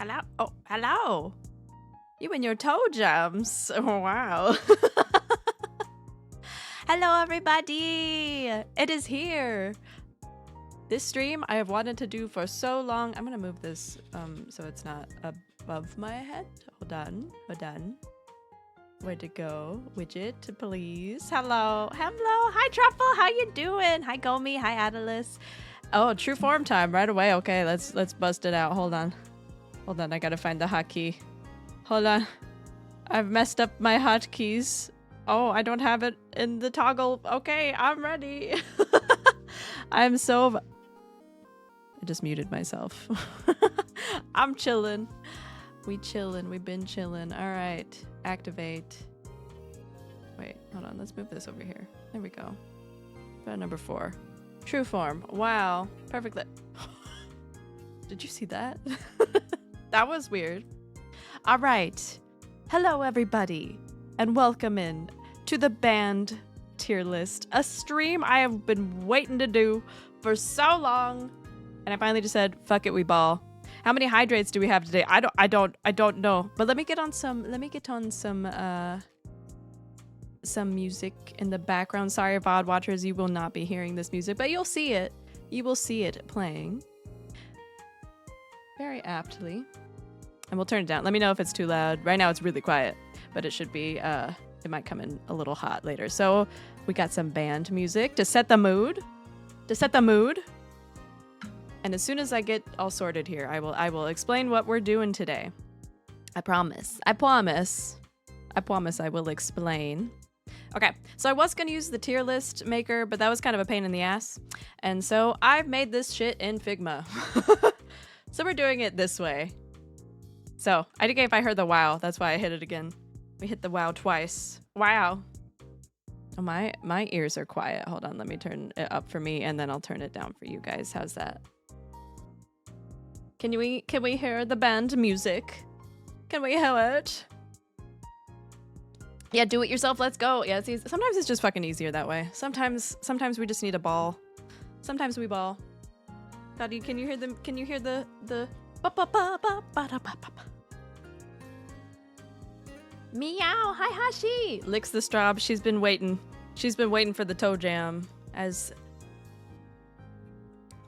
Hello? Oh, hello. You and your toe jams. Oh, wow. Hello, everybody. It is here. This stream I have wanted to do for so long. I'm going to move this so it's not above my head. Hold on. Where to go? Widget, please. Hello. Hi, Truffle. How you doing? Hi, Gomi. Hi, Adelis. Oh, true form time right away. Okay, let's bust it out. Hold on. I gotta find the hotkey. Hold on. I've messed up my hotkeys. Oh, I don't have it in the toggle. Okay, I'm ready. I just muted myself. I'm chilling. We've been chilling. All right, activate. Wait, hold on. Let's move this over here. There we go. Number 4. True form. Wow. Perfect. Did you see that? That was weird. All right. Hello, everybody, and welcome in to the band tier list, a stream I have been waiting to do for so long, and I finally just said, "Fuck it, we ball." How many hydrates do we have today? I don't know. But let me get on some music in the background. Sorry, VOD watchers, you will not be hearing this music, but you'll see it. You will see it playing very aptly. And we'll turn it down. Let me know if it's too loud. Right now it's really quiet, but it should be, it might come in a little hot later. So we got some band music to set the mood. And as soon as I get all sorted here, I will explain what we're doing today. I promise I will explain. Okay, so I was gonna use the tier list maker, but that was kind of a pain in the ass. And so I've made this shit in Figma. So we're doing it this way. So I think if I heard the wow, that's why I hit it again. We hit the wow twice. Wow. Oh, my ears are quiet. Hold on, let me turn it up for me and then I'll turn it down for you guys. How's that? Can we hear the band music? Can we hear it? Yeah, do it yourself. Let's go. Yeah, sometimes it's just fucking easier that way. Sometimes we just need a ball. Sometimes we ball. God, can you hear the meow? Hi, Hashi. Licks the straw. She's been waiting for the toe jam as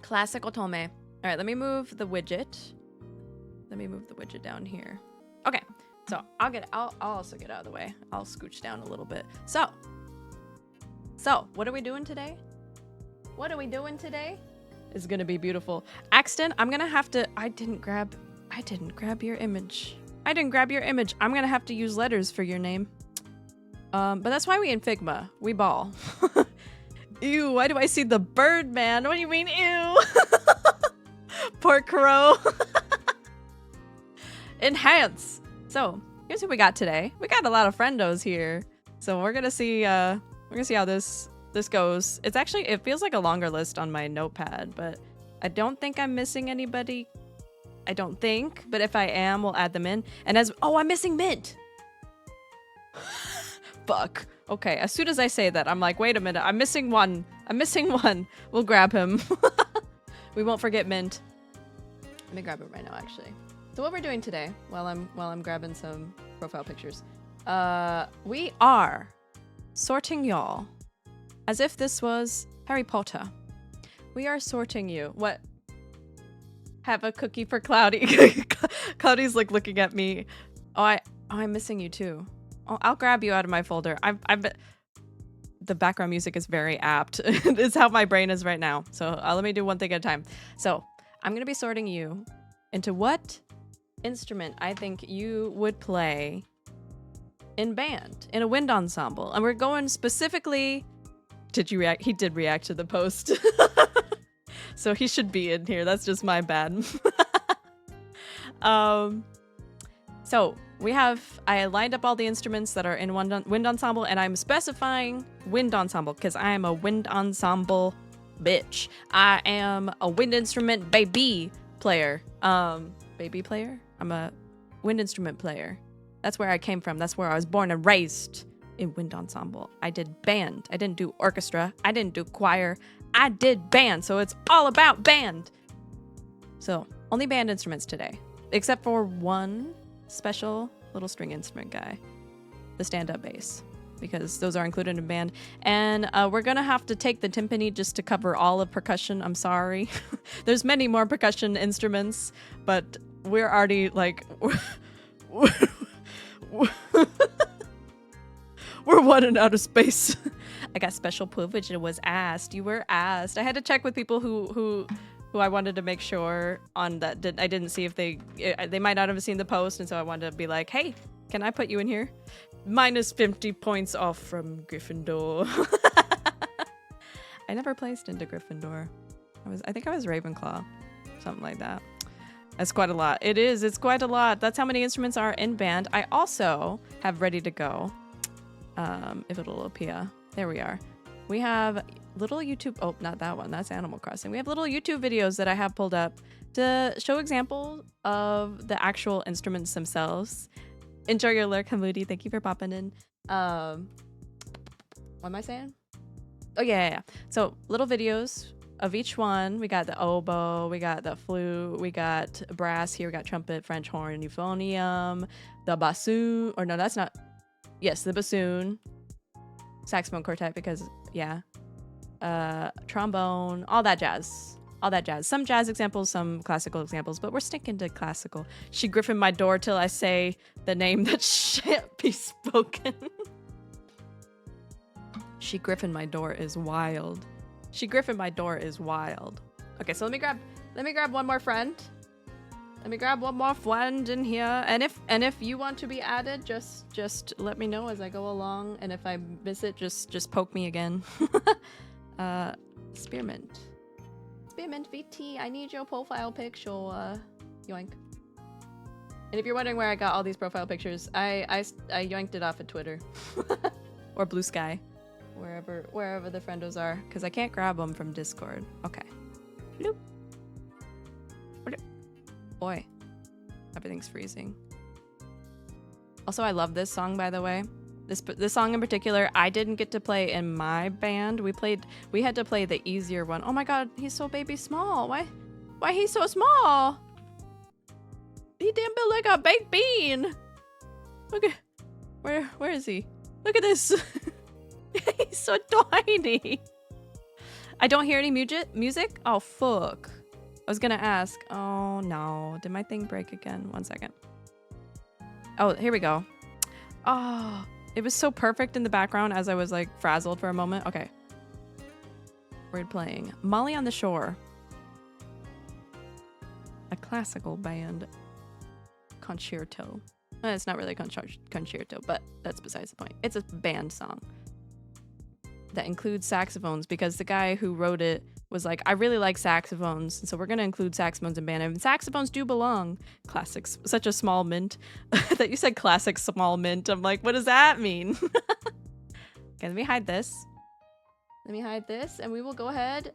classic Otome. All right, let me move the widget. Down here. Okay, so I'll also get out of the way. I'll scooch down a little bit. So what are we doing today? It's gonna be beautiful. Axton, I'm gonna have to. I didn't grab your image. I'm gonna have to use letters for your name. But that's why we in Figma. We ball. Ew, why do I see the bird man? What do you mean, ew? Poor crow. Enhance. So here's what we got today. We got a lot of friendos here. So we're gonna see how this goes. It feels like a longer list on my notepad, but I don't think I'm missing anybody. But if I am, we'll add them in. And I'm missing Mint. Fuck. Okay, as soon as I say that, I'm like, wait a minute, I'm missing one. We'll grab him. We won't forget Mint. Let me grab it right now, actually. So what we're doing today, while I'm grabbing some profile pictures, we are sorting y'all as if this was Harry Potter. We are sorting you. What? Have a cookie for Cloudy. Cloudy's like looking at me. I'm missing you too. Oh, I'll grab you out of my folder. The background music is very apt. It's how my brain is right now. So let me do one thing at a time. So I'm gonna be sorting you into what instrument I think you would play in band, in a wind ensemble. And we're going specifically. Did you react? He did react to the post. So he should be in here. That's just my bad. So I lined up all the instruments that are in wind ensemble, and I'm specifying wind ensemble because I am a wind ensemble bitch. I am a wind instrument baby player. Baby player? I'm a wind instrument player. That's where I came from. That's where I was born and raised, in wind ensemble. I did band. I didn't do orchestra. I didn't do choir. I did band, so it's all about band. So, only band instruments today. except for one special little string instrument guy, the stand-up bass, because those are included in band. And we're gonna have to take the timpani just to cover all of percussion. I'm sorry. There's many more percussion instruments, but we're already like we're running out of space. I got special privilege. It was asked. You were asked. I had to check with people who I wanted to make sure on that. I didn't see if they might not have seen the post, and so I wanted to be like, hey, can I put you in here? Minus 50 points off from Gryffindor. I never placed into Gryffindor. I think I was Ravenclaw, something like that. That's quite a lot. It is. It's quite a lot. That's how many instruments are in band. I also have ready to go. If it'll appear. There we are. We have little YouTube. Oh, not that one. That's Animal Crossing. We have little YouTube videos that I have pulled up to show examples of the actual instruments themselves. Enjoy your lurk, Hamudi. Thank you for popping in. What am I saying? Oh, yeah. So little videos of each one. We got the oboe, we got the flute, we got brass here, we got trumpet, French horn, euphonium, the bassoon, or no, that's not. Yes, the bassoon, saxophone quartet, because yeah, trombone, all that jazz. Some jazz examples, some classical examples, but we're sticking to classical. She griffin my door till I say the name that shan't be spoken. She griffin my door is wild. She griffin my door is wild. Okay, so let me grab one more friend. Let me grab one more friend in here. And if you want to be added, just let me know as I go along. And if I miss it, just poke me again. Spearmint VT, I need your profile picture. Yoink. And if you're wondering where I got all these profile pictures, I yoinked it off of Twitter. Or Blue Sky. Wherever the friendos are, because I can't grab them from Discord. Okay. Bloop. Boy, everything's freezing. Also, I love this song, by the way. This song in particular, I didn't get to play in my band. We had to play the easier one. Oh my god, he's so baby small. Why he's so small? He damn built like a baked bean. Look at where is he? Look at this. He's so tiny. I don't hear any music? Oh, fuck. I was gonna ask. Oh, no. Did my thing break again? 1 second. Oh, here we go. Oh, it was so perfect in the background as I was, like, frazzled for a moment. Okay. We're playing Molly on the Shore. A classical band concerto. It's not really a concerto, but that's besides the point. It's a band song that includes saxophones, because the guy who wrote it was like, I really like saxophones, and so we're going to include saxophones in band. And saxophones do belong. Classics. Such a small mint. That you said classic small mint. I'm like, what does that mean? Okay, let me hide this. And we will go ahead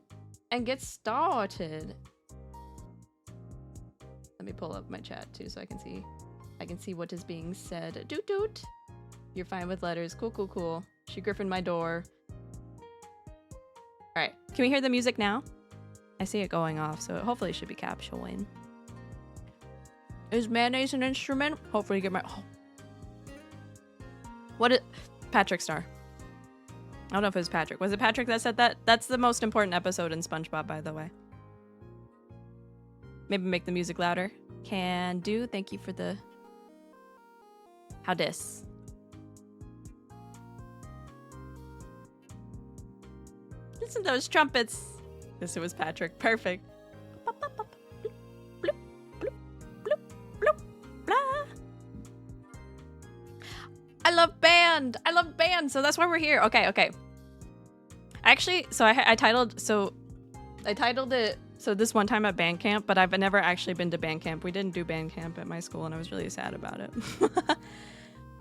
and get started. Let me pull up my chat too so I can see what is being said. Doot doot. You're fine with letters. Cool. She griffined my door. Alright, can we hear the music now? I see it going off, so hopefully it should be capturing. Is mayonnaise an instrument? Hopefully you get my... Oh. What is... Patrick Star. I don't know if it was Patrick. Was it Patrick that said that? That's the most important episode in SpongeBob, by the way. Maybe make the music louder. Can do. Thank you for the... How dis? Listen to those trumpets. Yes, it was Patrick. Perfect. I love band. So that's why we're here. Okay. Actually, so I titled it so this one time at band camp, but I've never actually been to band camp. We didn't do band camp at my school, and I was really sad about it.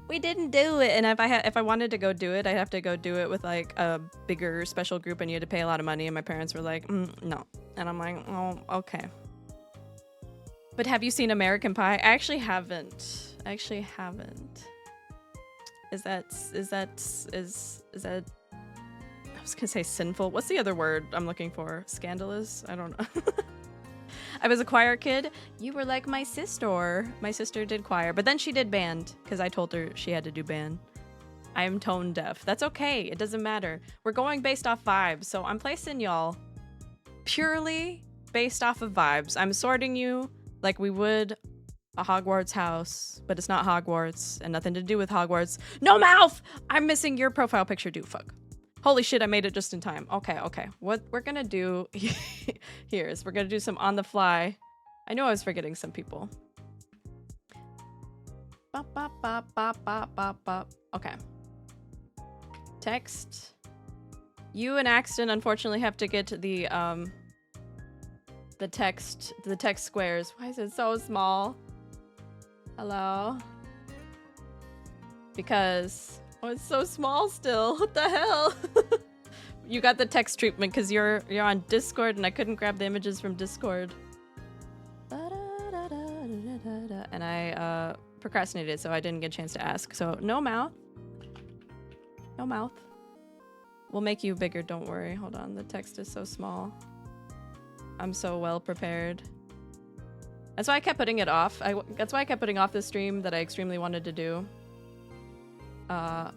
We didn't do it, and if I wanted to go do it, I'd have to go do it with like a bigger special group, and you had to pay a lot of money, and my parents were like, no. And I'm like, oh, okay. But have you seen American Pie? I actually haven't. Is that I was gonna say sinful. What's the other word I'm looking for? Scandalous? I don't know. I was a choir kid. You were like my sister. My sister did choir, but then she did band because I told her she had to do band. I am tone deaf. That's okay. It doesn't matter. We're going based off vibes, so I'm placing y'all purely based off of vibes. I'm sorting you like we would a Hogwarts house, but it's not Hogwarts and nothing to do with Hogwarts. No mouth! I'm missing your profile picture, dude. Fuck. Holy shit, I made it just in time. Okay. What we're gonna do here is we're gonna do some on the fly. I know I was forgetting some people. Bop, bop, bop, bop, bop, bop, bop. Okay. Text. You and Axton unfortunately have to get the text squares. Why is it so small? Hello? Because it's so small still. What the hell? You got the text treatment because you're on Discord and I couldn't grab the images from Discord. And I procrastinated, so I didn't get a chance to ask. So no mouth. No mouth. We'll make you bigger, don't worry. Hold on, the text is so small. I'm so well prepared. That's why I kept putting it off. That's why I kept putting off this stream that I extremely wanted to do. Why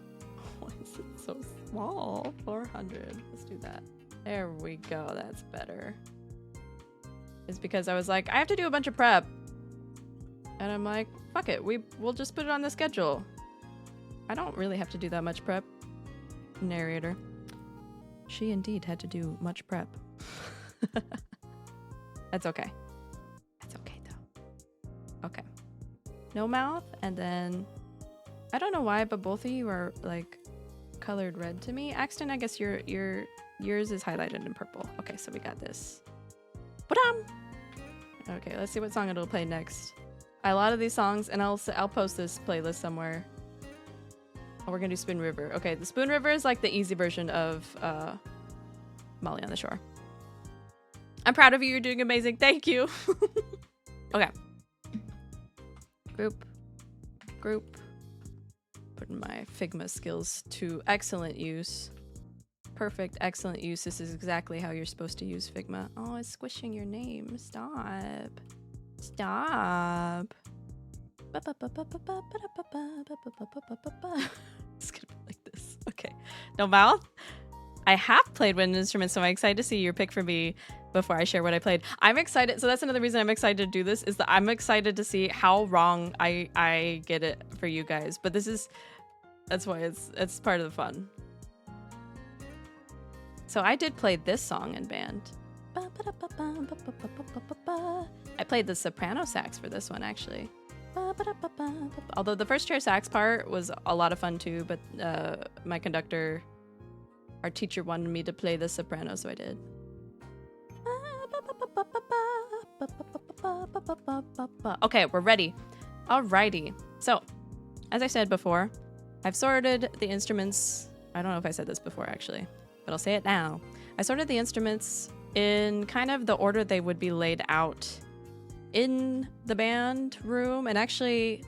is it so small? 400. Let's do that. There we go. That's better. It's because I was like, I have to do a bunch of prep. And I'm like, fuck it. We'll just put it on the schedule. I don't really have to do that much prep. Narrator. She indeed had to do much prep. That's okay. That's okay though. Okay. No mouth, and then I don't know why, but both of you are like colored red to me. Axton, I guess yours is highlighted in purple. Okay, so we got this. Okay, let's see what song it'll play next. A lot of these songs, and I'll post this playlist somewhere. Oh, we're gonna do Spoon River. Okay, the Spoon River is like the easy version of Molly on the Shore. I'm proud of you. You're doing amazing. Thank you. Okay. Group. Putting my Figma skills to excellent use. Perfect, excellent use. This is exactly how you're supposed to use Figma. Oh, it's squishing your name. Stop. Stop. It's gonna be like this. Okay. No mouth? I have played wind instruments, so I'm excited to see your pick for me before I share what I played. I'm excited. So that's another reason I'm excited to do this, is that I'm excited to see how wrong I get it for you guys. But that's why it's part of the fun. So I did play this song in band. I played the soprano sax for this one, actually. Although the first chair sax part was a lot of fun too, but my conductor, our teacher, wanted me to play the soprano, so I did. Okay, we're ready. Alrighty. So, as I said before, I've sorted the instruments. I don't know if I said this before, actually, but I'll say it now. I sorted the instruments in kind of the order they would be laid out in the band room. And actually,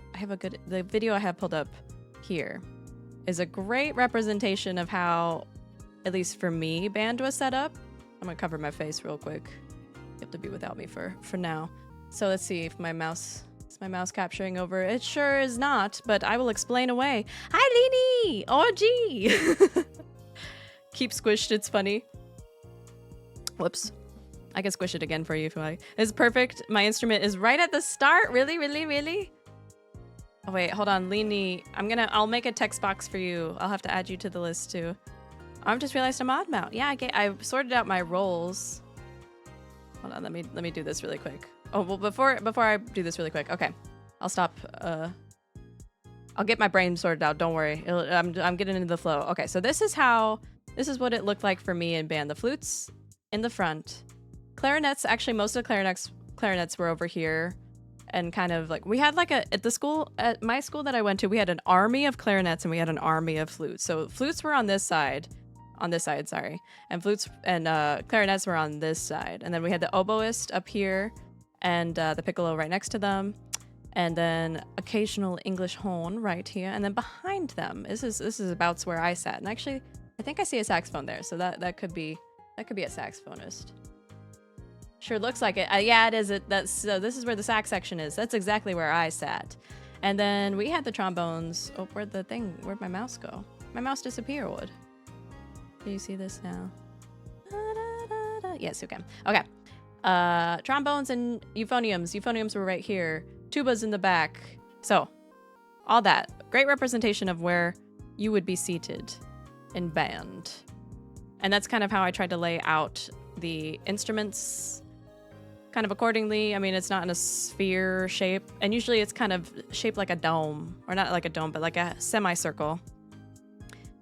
the video I have pulled up here is a great representation of how, at least for me, band was set up. I'm gonna cover my face real quick. You have to be without me for now. So let's see if is my mouse capturing over. It sure is not, but I will explain away. Hi, Leanie! OG! Keep squished, it's funny. Whoops. I can squish it again for you if you like. It's perfect. My instrument is right at the start. Really, really, really? Oh, wait, hold on. Leanie, I'll make a text box for you. I'll have to add you to the list too. I've just realized I'm odd mount. Yeah, I sorted out my roles. Hold on, let me do this really quick. Oh, well, before I do this really quick, okay. I'll stop. I'll get my brain sorted out. Don't worry. I'm getting into the flow. Okay, so this is what it looked like for me in band. The flutes in the front. Clarinets, actually most of the clarinets were over here. And kind of like, we had like at my school that I went to, we had an army of clarinets and we had an army of flutes. So flutes were on this side, sorry. And clarinets were on this side. And then we had the oboist up here and the piccolo right next to them. And then occasional English horn right here. And then behind them, this is about where I sat. And actually, I think I see a saxophone there. So that could be a saxophonist. Sure looks like it. Yeah, it is. That's so. This is where the sax section is. That's exactly where I sat. And then we had the trombones. Oh, where'd my mouse go? My mouse disappeared. Do you see this now? Yes, you can. Okay. Trombones and euphoniums. Euphoniums were right here. Tubas in the back. So, all that. Great representation of where you would be seated in band. And that's kind of how I tried to lay out the instruments kind of accordingly. I mean, it's not in a sphere shape. And usually it's kind of shaped like a dome. Or not like a dome, but like a semicircle.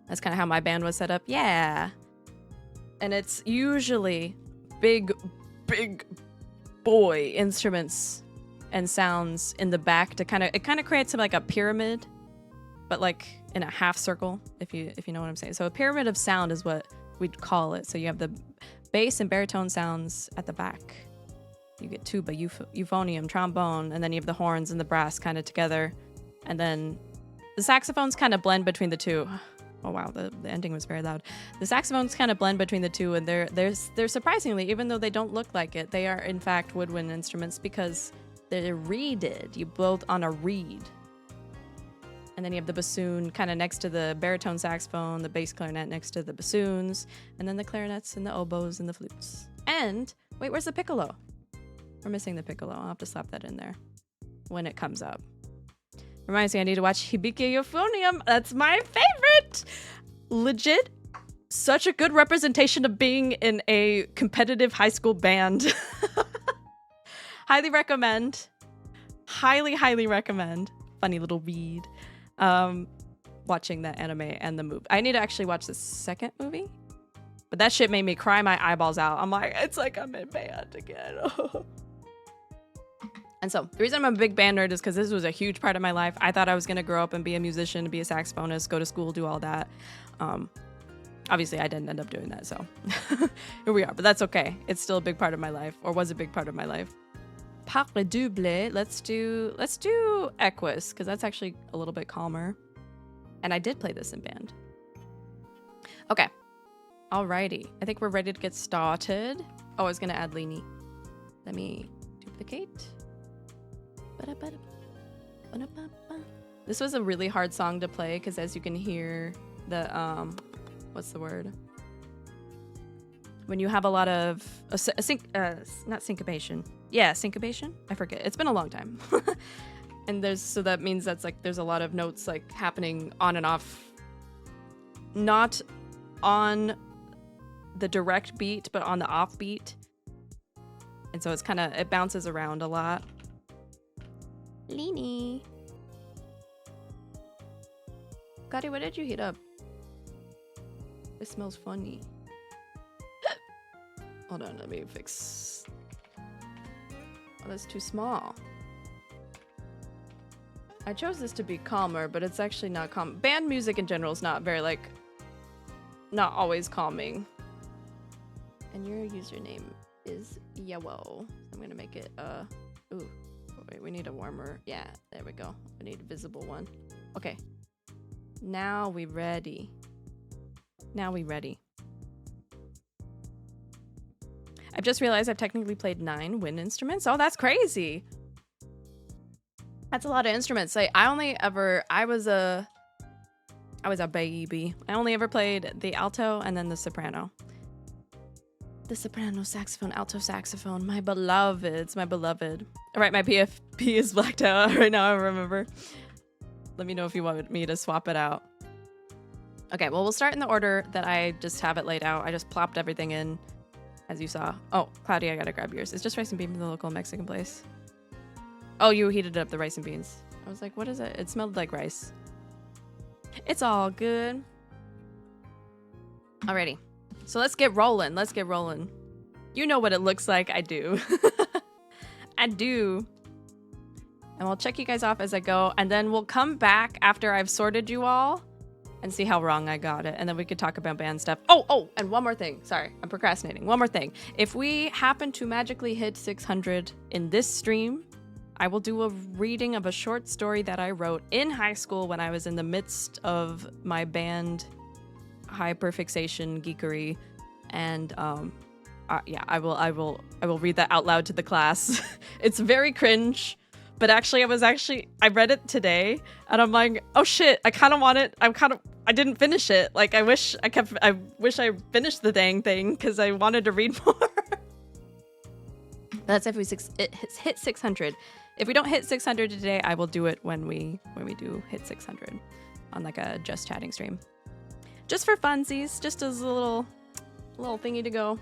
That's kind of how my band was set up. Yeah. And it's usually big boy instruments and sounds in the back to it kind of creates like a pyramid, but like in a half circle, if you know what I'm saying. So a pyramid of sound is what we'd call it. So you have the bass and baritone sounds at the back. You get tuba, euphonium, trombone, and then you have the horns and the brass kind of together. And then the saxophones kind of blend between the two. Oh wow, the ending was very loud. The saxophones kind of blend between the two, and they're surprisingly, even though they don't look like it, they are in fact woodwind instruments because they're reeded. You build on a reed. And then you have the bassoon kind of next to the baritone saxophone, the bass clarinet next to the bassoons, and then the clarinets and the oboes and the flutes. And, wait, where's the piccolo? We're missing the piccolo. I'll have to slap that in there when it comes up. Reminds me I need to watch Hibiki Euphonium. That's my favorite. Legit, such a good representation of being in a competitive high school band. Highly recommend. Highly recommend. Funny little read. Watching that anime and the movie. I need to actually watch the second movie. But that shit made me cry my eyeballs out. I'm like, it's like I'm in band again. And so the reason I'm a big band nerd is because this was a huge part of my life. I thought I was going to grow up and be a musician, be a saxophonist, go to school, do all that. Obviously, I didn't end up doing that, so here we are. But that's okay. It's still a big part of my life, or was a big part of my life. Parle double. Let's do Equus, because that's actually a little bit calmer. And I did play this in band. Okay. Alrighty. I think we're ready to get started. Oh, I was going to add Lini. Let me duplicate. This was a really hard song to play because as you can hear the what's the word, when you have a lot of not syncopation, syncopation, I forget, it's been a long time. And so that means there's a lot of notes like happening on and off, not on the direct beat but on the off beat, and so it bounces around a lot. Lini. Gotti, what did you heat up? It smells funny. Hold on, let me fix. Oh, that's too small. I chose this to be calmer, but it's actually not calm. Band music in general is not very, not always calming. And your username is Yawo. I'm gonna make it, ooh. Wait, we need a warmer. Yeah, there we go. We need a visible one. Okay. Now we ready. I've just realized I've technically played 9 wind instruments. Oh, that's crazy. That's a lot of instruments. I was a baby. I only ever played the alto and then the soprano. The soprano saxophone, alto saxophone, my beloveds, my beloved. All right, my PFP is blacked out right now, I remember. Let me know if you want me to swap it out. Okay, well, we'll start in the order that I just have it laid out. I just plopped everything in, as you saw. Oh, Cloudy, I gotta grab yours. It's just rice and beans from the local Mexican place. Oh, you heated up the rice and beans. I was like, what is it? It smelled like rice. It's all good. Alrighty. So let's get rolling. You know what it looks like. I do. I do. And we'll check you guys off as I go. And then we'll come back after I've sorted you all and see how wrong I got it. And then we could talk about band stuff. Oh, and one more thing. Sorry, I'm procrastinating. One more thing. If we happen to magically hit 600 in this stream, I will do a reading of a short story that I wrote in high school when I was in the midst of my band hyperfixation geekery, and yeah, I will read that out loud to the class. It's very cringe, but actually I read it today and I'm like, oh shit, I kind of want it. I didn't finish it. Like I wish I finished the dang thing because I wanted to read more. That's if it hit 600. If we don't hit 600 today, I will do it when we do hit 600 on like a just chatting stream. Just for funsies, just as a little thingy to go.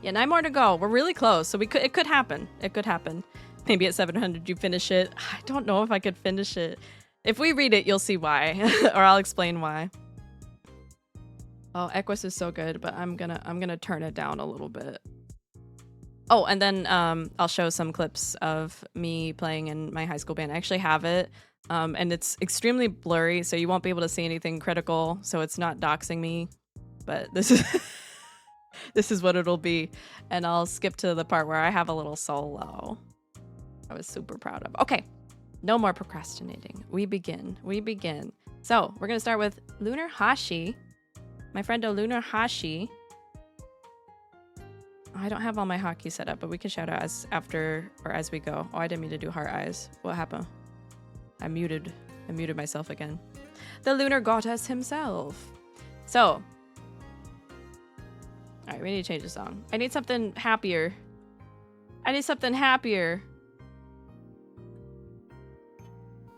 Yeah, 9 more to go. We're really close, so it could happen. It could happen. Maybe at 700 you finish it. I don't know if I could finish it. If we read it, you'll see why, or I'll explain why. Oh, Equus is so good, but I'm gonna turn it down a little bit. Oh, and then I'll show some clips of me playing in my high school band. I actually have it, and it's extremely blurry, so you won't be able to see anything critical. So it's not doxing me, but this is this is what it'll be. And I'll skip to the part where I have a little solo. I was super proud of. Okay, no more procrastinating. We begin. So we're gonna start with Lunar Hashi, my friend Lunar Hashi. I don't have all my hockey set up, but we can shout out as we go. Oh, I didn't mean to do heart eyes. What happened? I muted myself again. The lunar goddess himself. So, all right, we need to change the song. I need something happier.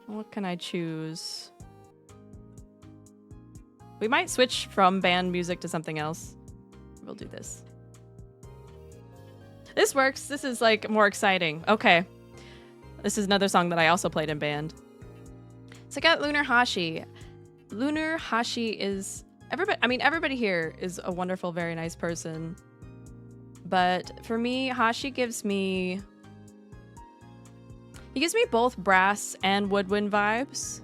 What can I choose? We might switch from band music to something else. We'll do this. This works. This is like more exciting. Okay. This is another song that I also played in band. So I got Lunar Hashi. Lunar Hashi is everybody here is a wonderful, very nice person. But for me, Hashi gives me both brass and woodwind vibes.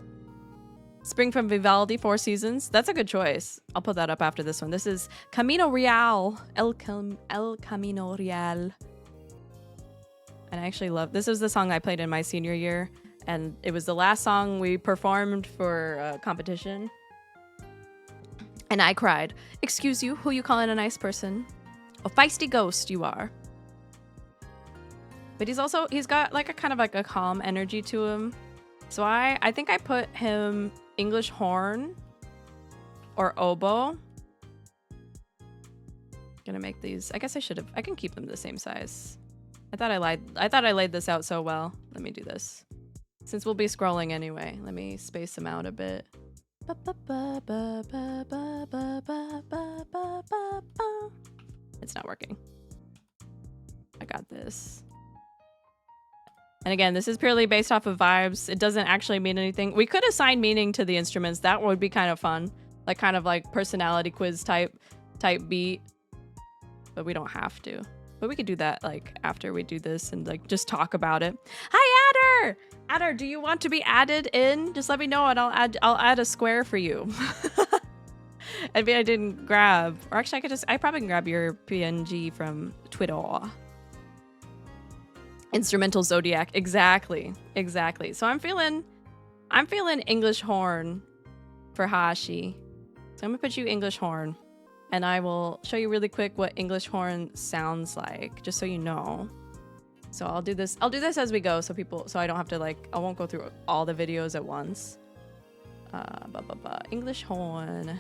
Spring from Vivaldi, Four Seasons. That's a good choice. I'll put that up after this one. This is Camino Real. El Camino Real. And I actually love... This was the song I played in my senior year. And it was the last song we performed for a competition. And I cried. Excuse you, who you calling a nice person? A feisty ghost you are. But he's got like a kind of like a calm energy to him. So I think I put him English horn or oboe. Gonna make these. I guess I can keep them the same size. I thought I laid this out so well. Let me do this. Since we'll be scrolling anyway, let me space them out a bit. It's not working. I got this. And again, this is purely based off of vibes. It doesn't actually mean anything. We could assign meaning to the instruments. That would be kind of fun. Like kind of like personality quiz type beat. But we don't have to. But we could do that like after we do this and like just talk about it. Hi Adder! Adder, do you want to be added in? Just let me know and I'll add a square for you. I mean I didn't grab, or actually I probably can grab your PNG from Twitter. Instrumental Zodiac. Exactly. So I'm feeling English horn for Hashi. So I'm gonna put you English horn. And I will show you really quick what English horn sounds like, just so you know. So I'll do this as we go so I don't have to like, I won't go through all the videos at once. English horn.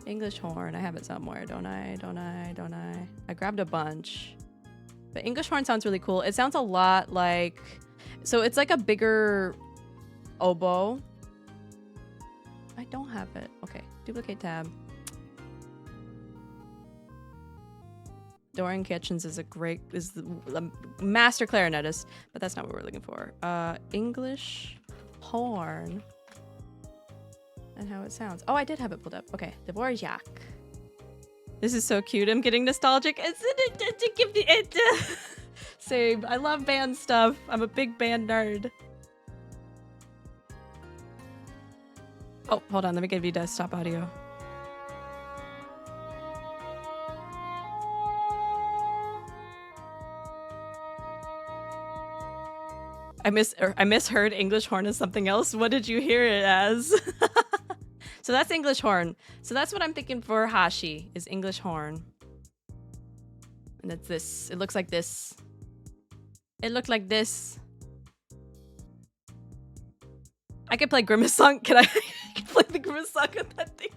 I have it somewhere, don't I? I grabbed a bunch. But English horn sounds really cool. It sounds a lot like, so it's like a bigger oboe. I don't have it. Okay, duplicate tab. Dorian Kitchens is the master clarinetist, but that's not what we're looking for. English horn. And how it sounds. Oh, I did have it pulled up. Okay, Dvorak. This is so cute. I'm getting nostalgic. Same. I love band stuff. I'm a big band nerd. Oh, hold on. Let me give you desktop audio. I misheard English horn as something else. What did you hear it as? So that's English horn. So that's what I'm thinking for Hashi, is English horn. And it's this. It looks like this. It looked like this. I could play Grimace song. Can I play the Grimace song on that thing?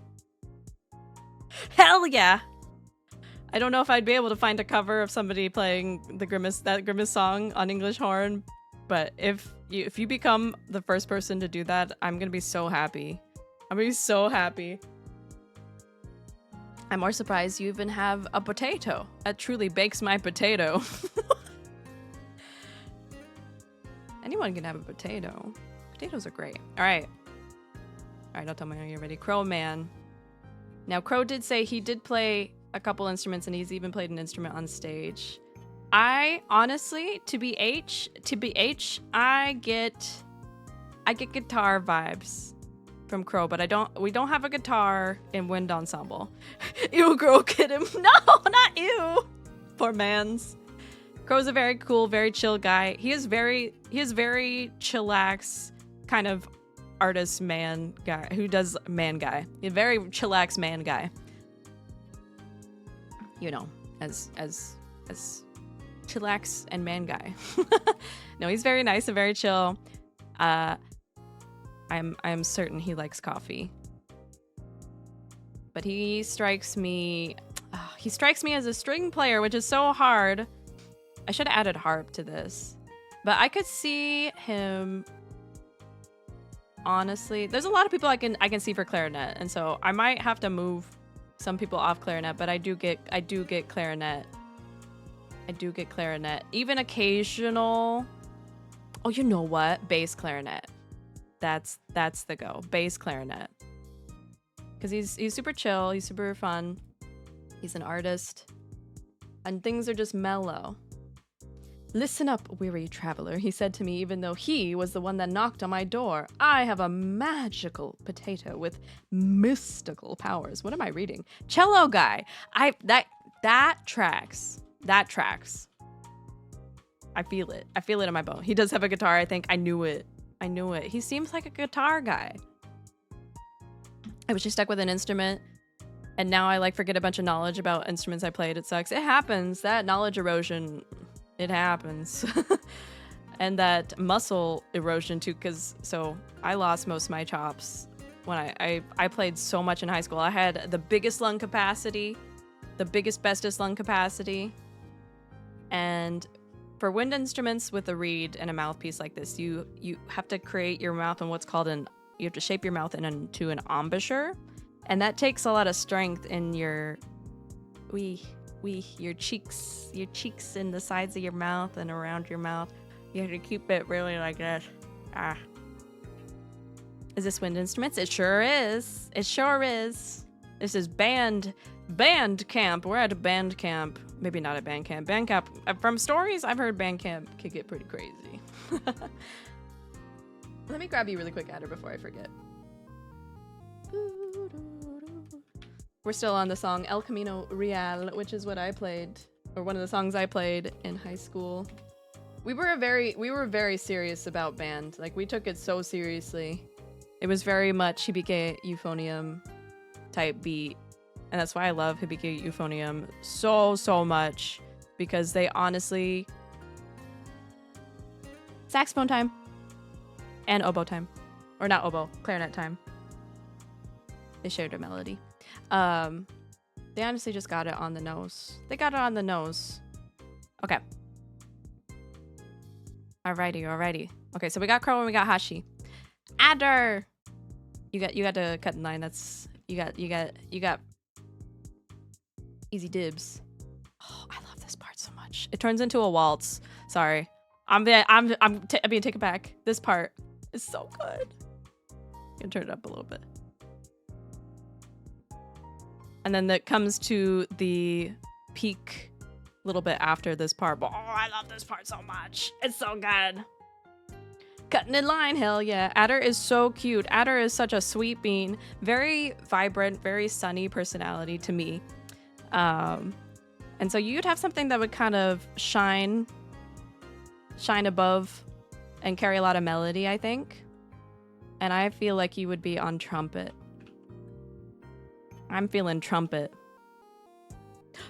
Hell yeah! I don't know if I'd be able to find a cover of somebody playing the Grimace song on English horn, but if you become the first person to do that, I'm gonna be so happy. I'm gonna be so happy. I'm more surprised you even have a potato. That truly bakes my potato. Anyone can have a potato. Potatoes are great. All right, don't tell me when you're ready. Crow Man. Now, Crow did say he did play a couple instruments, and he's even played an instrument on stage. I honestly, to be H, I get guitar vibes from Crow, but we don't have a guitar in Wind Ensemble. Ew, Crow, kid him. No, not ew. Poor mans. Crow's a very cool, very chill guy. He is very chillax kind of artist man guy who does man guy. A very chillax man guy. You know, as chillax and man guy. No, he's very nice and very chill. I'm certain he likes coffee. But he strikes me as a string player, which is so hard. I should have added harp to this. But I could see him, honestly. There's a lot of people I can see for clarinet, and so I might have to move some people off clarinet, but I do get clarinet. I do get clarinet. Even occasional. Oh, you know what? Bass clarinet. That's the go. Bass clarinet. Because he's super chill. He's super fun. He's an artist. And things are just mellow. Listen up, weary traveler, he said to me, even though he was the one that knocked on my door. I have a magical potato with mystical powers. What am I reading? Cello guy. That tracks. That tracks. I feel it. I feel it in my bone. He does have a guitar, I think. I knew it. He seems like a guitar guy. I was just stuck with an instrument, and now I forget a bunch of knowledge about instruments I played. It sucks. It happens. That knowledge erosion, it happens. And that muscle erosion too, so I lost most of my chops when I played so much in high school. I had the biggest lung capacity, the bestest lung capacity. And for wind instruments with a reed and a mouthpiece like this, you have to create your mouth in what's called you have to shape your mouth into an embouchure. And that takes a lot of strength in your your cheeks in the sides of your mouth and around your mouth. You have to keep it really like this. Is this wind instruments? It sure is. It sure is. This is band camp. We're at a band camp. Maybe not a band camp. Band camp. From stories, I've heard band camp could get pretty crazy. Let me grab you really quick, Adder, before I forget. We're still on the song El Camino Real, which is what I played, or one of the songs I played in high school. We were very serious about band. We took it so seriously. It was very much Hibike Euphonium type beat. And that's why I love Hibike Euphonium so much, because they honestly, saxophone time and oboe time, or not oboe, clarinet time. They shared a melody. They honestly just got it on the nose. They got it on the nose. Okay. Alrighty. Okay, so we got Crow and we got Hashi. Adder! You got to cut in line. That's you got easy dibs. Oh, I love this part so much. It turns into a waltz. Sorry. I'm being taken back. This part is so good. I'm gonna turn it up a little bit. And then that comes to the peak a little bit after this part. But, oh, I love this part so much. It's so good. Cutting in line, hell yeah. Adder is so cute. Adder is such a sweet bean. Very vibrant, very sunny personality to me. And so you'd have something that would kind of shine above and carry a lot of melody, I think. And I feel like you would be on trumpet. I'm feeling trumpet.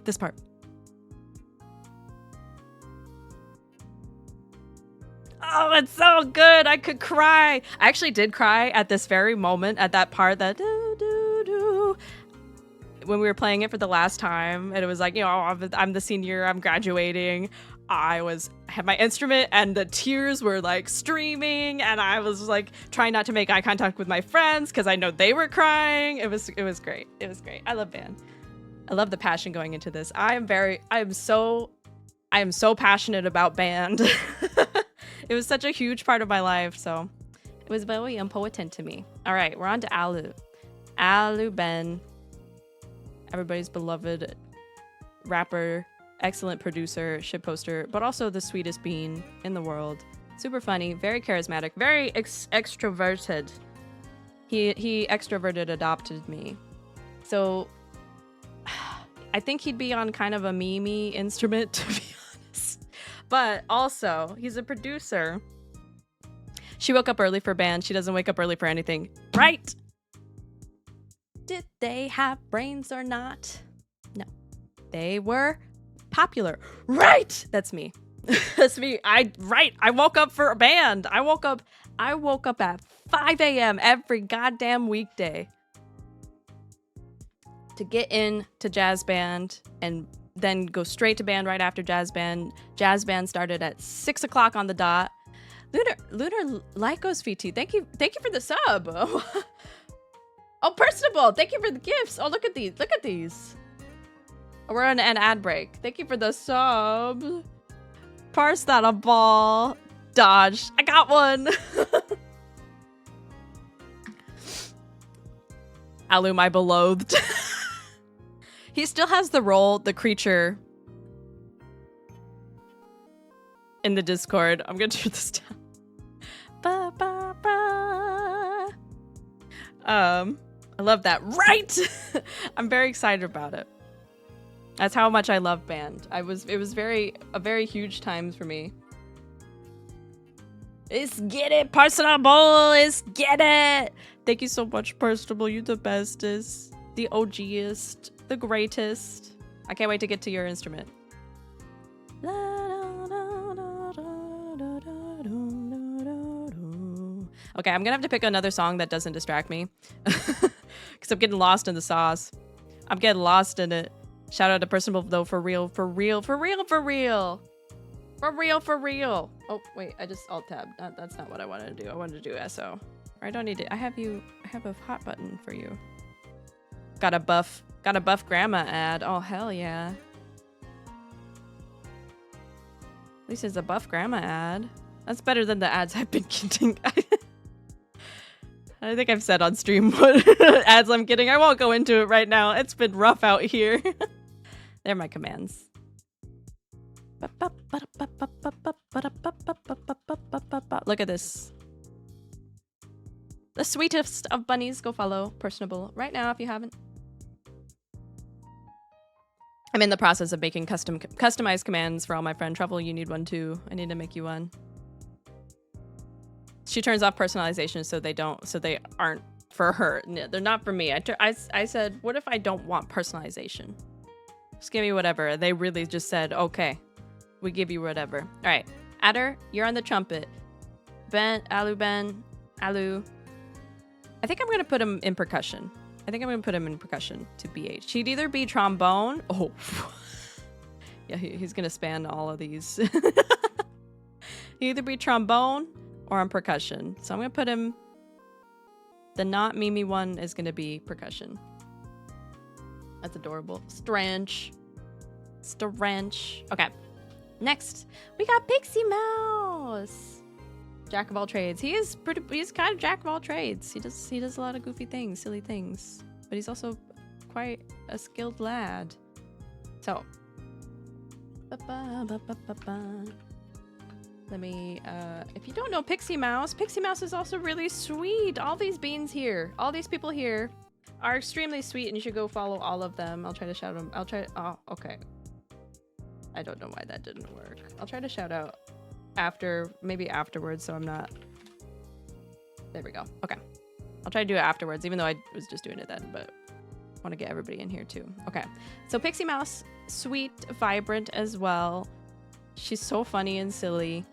This part. Oh, it's so good. I could cry. I actually did cry at this very moment, at that part that do, do, do, when we were playing it for the last time, and it was like, you know, I'm the senior, I'm graduating. I had my instrument and the tears were like streaming, and I was like trying not to make eye contact with my friends because I know they were crying. It was great. It was great. I love band. I love the passion going into this. I am so passionate about band. It was such a huge part of my life, so it was very important to me. All right, we're on to Alu. Alu Ben, everybody's beloved rapper, excellent producer, shitposter, but also the sweetest bean in the world. Super funny, very charismatic, very extroverted. He extroverted adopted me. So I think he'd be on kind of a meme-y instrument, to be honest. But also, he's a producer. She woke up early for band. She doesn't wake up early for anything. Right? Did they have brains or not? No. They were popular. Right! That's me. That's me. I woke up for a band. I woke up at 5 a.m. every goddamn weekday to get into jazz band and then go straight to band right after jazz band. Jazz band started at 6 o'clock on the dot. Lunar Lycos VT, thank you for the sub. Oh, personable, thank you for the gifts. Oh, look at these. Oh, we're on an ad break. Thank you for the sub. Parse that a ball. Dodged. I got one. Alu, my beloved. He still has the role, the creature, in the Discord. I'm gonna turn this down. Ba, ba, ba. I love that. Right! I'm very excited about it. That's how much I love band. It was a very huge times for me. Let's get it, Personable. Let's get it. Thank you so much, Personable. You're the bestest, the OGest, the greatest. I can't wait to get to your instrument. Okay, I'm gonna have to pick another song that doesn't distract me. Because I'm getting lost in the sauce. I'm getting lost in it. Shout out to Personable though, for real. Oh, wait, I just alt-tabbed. That's not what I wanted to do. I wanted to do SO. Or I don't need it. I have a hot button for you. Got a buff grandma ad. Oh, hell yeah. At least it's a buff grandma ad. That's better than the ads I've been getting. I think I've said on stream what ads I'm getting. I won't go into it right now. It's been rough out here. They're my commands. Look at this. The sweetest of bunnies. Go follow Personable right now if you haven't. I'm in the process of making customized commands for all my friend Trouble. You need one too. I need to make you one. She turns off personalization so they aren't for her. No, they're not for me. I said, what if I don't want personalization? Just give me whatever. They really just said, okay, we give you whatever. All right, Adder, you're on the trumpet. Alu. I think I'm gonna put him in percussion. to BH. He'd either be trombone. Oh, yeah, he's gonna span all of these. He'd either be trombone or on percussion. So I'm gonna put him. The not Mimi one is gonna be percussion. That's adorable. Strange. Okay. Next, we got Pixie Mouse. Jack of all trades. He's kind of jack of all trades. He does a lot of goofy things, silly things. But he's also quite a skilled lad. So let me if you don't know Pixie Mouse is also really sweet. All these beans here, all these people here are extremely sweet, and you should go follow all of them. I'll try to shout them. Oh, okay. I don't know why that didn't work. I'll try to shout out maybe afterwards, so I'm not. There we go. Okay. I'll try to do it afterwards, even though I was just doing it then, but I want to get everybody in here too. Okay. So Pixie Mouse, sweet, vibrant as well. She's so funny and silly.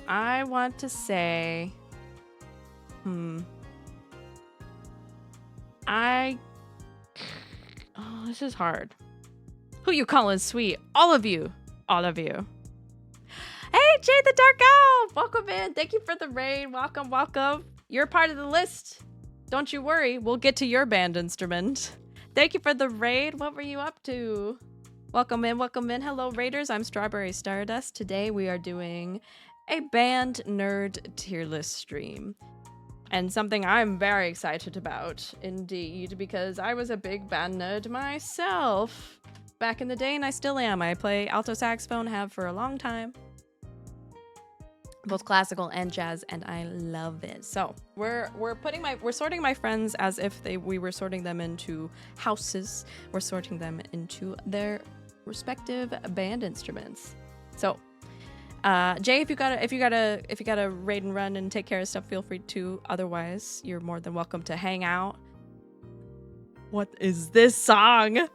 I want to say, oh, this is hard. Who you calling sweet? All of you. All of you. Hey, Jade the Dark Owl! Welcome in. Thank you for the raid. Welcome, welcome. You're part of the list. Don't you worry. We'll get to your band instrument. Thank you for the raid. What were you up to? Welcome in, welcome in. Hello, raiders. I'm Strawberry Stardust. Today we are doing a band nerd tier list stream. And something I'm very excited about, indeed, because I was a big band nerd myself back in the day, and I still am. I play alto saxophone, have for a long time. Both classical and jazz, and I love it. So we're sorting my friends as if we were sorting them into houses. We're sorting them into their respective band instruments. So Jay, if you gotta raid and run and take care of stuff, feel free to. Otherwise, you're more than welcome to hang out. What is this song?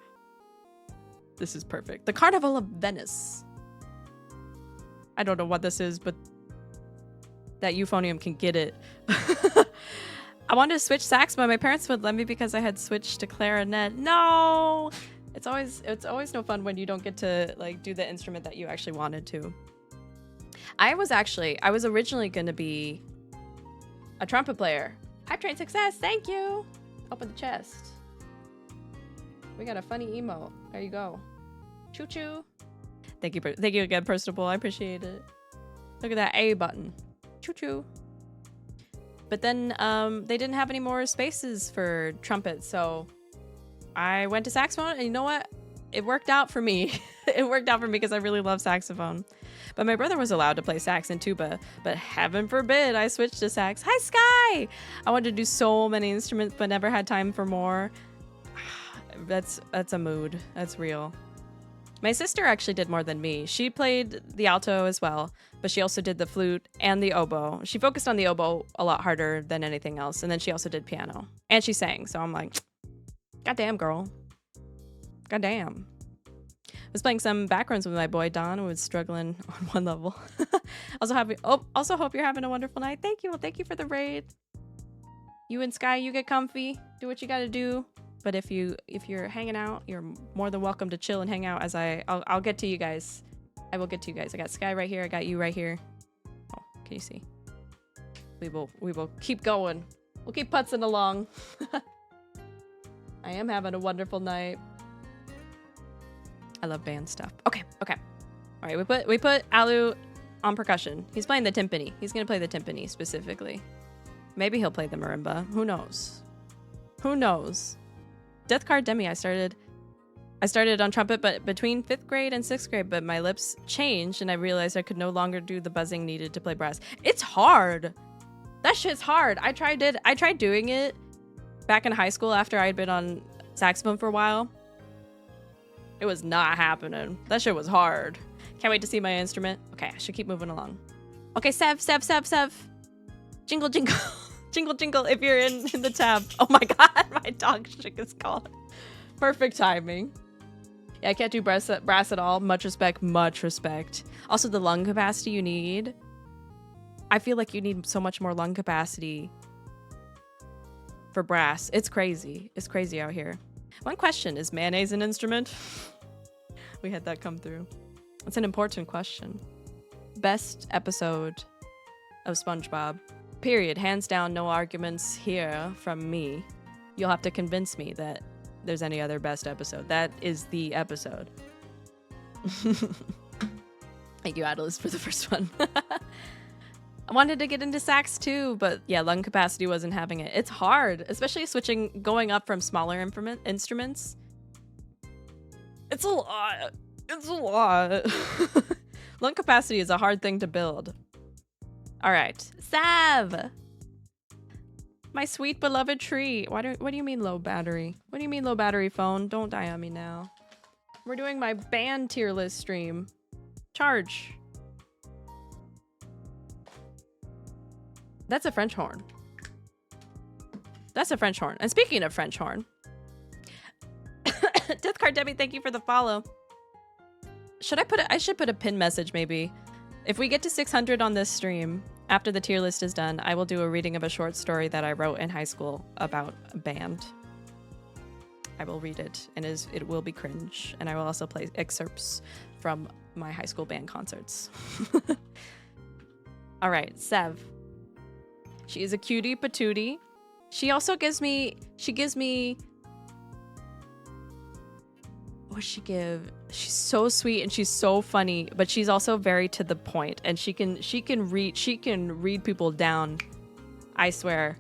This is perfect. The Carnival of Venice. I don't know what this is, but that euphonium can get it. I wanted to switch sax, but my parents would let me because I had switched to clarinet. No! It's always no fun when you don't get to like do the instrument that you actually wanted to. I was originally gonna be a trumpet player. Hype Train Success, thank you! Open the chest. We got a funny emote. There you go. Choo choo. Thank you again, Personable. I appreciate it. Look at that A button. Choo choo. But then they didn't have any more spaces for trumpet, so I went to saxophone, and you know what? It worked out for me. It worked out for me because I really love saxophone. But my brother was allowed to play sax and tuba, but heaven forbid I switched to sax. Hi, Sky! I wanted to do so many instruments, but never had time for more. That's a mood. That's real. My sister actually did more than me. She played the alto as well, but she also did the flute and the oboe. She focused on the oboe a lot harder than anything else, and then she also did piano. And she sang, so I'm like, goddamn, girl. Goddamn. I was playing some backgrounds with my boy Don, who was struggling on one level. Also hope you're having a wonderful night. Thank you. Well, thank you for the raid. You and Sky, you get comfy. Do what you gotta do. But if you're hanging out, you're more than welcome to chill and hang out as I'll get to you guys. I will get to you guys. I got Sky right here. I got you right here. Oh, can you see? We will keep going. We'll keep putzing along. I am having a wonderful night. I love band stuff. Okay. All right, we put Alu on percussion. He's playing the timpani. He's gonna play the timpani specifically. Maybe he'll play the marimba. Who knows? Who knows? Death Card Demi, I started on trumpet, but between 5th grade and 6th grade, but my lips changed and I realized I could no longer do the buzzing needed to play brass. It's hard. That shit's hard. I tried doing it back in high school after I had been on saxophone for a while. It was not happening. That shit was hard. Can't wait to see my instrument. Okay, I should keep moving along. Okay, Sev. Jingle, jingle. Jingle, jingle if you're in the tab. Oh my god, my dog shook his collar. Perfect timing. Yeah, I can't do brass at all. Much respect, much respect. Also, the lung capacity you need. I feel like you need so much more lung capacity for brass. It's crazy. It's crazy out here. One question, is mayonnaise an instrument? We had that come through. It's an important question. Best episode of SpongeBob. Period. Hands down, no arguments here from me. You'll have to convince me that there's any other best episode. That is the episode. Thank you, Atlas, for the first one. I wanted to get into sax too, but yeah, lung capacity wasn't having it. It's hard, especially going up from smaller instruments. It's a lot. It's a lot. Lung capacity is a hard thing to build. All right, Sav, my sweet beloved tree. What do you mean low battery? What do you mean low battery phone? Don't die on me now. We're doing my band tier list stream. Charge. That's a French horn. That's a French horn. And speaking of French horn, Death Card Debbie, thank you for the follow. I should put a pin message maybe If we get to 600 on this stream, after the tier list is done, I will do a reading of a short story that I wrote in high school about a band. I will read it, and it will be cringe, and I will also play excerpts from my high school band concerts. All right, Sev. She is a cutie patootie. She also gives me, what does she give? She's so sweet and she's so funny, but she's also very to the point, and she can read people down, I swear,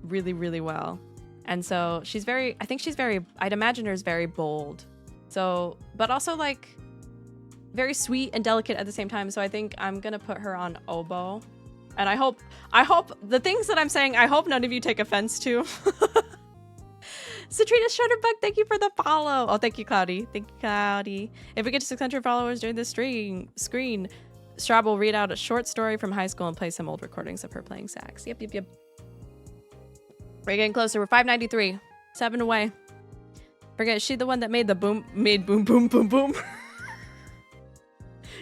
really, really well. And so she's very, I think she's very, I'd imagine her as very bold. So, but also like very sweet and delicate at the same time. So I think I'm gonna put her on oboe. And I hope the things that I'm saying, I hope none of you take offense to. Citrina Shutterbug, thank you for the follow. Oh, thank you, Cloudy. Thank you, Cloudy. If we get to 600 followers during this screen, Straub will read out a short story from high school and play some old recordings of her playing sax. Yep. We're getting closer. We're 593. 7 away. Forget, is she the one that made boom, boom, boom, boom?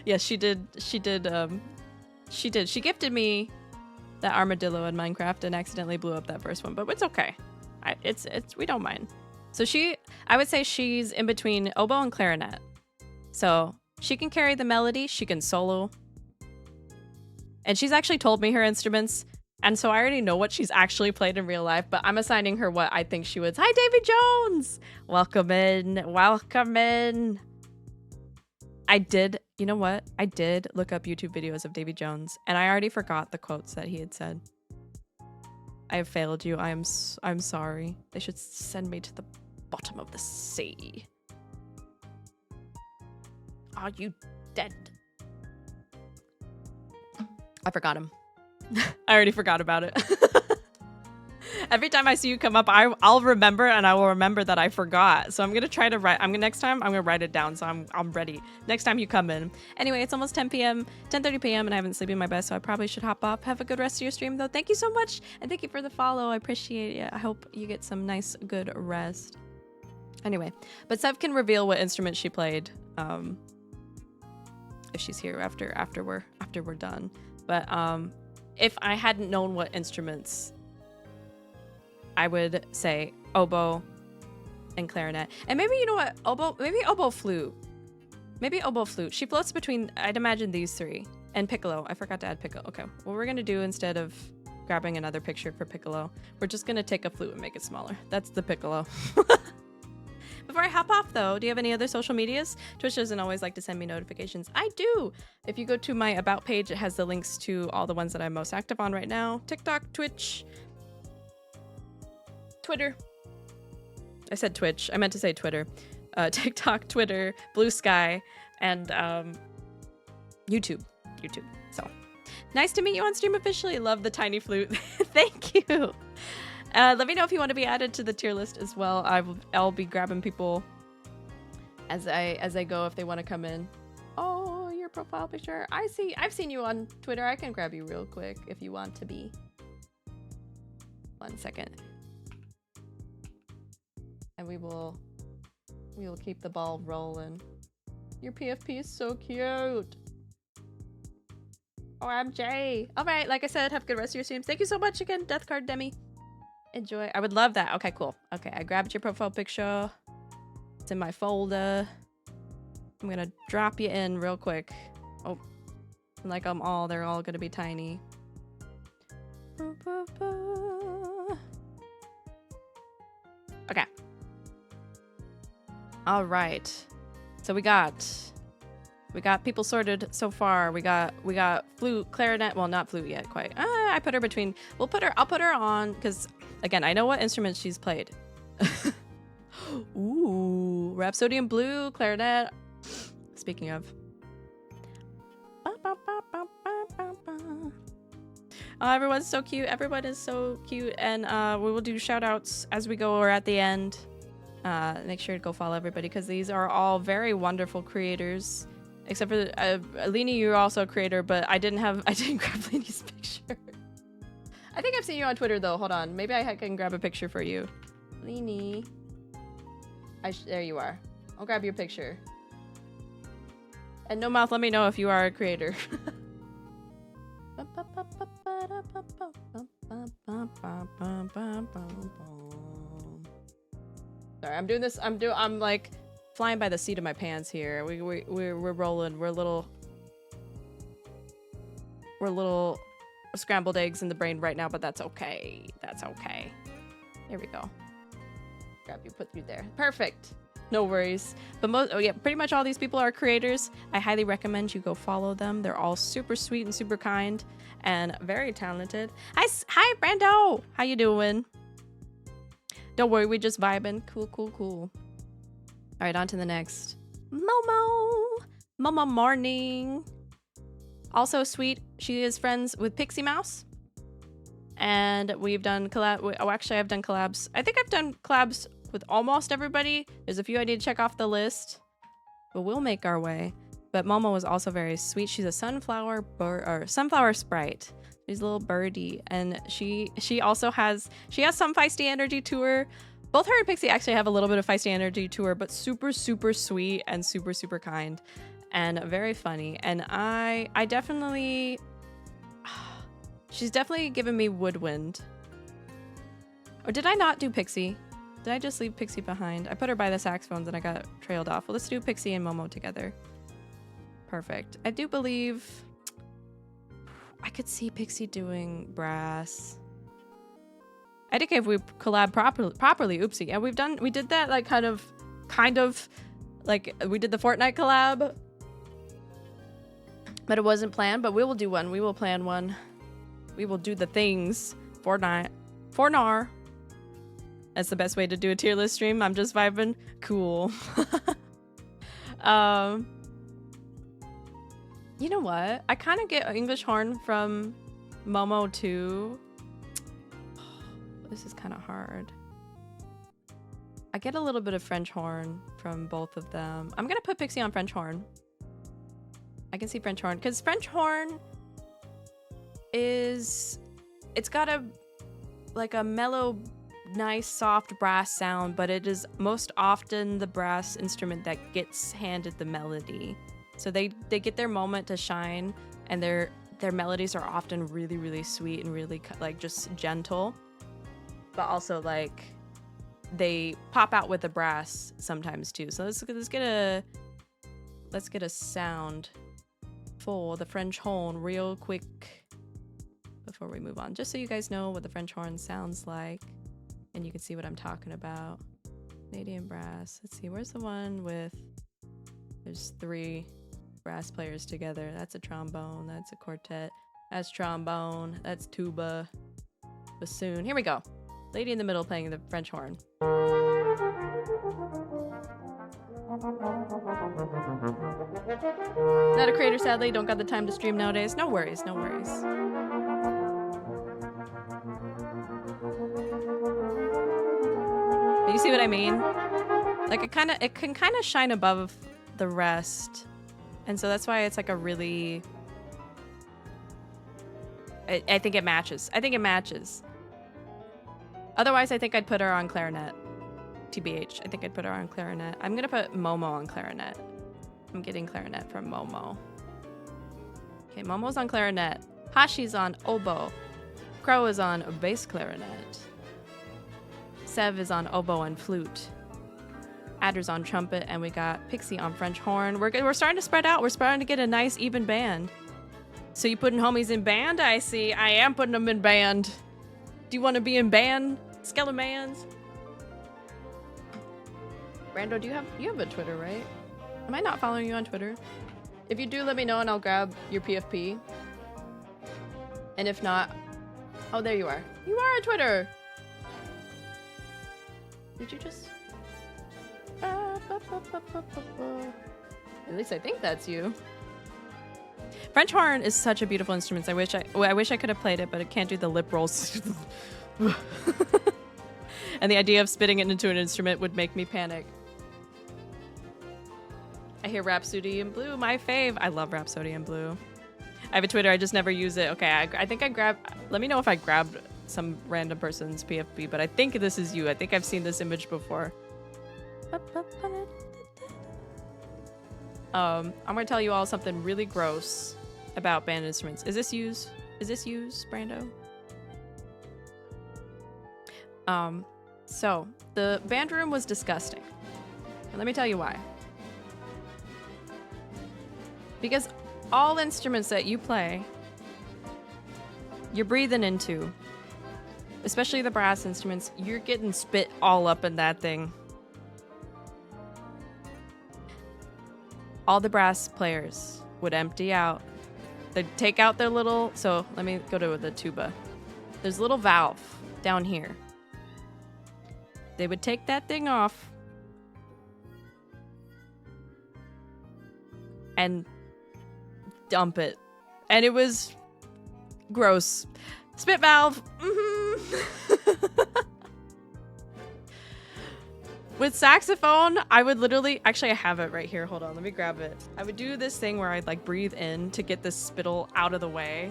Yes, she did. She gifted me that armadillo in Minecraft and accidentally blew up that first one, but it's okay. We don't mind. So I would say she's in between oboe and clarinet. So she can carry the melody, she can solo. And she's actually told me her instruments, and so I already know what she's actually played in real life, but I'm assigning her what I think she would. Hi, Davy Jones! Welcome in. Welcome in. You know what? I did look up YouTube videos of Davy Jones, and I already forgot the quotes that he had said. I have failed you. I'm sorry. They should send me to the bottom of the sea. Are you dead? I forgot him. I already forgot about it. Every time I see you come up, I'll remember, and I will remember that I forgot. So I'm gonna try to write. Next time I'm gonna write it down, so I'm ready. Next time you come in. Anyway, it's almost 10 p.m., 10:30 p.m., and I haven't sleeping my best, so I probably should hop off. Have a good rest of your stream, though. Thank you so much, and thank you for the follow. I appreciate it. I hope you get some nice, good rest. Anyway, but Sev can reveal what instrument she played, if she's here after we're done. But if I hadn't known what instruments, I would say oboe and clarinet. And maybe, you know what, oboe flute. Maybe oboe flute. She floats between, I'd imagine, these three. And piccolo. I forgot to add piccolo. Okay, what we're gonna do, instead of grabbing another picture for piccolo, we're just gonna take a flute and make it smaller. That's the piccolo. Before I hop off, though, do you have any other social medias? Twitch doesn't always like to send me notifications. I do! If you go to my About page, it has the links to all the ones that I'm most active on right now. TikTok, Twitch, Twitter. I said Twitch. I meant to say Twitter. TikTok, Twitter, Blue Sky, and YouTube. So, nice to meet you on stream officially. Love the tiny flute. Thank you! Let me know if you want to be added to the tier list as well. I'll be grabbing people as I go if they want to come in. Oh, your profile picture. I've seen you on Twitter. I can grab you real quick if you want to be. 1 second. And we will keep the ball rolling. Your PFP is so cute. OMG. All right, like I said, have a good rest of your streams. Thank you so much again, Death Card Demi. Enjoy. I would love that. Okay, cool. Okay, I grabbed your profile picture. It's in my folder. I'm gonna drop you in real quick. Oh, like they're all gonna be tiny. Okay. All right. So we got people sorted so far. We got flute, clarinet. Well, not flute yet, quite. I put her between. I'll put her on because, again, I know what instruments she's played. Ooh, Rhapsodian Blue, clarinet. Speaking of. Oh, everyone's so cute. Everyone is so cute. And we will do shout outs as we go or at the end. Make sure to go follow everybody because these are all very wonderful creators. Except for Lini, you're also a creator, but I didn't grab Lini's picture. I think I've seen you on Twitter though. Hold on, maybe I can grab a picture for you. Lini, there you are. I'll grab your picture. And No Mouth, let me know if you are a creator. Sorry, I'm doing this. I'm like flying by the seat of my pants here. We're rolling. We're little scrambled eggs in the brain right now, but that's okay. That's okay. Here we go. Grab you, put you there. Perfect. No worries. But pretty much all these people are creators. I highly recommend you go follow them. They're all super sweet and super kind and very talented. Hi, Brando. How you doing? Don't worry, we just vibing. Cool. All right, on to the next. Momo Morning. Also sweet. She is friends with Pixie Mouse. And we've done actually I've done collabs. I think I've done collabs with almost everybody. There's a few I need to check off the list, but we'll make our way. But Momo was also very sweet. She's a sunflower sprite. She's a little birdie, and she also has some feisty energy to her. Both her and Pixie actually have a little bit of feisty energy to her, but super sweet and super kind and very funny. And I definitely, she's definitely given me Woodwind. Or did I not do Pixie? Did I just leave Pixie behind? I put her by the saxophones and I got trailed off. Well, let's do Pixie and Momo together. Perfect. I do believe I could see Pixie doing brass. I think if we collab properly, oopsie. Yeah, we did that like kind of like we did the Fortnite collab, but it wasn't planned. But we will do one. We will plan one. We will do the things. Fortnite. That's the best way to do a tier list stream. I'm just vibing. Cool. You know what? I kind of get English horn from Momo too. This is kind of hard. I get a little bit of French horn from both of them. I'm gonna put Pixie on French horn. I can see French horn because French horn it's got a mellow, nice, soft brass sound, but it is most often the brass instrument that gets handed the melody. So they get their moment to shine, and their melodies are often really sweet and really like just gentle, but also like they pop out with the brass sometimes too. So let's get a sound for the French horn real quick before we move on, just so you guys know what the French horn sounds like and you can see what I'm talking about. Canadian brass. Let's see, where's the one with, there's 3 brass players together. That's a trombone, that's a quartet, that's trombone, that's tuba, bassoon. Here we go. Lady in the middle playing the French horn. Not a creator, sadly. Don't got the time to stream nowadays. No worries, no worries. But you see what I mean? Like it can kind of shine above the rest. And so that's why it's like a really, I think it matches. I think it matches. Otherwise, I think I'd put her on clarinet. TBH, I think I'd put her on clarinet. I'm gonna put Momo on clarinet. I'm getting clarinet from Momo. Okay, Momo's on clarinet. Hashi's on oboe. Crow is on bass clarinet. Sev is on oboe and flute. Adder's on trumpet, and we got Pixie on French horn. We're starting to spread out. We're starting to get a nice even band. So you putting homies in band? I see. I am putting them in band. Do you want to be in band? Skelemans? Brando, you have a Twitter, right? Am I not following you on Twitter? If you do, let me know and I'll grab your PFP. And if not, oh, there you are. You are on Twitter. Did you just? At least I think that's you. French horn is such a beautiful instrument. I wish I could have played it, but it can't do the lip rolls. And the idea of spitting it into an instrument would make me panic. I hear Rhapsody in Blue, my fave. I love Rhapsody in Blue. I have a Twitter, I just never use it. Okay, I think I grabbed, let me know if I grabbed some random person's PFP, but I think this is you. I think I've seen this image before. I'm gonna tell you all something really gross about band instruments. Is this used? Is this used, Brando? So the band room was disgusting. And let me tell you why. Because all instruments that you play, you're breathing into. Especially the brass instruments, you're getting spit all up in that thing. All the brass players would empty out. They'd take out their little... So let me go to the tuba. There's a little valve down here. They would take that thing off and dump it. And it was gross. Spit valve. With saxophone, I would literally... Actually, I have it right here. Hold on. Let me grab it. I would do this thing where I'd like breathe in to get this spittle out of the way.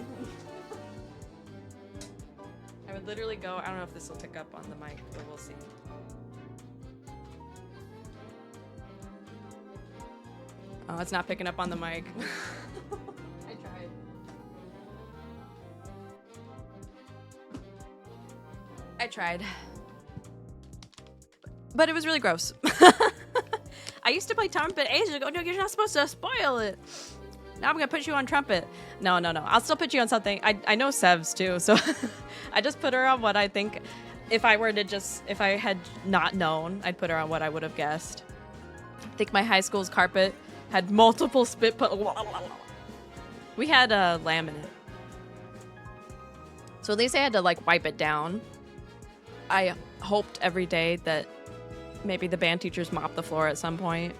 I would literally go... I don't know if this will pick up on the mic, but we'll see. Oh, it's not picking up on the mic. I tried. I tried. But it was really gross. I used to play trumpet ages ago. No, you're not supposed to spoil it. Now I'm gonna put you on trumpet. No. I'll still put you on something. I know Sevs too, so I just put her on what I think. If I had not known, I'd put her on what I would have guessed. I think my high school's carpet had multiple spit we had a laminate. So at least I had to like wipe it down. I hoped every day that maybe the band teachers mop the floor at some point.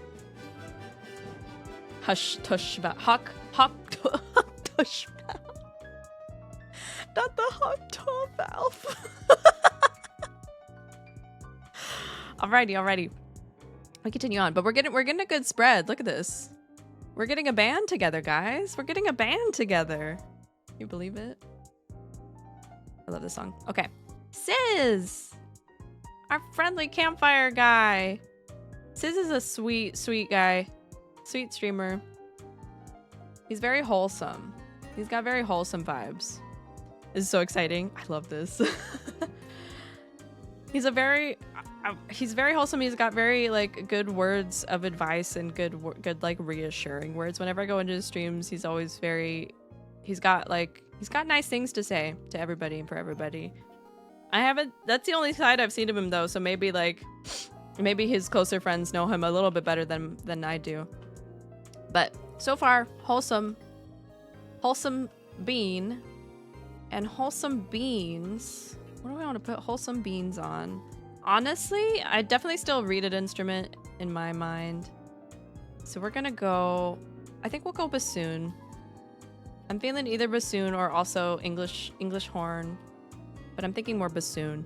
Hush tush huck tush valve. Not the huck tush valve. Alrighty. We continue on, but we're getting a good spread. Look at this. We're getting a band together, guys. We're getting a band together. Can you believe it? I love this song. Okay. Sizz! Our friendly campfire guy. Sizz is a sweet, sweet guy. Sweet streamer. He's very wholesome. He's got very wholesome vibes. This is so exciting. I love this. He's very wholesome. He's got very like good words of advice and good like reassuring words. Whenever I go into his streams, he's always he's got nice things to say to everybody and for everybody. That's the only side I've seen of him though, so maybe his closer friends know him a little bit better than I do. But so far, wholesome bean and wholesome beans. What do I want to put wholesome beans on? Honestly, I definitely still read an instrument in my mind. So we're gonna go, I think we'll go bassoon. I'm feeling either bassoon or also English horn, but I'm thinking more bassoon.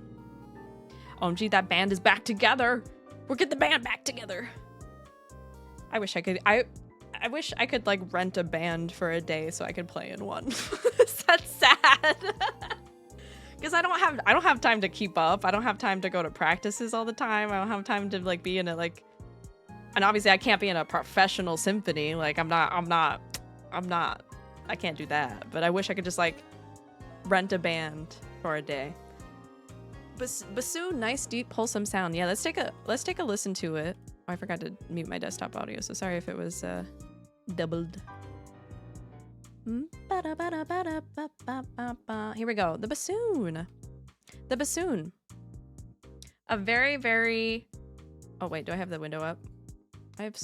OMG, that band is back together. We're getting the band back together. I wish I could like rent a band for a day so I could play in one. That's sad. Because I don't have time to keep up. I don't have time to go to practices all the time. I don't have time to like be in a like, and obviously I can't be in a professional symphony. Like I'm not, I can't do that. But I wish I could just like rent a band for a day. Bassoon, nice, deep, wholesome sound. Yeah, let's take a listen to it. Oh, I forgot to mute my desktop audio, so sorry if it was doubled. Here we go. The bassoon. The bassoon. A very, very... Oh, wait. Do I have the window up? I have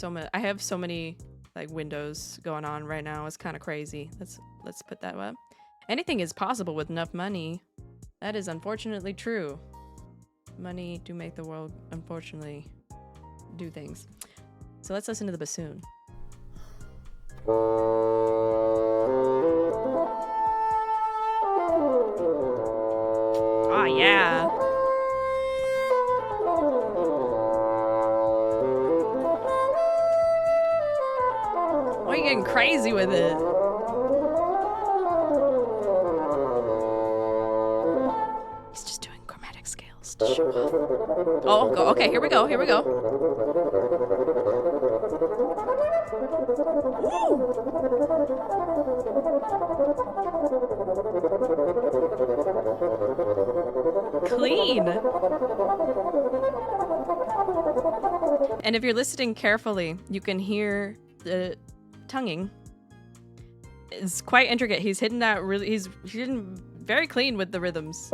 so many like windows going on right now. It's kind of crazy. Let's put that up. Anything is possible with enough money. That is unfortunately true. Money do make the world, unfortunately, do things. So let's listen to the bassoon. Oh, yeah. Why are you getting crazy with it? He's just doing chromatic scales to show off. Oh, okay, here we go. Woo! clean. And if you're listening carefully, you can hear the tonguing. It's quite intricate. He's hidden that really. He's hidden very clean with the rhythms.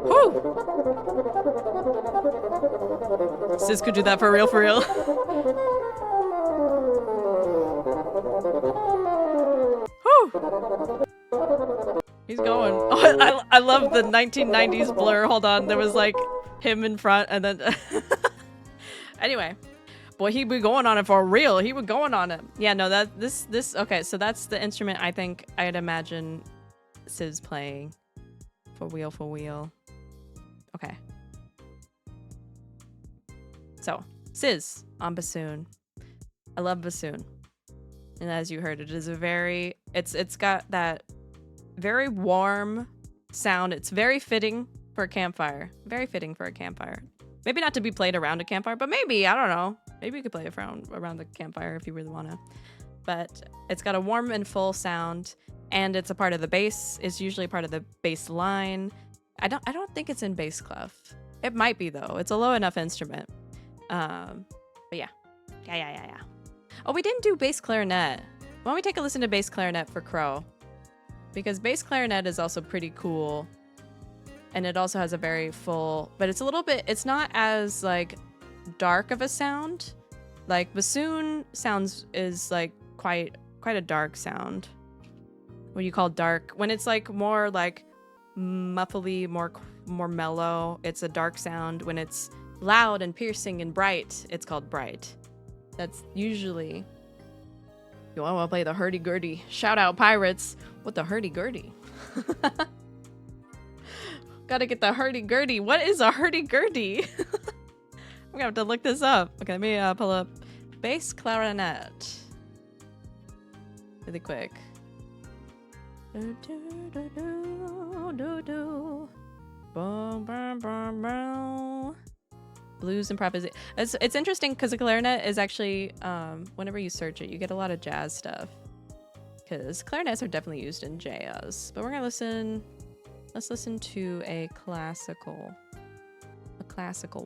Woo! Sis could do that for real, for real. Woo! He's going. Oh, I love the 1990s blur. Hold on, there was like him in front, and then anyway, boy, he be going on it for real. He was going on it. Yeah, no, that this okay. So that's the instrument I think I'd imagine Sis playing for wheel for wheel. Okay. So Sis on bassoon. I love bassoon, and as you heard, it is a very it's got that very warm sound. It's very fitting for a campfire. Very fitting for a campfire. Maybe not to be played around a campfire, but maybe, I don't know. Maybe you could play it around the campfire if you really want to. But it's got a warm and full sound, and it's a part of the bass. It's usually part of the bass line. I don't think it's in bass clef. It might be though. It's a low enough instrument. But yeah. Yeah. Oh, we didn't do bass clarinet. Why don't we take a listen to bass clarinet for Crow? Because bass clarinet is also pretty cool, and it also has a very full, but it's a little bit, it's not as like dark of a sound. Like bassoon sounds is like quite a dark sound. What you call dark, when it's like more like muffly, more mellow, it's a dark sound. When it's loud and piercing and bright, it's called bright. That's usually. You want to play the hurdy-gurdy. Shout out pirates with the hurdy-gurdy. Gotta get the hurdy-gurdy. What is a hurdy-gurdy? I'm gonna have to look this up. Okay, let me pull up bass clarinet. Really quick. Do, do, do, do, do, do. Boom, boom, boom, boom. Blues improvisation. It's interesting because the clarinet is actually, whenever you search it, you get a lot of jazz stuff. Because clarinets are definitely used in jazz. But we're gonna listen. Let's listen to a classical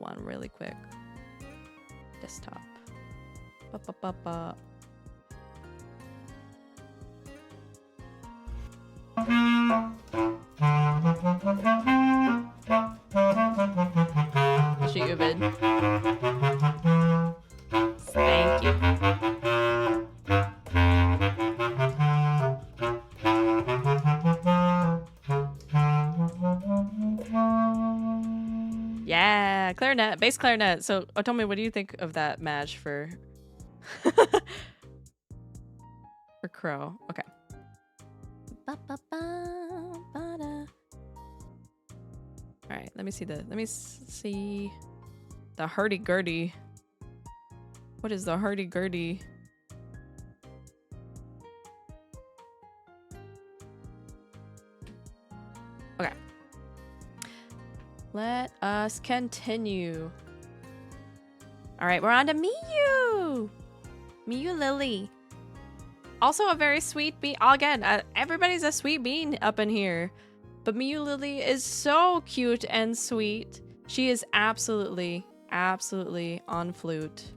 one really quick. Desktop. Ba-ba-ba-ba. I'll shoot you a vid. Thank you. Yeah, clarinet, bass clarinet. So, Otome, what do you think of that match for for Crow? Okay. All right, let me see the hurdy-gurdy. What is the hurdy-gurdy? Okay. Let us continue. All right, we're on to Miyu. Miyu Lily. Also a very sweet bean. Again, everybody's a sweet bean up in here. But Miyu Lily is so cute and sweet. She is absolutely on flute.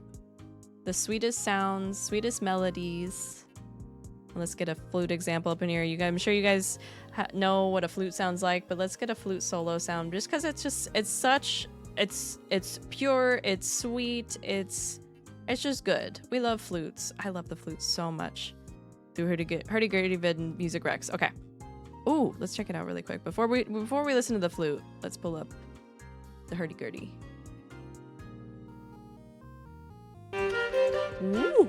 The sweetest sounds, sweetest melodies. Let's get a flute example up in here. I'm sure you guys know what a flute sounds like, but let's get a flute solo sound just because it's pure, it's sweet, it's just good. We love flutes. I love the flute so much. Through Hurdy-Gurdy Vid and Music Rex. Okay. Ooh, let's check it out really quick. Before we listen to the flute, let's pull up the hurdy-gurdy. Ooh.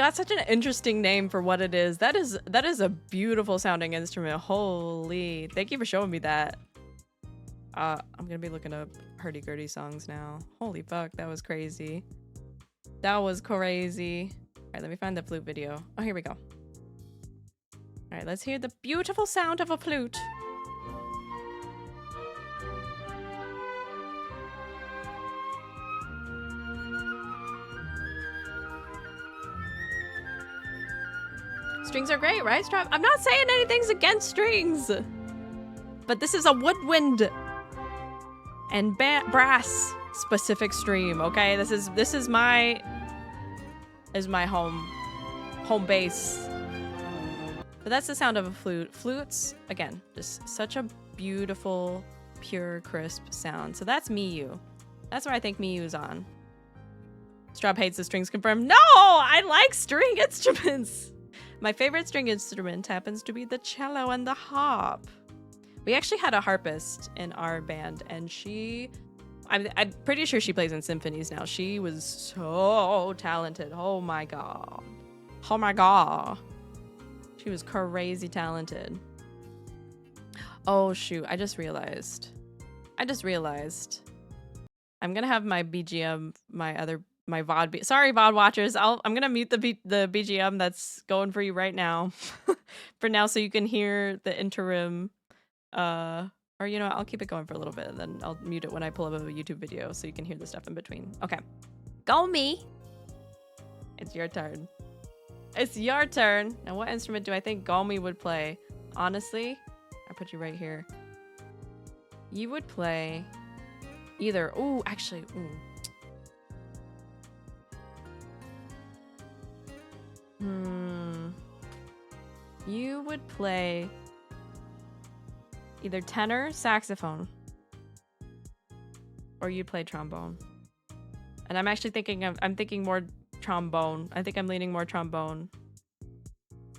got such an interesting name for what it is. That is a beautiful sounding instrument. Holy, thank you for showing me that. I'm gonna be looking up hurdy-gurdy songs now. Holy fuck, that was crazy. That was crazy. All right, let me find the flute video. Oh, here we go. All right, let's hear the beautiful sound of a flute. Strings are great, right, Strap? I'm not saying anything's against strings, but this is a woodwind and brass specific stream. Okay, this is my home base. But that's the sound of a flute. Flutes, again, just such a beautiful, pure, crisp sound. So that's Miyu. That's where I think Miyu's on. Straub hates the strings confirmed. No, I like string instruments. My favorite string instrument happens to be the cello and the harp. We actually had a harpist in our band, and I'm pretty sure she plays in symphonies now. She was so talented. Oh my god. Oh my god. She was crazy talented. Oh shoot, I just realized. I'm gonna have my BGM, my VOD. Sorry, VOD watchers. I'm gonna mute the BGM that's going for you right now, for now, so you can hear the interim. Or you know, I'll keep it going for a little bit, and then I'll mute it when I pull up a YouTube video, so you can hear the stuff in between. Okay, go me. It's your turn. It's your turn. Now, what instrument do I think Gomi would play? Honestly, I put you right here. You would play either. Ooh, actually, ooh. You would play either tenor, saxophone, or you'd play trombone. And I'm actually thinking I'm thinking more trombone. I think I'm leaning more trombone.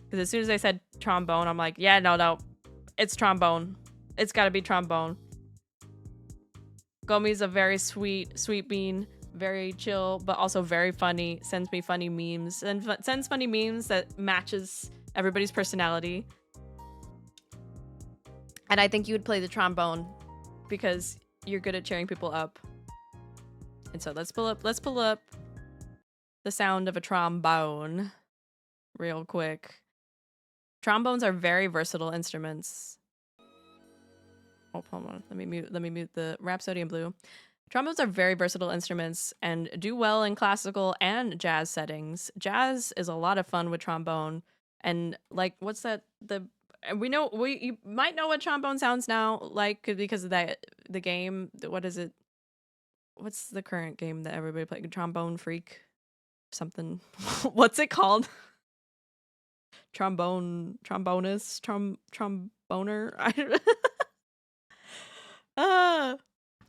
Because as soon as I said trombone, I'm like, yeah, no, it's trombone. It's gotta be trombone. Gomi's a very sweet bean, very chill, but also very funny. Sends me funny memes, and sends funny memes that matches everybody's personality. And I think you would play the trombone because you're good at cheering people up. And so let's pull up the sound of a trombone real quick. Trombones are very versatile instruments. Oh, hold on. Let me mute the Rhapsody in Blue. Trombones are very versatile instruments and do well in classical and jazz settings. Jazz is a lot of fun with trombone. And like, what's that? You might know what trombone sounds now like because of the game. What is it? What's the current game that everybody plays? Trombone Freak, something. What's it called? Trombonist, tromboner.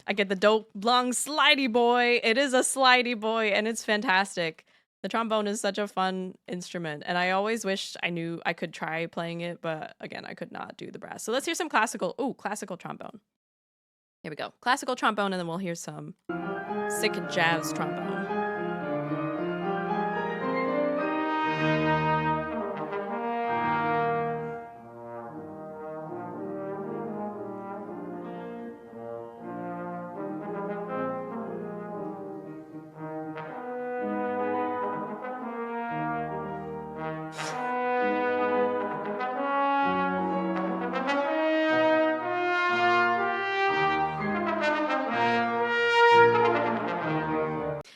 I get the dope long slidey boy. It is a slidey boy, and it's fantastic. The trombone is such a fun instrument, and I always wished I knew I could try playing it, but again, I could not do the brass. So let's hear some classical. Ooh, classical trombone. Here we go. Classical trombone, and then we'll hear some sick jazz trombone.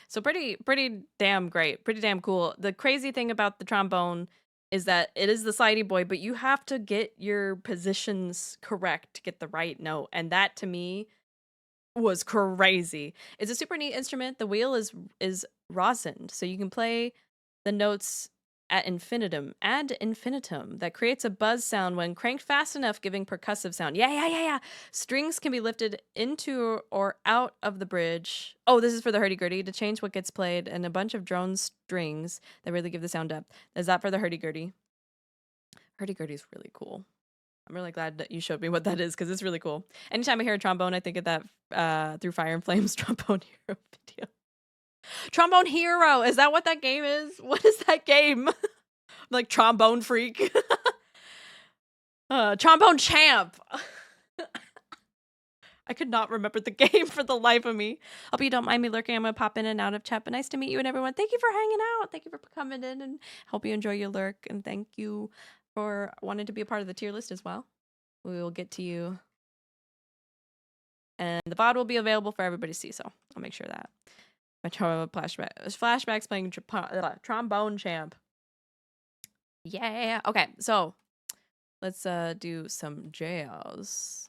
So pretty damn great, pretty damn cool. The crazy thing about the trombone is that it is the slidey boy, but you have to get your positions correct to get the right note, and that to me was crazy. It's a super neat instrument. The wheel is rosined, so you can play the notes at infinitum and infinitum that creates a buzz sound when cranked fast enough, giving percussive sound. Yeah. Strings can be lifted into or out of the bridge. Oh, this is for the hurdy-gurdy to change what gets played, and a bunch of drone strings that really give the sound depth. Is that for the hurdy-gurdy? Hurdy-gurdy is really cool. I'm really glad that you showed me what that is because it's really cool. Anytime I hear a trombone, I think of that Through Fire and Flames trombone hero video. Trombone Hero. Is that what that game is? What is that game? Like Trombone Freak. Trombone Champ. I could not remember the game for the life of me. Hope you don't mind me lurking. I'm gonna pop in and out of chat, but nice to meet you and everyone. Thank you for hanging out. Thank you for coming in, and hope you enjoy your lurk. And thank you for wanting to be a part of the tier list as well. We will get to you. And the VOD will be available for everybody to see, so I'll make sure that. My flashbacks playing Trombone Champ. Yeah. Okay, so let's do some jazz.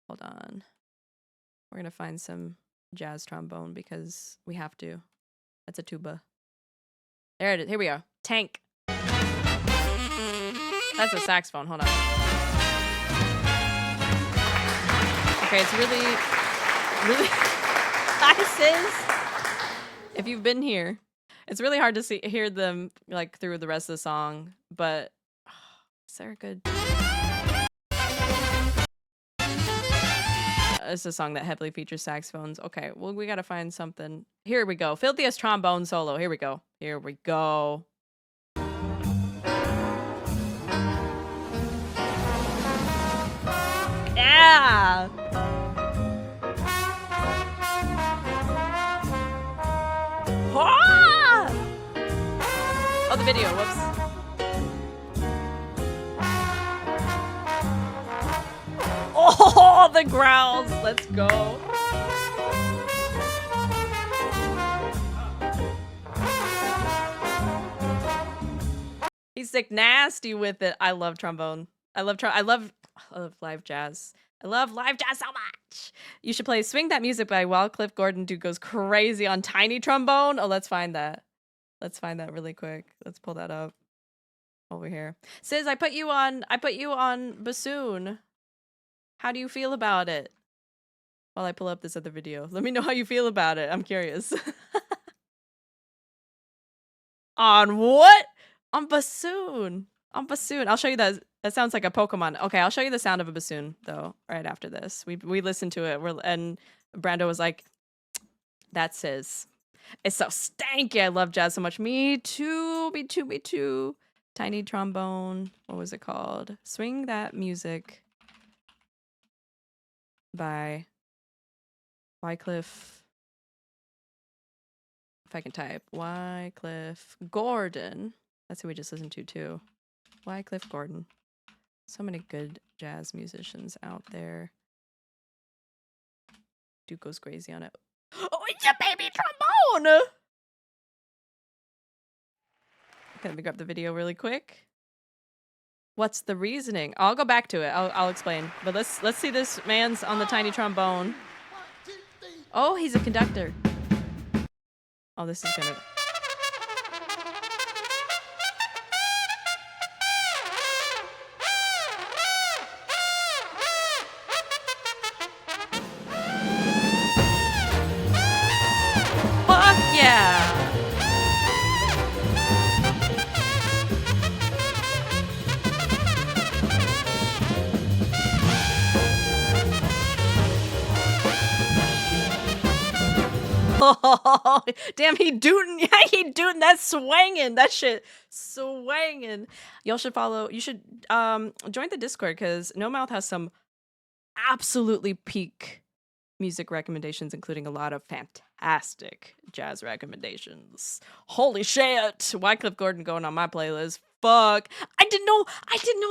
Hold on. We're gonna find some jazz trombone because we have to. That's a tuba. There it is. Here we go. Tank. That's a saxophone. Hold on. Okay, it's really Hi, sis. If you've been here, it's really hard to hear them like through the rest of the song, but is there a good? It's a song that heavily features saxophones. Okay, well, we gotta find something. Here we go. Filthiest trombone solo. Here we go. Here we go. Yeah! Ah! Oh, the video. Whoops. Oh, the growls. Let's go. He's sick nasty with it. I love trombone. I love live jazz. I love live jazz so much. You should play Swing That Music by Wycliffe Gordon. Dude goes crazy on tiny trombone. Oh, let's find that. Let's find that really quick. Let's pull that up over here. Sis, I put you on bassoon. How do you feel about it? While I pull up this other video. Let me know how you feel about it. I'm curious. On what? On bassoon. On bassoon. I'll show you that. That sounds like a Pokemon. Okay, I'll show you the sound of a bassoon though. Right after this, we listened to it. And Brando was like, "That's his. It's so stanky. I love jazz so much. Me too. Me too. Me too. Tiny trombone. What was it called? Swing That Music by Wycliffe. If I can type Wycliffe Gordon. That's who we just listened to too. Wycliffe Gordon. So many good jazz musicians out there. Duke goes crazy on it. Oh, it's a baby trombone! Okay, let me grab the video really quick. What's the reasoning? I'll go back to it. I'll explain. But let's see this man's on the tiny trombone. Oh, he's a conductor. Oh, this is gonna... Yeah. Oh, damn, he dootin'. Yeah, he dootin'. That's swangin'. That shit swangin'. Y'all should follow. You should join the Discord because No Mouth has some absolutely peak music recommendations, including a lot of fantastic jazz recommendations. Holy shit! Wycliffe Gordon going on my playlist. Fuck! I didn't know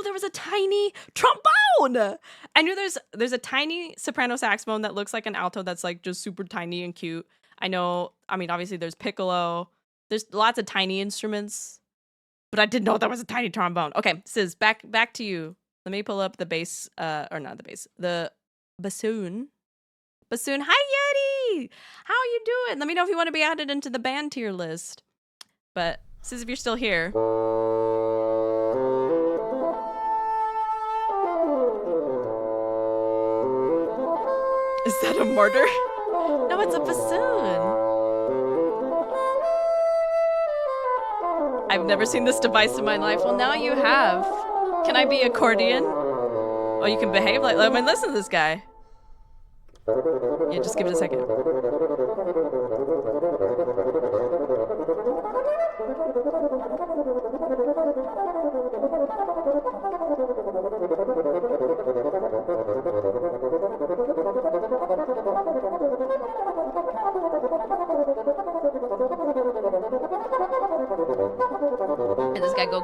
there was a tiny trombone. I knew there's a tiny soprano saxophone that looks like an alto that's like just super tiny and cute. I know. I mean, obviously there's piccolo. There's lots of tiny instruments, but I didn't know there was a tiny trombone. Okay, Sis, back to you. Let me pull up the bass, or not the bass, the bassoon. Bassoon. Hi, Yeti! How are you doing? Let me know if you want to be added into the band tier list. But, Sis, if you're still here. Is that a mortar? No, it's a bassoon. I've never seen this device in my life. Well, now you have. Can I be accordion? Oh, you can behave like... I mean, listen to this guy. Yeah, just give it a second.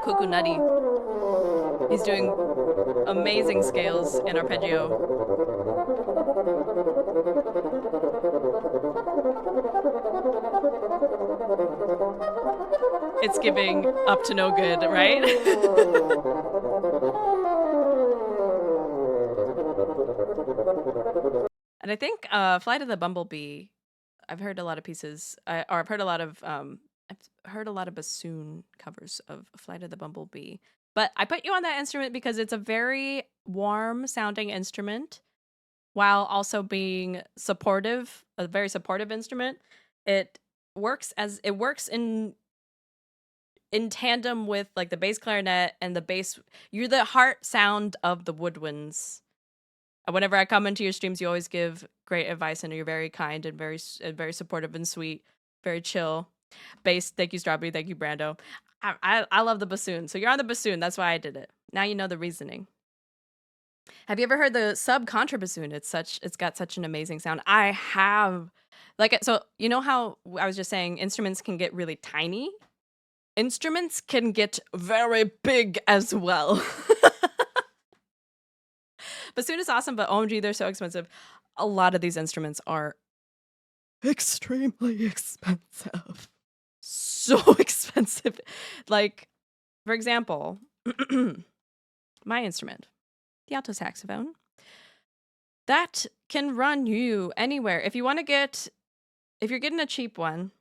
Cuckoo Nutty. He's doing amazing scales in arpeggio. It's giving up to no good, right? And I think Flight of the Bumblebee, I've heard a lot of pieces, or I've heard a lot of bassoon covers of Flight of the Bumblebee. But I put you on that instrument because it's a very warm sounding instrument while also being supportive, a very supportive instrument. It works in tandem with like the bass clarinet and the bass. You're the heart sound of the woodwinds. Whenever I come into your streams, you always give great advice, and you're very kind and very supportive and sweet, very chill. Bass, thank you, Strawberry, thank you, Brando. I love the bassoon, so you're on the bassoon. That's why I did it. Now you know the reasoning. Have you ever heard the sub contrabassoon? It's got such an amazing sound. I have, like, so you know how I was just saying instruments can get really tiny. Instruments can get very big as well. Bassoon is awesome, but OMG, they're so expensive. A lot of these instruments are extremely expensive. So expensive. Like, for example, my instrument, the alto saxophone, that can run you anywhere. If you're getting a cheap one,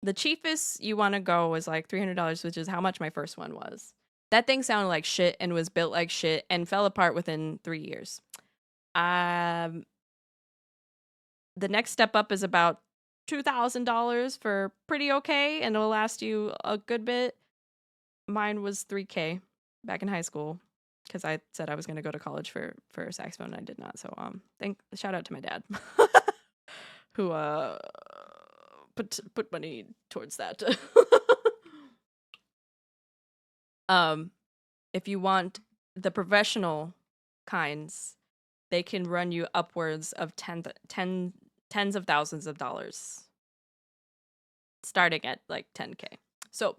the cheapest you want to go is like $300, which is how much my first one was. That thing sounded like shit and was built like shit and fell apart within 3 years. The next step up is about $2,000 for pretty okay, and it'll last you a good bit. Mine was $3K back in high school because I said I was going to go to college for saxophone, and I did not. So shout out to my dad who put money towards that. If you want the professional kinds, they can run you upwards of tens of thousands of dollars, starting at like 10K. So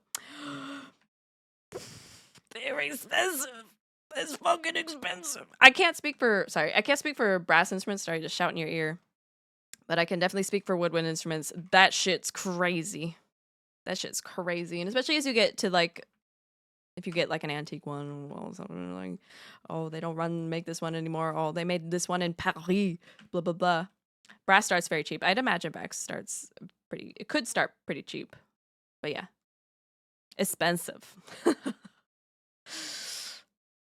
very expensive. It's fucking expensive. I can't speak for brass instruments. Sorry, just shout in your ear. But I can definitely speak for woodwind instruments. That shit's crazy. And especially as you get to like, if you get like an antique one, well, something like, oh, they don't make this one anymore. Oh, they made this one in Paris, blah, blah, blah. Brass starts very cheap. I'd imagine it could start pretty cheap. But yeah, expensive.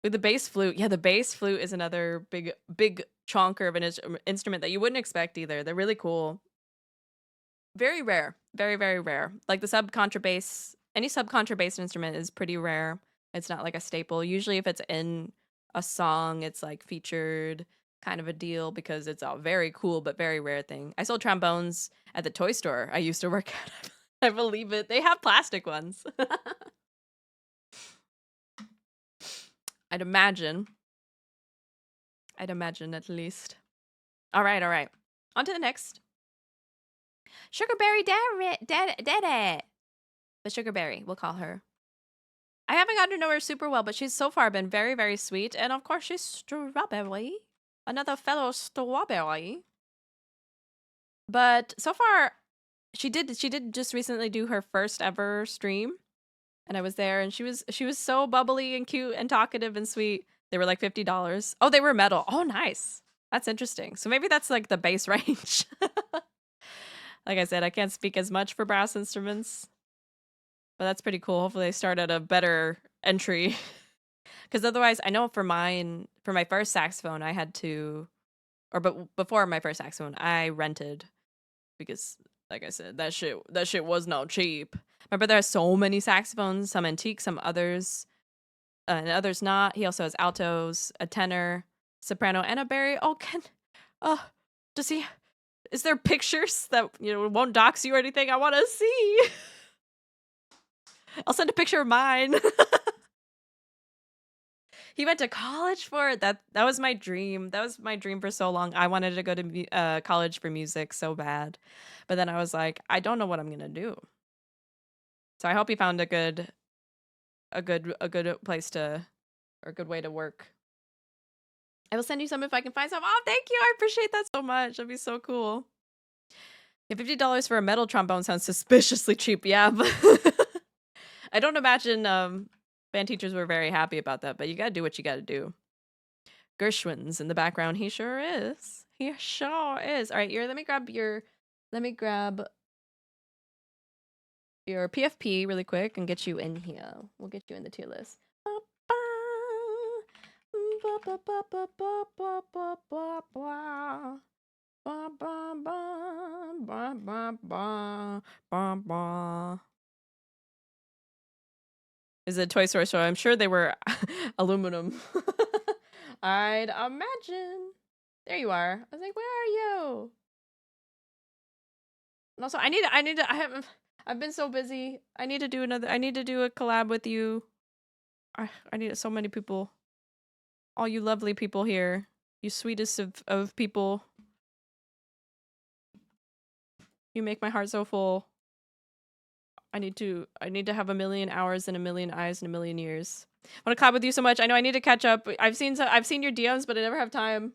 With the bass flute. Yeah, the bass flute is another big chonker of an instrument that you wouldn't expect either. They're really cool. Very rare. Very, very rare. Like the subcontrabass, any subcontrabass instrument is pretty rare. It's not like a staple. Usually if it's in a song, it's like featured kind of a deal because it's a very cool but very rare thing. I sold trombones at the toy store I used to work at. I believe it. They have plastic ones. I'd imagine at least. All right. On to the next. Sugarberry Daddy. But Sugarberry, we'll call her. I haven't gotten to know her super well, but she's so far been very, very sweet. And of course, she's Strawberry. Another fellow Strawberry. But so far, she did just recently do her first ever stream. And I was there, and she was so bubbly and cute and talkative and sweet. They were like $50. Oh, they were metal. Oh, nice. That's interesting. So maybe that's like the bass range. Like I said, I can't speak as much for brass instruments, but that's pretty cool. Hopefully they start at a better entry. Because otherwise, I know for my first saxophone, I had to, but before my first saxophone, I rented because, like I said, that shit was not cheap. My brother has so many saxophones, some antique, some others, and others not. He also has altos, a tenor, soprano, and a bari. Does he? Is there pictures that won't dox you or anything? I want to see. I'll send a picture of mine. He went to college for it. That was my dream. That was my dream for so long. I wanted to go to college for music so bad, but then I was like, I don't know what I'm gonna do. So I hope he found a good a good place to, or a good way to work. I will send you some if I can find some. Oh, thank you. I appreciate that so much. That'd be so cool. Yeah, $50 for a metal trombone sounds suspiciously cheap. Yeah, but I don't imagine band teachers were very happy about that, but you gotta do what you gotta do. Gershwin's in the background. He sure is. He sure is. All right, let me grab your PFP really quick and get you in here. We'll get you in the tier list. Is it a Toy Story show? I'm sure they were aluminum. I'd imagine. There you are. I was like, where are you? And also, I've been so busy. I need to do a collab with you. I need so many people. All you lovely people here. You sweetest of people. You make my heart so full. I need to have 1,000,000 hours and 1,000,000 eyes and 1,000,000 years. I want to collab with you so much. I know I need to catch up. I've seen your DMs, but I never have time.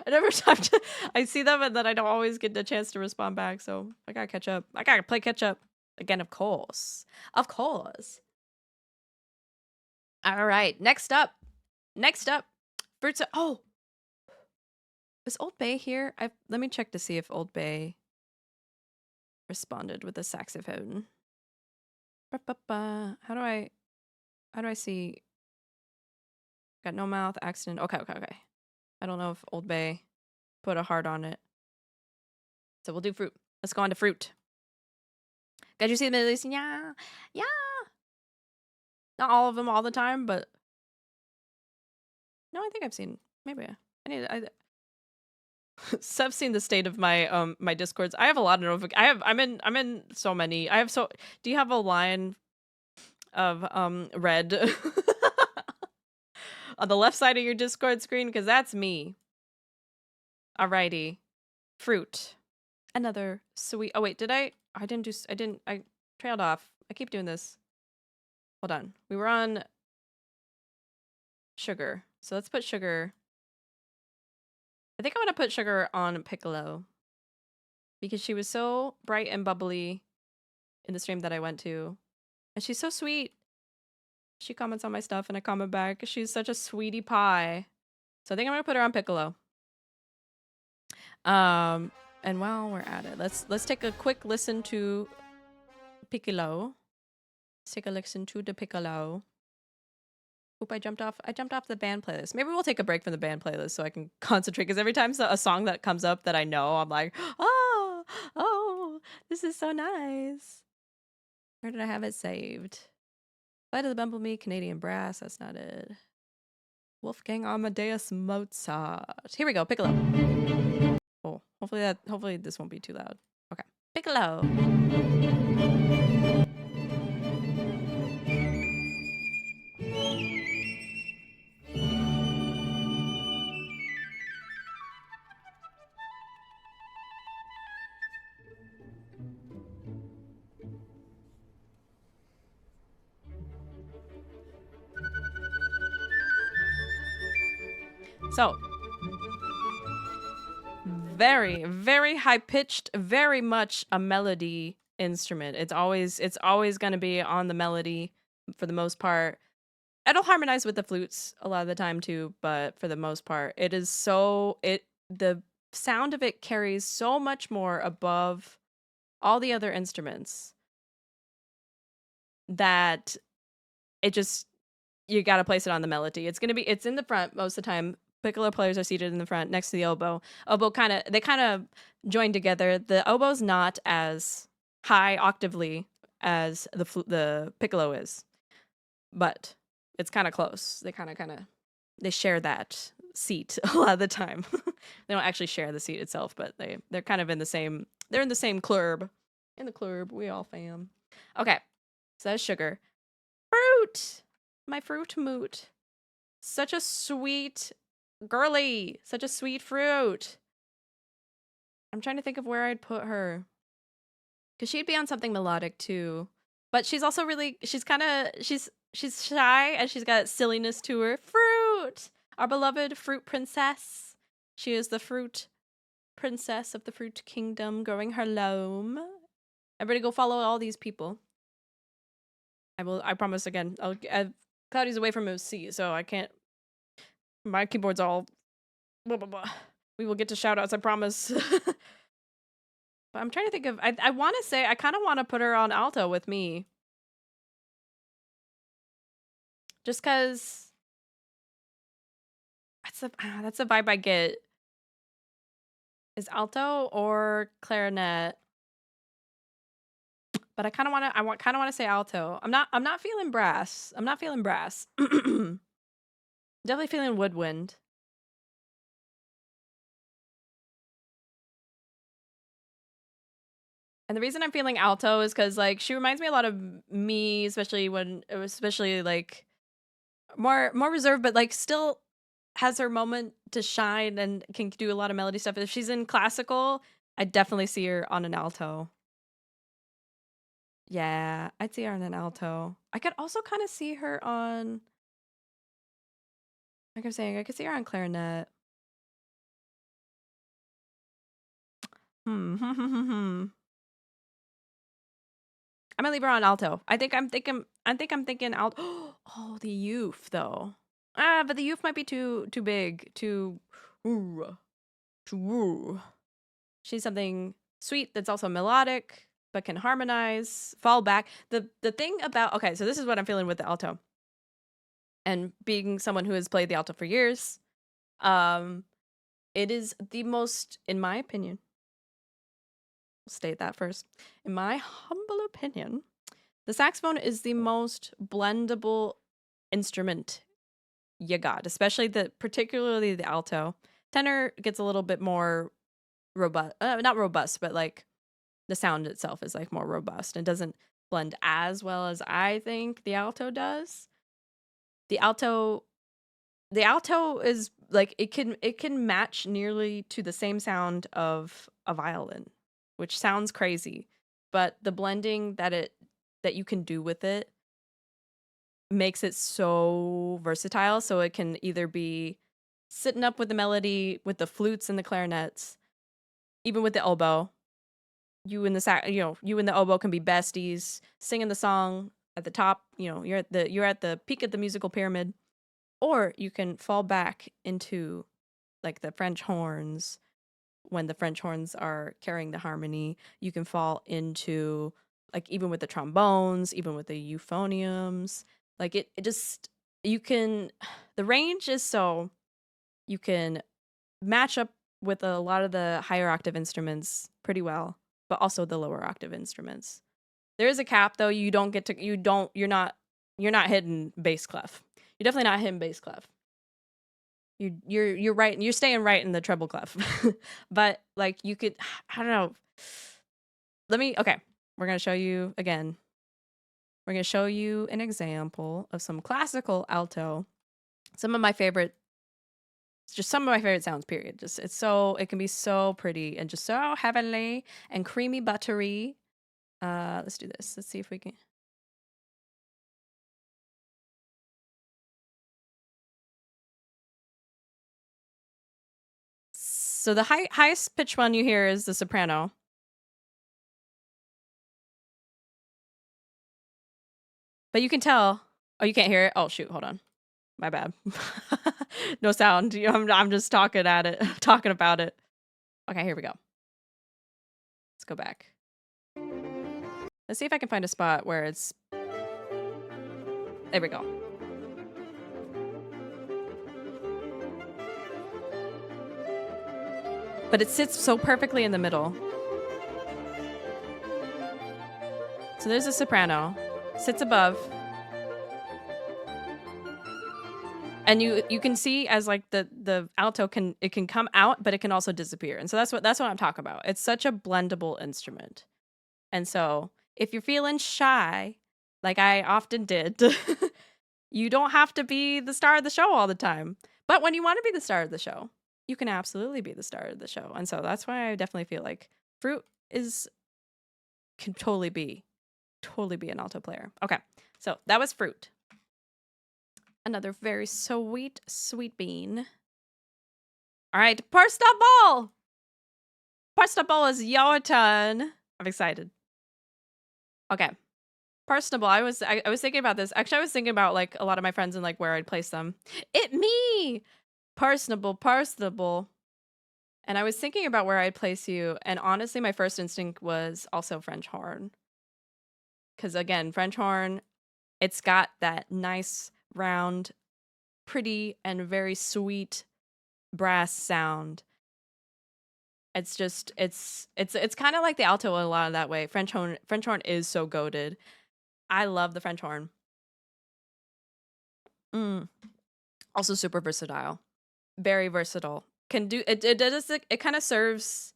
I never have time to. I see them and then I don't always get the chance to respond back. So I gotta catch up. I gotta play catch up again. Of course. All right. Next up. Fruits. Oh, is Old Bay here? Let me check to see if Old Bay responded with a saxophone. How do I see? Got no mouth, accident. Okay. I don't know if Old Bay put a heart on it. So we'll do fruit. Let's go on to fruit. Did you see the Middle East? Yeah. Not all of them all the time, but no, I think I've seen. Maybe I've seen the state of my my Discords. I have a lot of I'm in so many. Do you have a line of red on the left side of your Discord screen? Because that's me. Alrighty. Fruit. Another sweet. Oh wait, I trailed off. I keep doing this. Hold on. We were on sugar. So let's put sugar. I think I'm gonna put sugar on Piccolo. Because she was so bright and bubbly in the stream that I went to. And she's so sweet. She comments on my stuff and I comment back. She's such a sweetie pie. So I think I'm gonna put her on Piccolo. And while we're at it, let's take a quick listen to Piccolo. Let's take a listen to the Piccolo. Oop, I jumped off the band playlist. Maybe we'll take a break from the band playlist so I can concentrate, because every time a song that comes up that I know, I'm like, oh, this is so nice. Where did I have it saved? Flight of the Bumblebee, Canadian Brass, that's not it. Wolfgang Amadeus Mozart. Here we go, Piccolo. Oh, hopefully this won't be too loud. Okay, Piccolo. So, very, very high-pitched, very much a melody instrument. It's always going to be on the melody for the most part. It'll harmonize with the flutes a lot of the time too, but for the most part, the sound of it carries so much more above all the other instruments that you got to place it on the melody. It's in the front most of the time. Piccolo players are seated in the front next to the oboe. They kind of join together. The oboe's not as high octavely as the piccolo is, but it's kind of close. They share that seat a lot of the time. They don't actually share the seat itself, but they're kind of in the same club. In the club, we all fam. Okay, so that's sugar. Fruit! My fruit moot. Such a sweet girly. Such a sweet fruit. I'm trying to think of where I'd put her. Because she'd be on something melodic too. But she's also she's She's shy and she's got silliness to her. Fruit! Our beloved fruit princess. She is the fruit princess of the fruit kingdom, growing her loam. Everybody go follow all these people. I promise again. Cloudy's away from his seat, so I can't. My keyboard's all blah blah blah. We will get to shout outs, I promise. But I'm trying to think of I want to say I kind of want to put her on alto with me. Just cuz that's the vibe I get. Is alto or clarinet? But I kind of want to say alto. I'm not feeling brass. I'm not feeling brass. Definitely feeling woodwind. And the reason I'm feeling alto is because like she reminds me a lot of me, especially like more reserved, but like still has her moment to shine and can do a lot of melody stuff. If she's in classical, I definitely see her on an alto. Yeah, I'd see her on an alto. I could also kind of see her on, like I'm saying, I could see her on clarinet. I'm gonna leave her on alto. I'm thinking alto. Oh, the youth though. But the youth might be too big, too woo. She's something sweet that's also melodic, but can harmonize, fall back. The thing about, okay, so this is what I'm feeling with the alto. And being someone who has played the alto for years, it is the most, in my opinion, I'll state that first. In my humble opinion, the saxophone is the most blendable instrument you got, particularly the alto. Tenor gets a little bit more robust, not robust, but like the sound itself is like more robust and doesn't blend as well as I think the alto does. The alto is like it can match nearly to the same sound of a violin, which sounds crazy, but the blending that you can do with it makes it so versatile. So it can either be sitting up with the melody with the flutes and the clarinets, even with the oboe. You and the oboe can be besties, singing the song at the top. You're at the peak of the musical pyramid, or you can fall back into like the French horns when the French horns are carrying the harmony. You can fall into like even with the trombones, even with the euphoniums. Like it just you can the range is so you can match up with a lot of the higher octave instruments pretty well, but also the lower octave instruments. There is a cap though. You're not hitting bass clef. You're definitely not hitting bass clef. You're right. You're staying right in the treble clef. But like you could, I don't know. Okay. We're going to show you again. We're going to show you an example of some classical alto. Some of my favorite sounds, period. It can be so pretty and just so heavenly and creamy buttery. Let's do this. Let's see if we can. So the highest pitch one you hear is the soprano. But you can tell. Oh, you can't hear it? Oh, shoot. Hold on. My bad. No sound. I'm just talking about it. Okay, here we go. Let's go back. Let's see if I can find a spot where it's... There we go. But it sits so perfectly in the middle. So there's a soprano. Sits above. And you can see as like the alto can come out, but it can also disappear. And so that's what I'm talking about. It's such a blendable instrument. And so if you're feeling shy, like I often did, you don't have to be the star of the show all the time. But when you want to be the star of the show, you can absolutely be the star of the show. And so that's why I definitely feel like Fruit can totally be an alto player. Okay. So that was Fruit. Another very sweet, sweet bean. All right, Parsnip Ball! Parsnip Ball is your turn. I'm excited. Okay. Parsnip Ball, I was thinking about this. Actually, I was thinking about like a lot of my friends and like where I'd place them. It me! Parsnip Ball. And I was thinking about where I'd place you, and honestly, my first instinct was also French horn. Because again, French horn, it's got that nice, round, pretty, and very sweet brass sound. It's just it's kind of like the alto a lot of that way. French horn is so goated. I love the French horn. Also super versatile. Very versatile. Can do it it kind of serves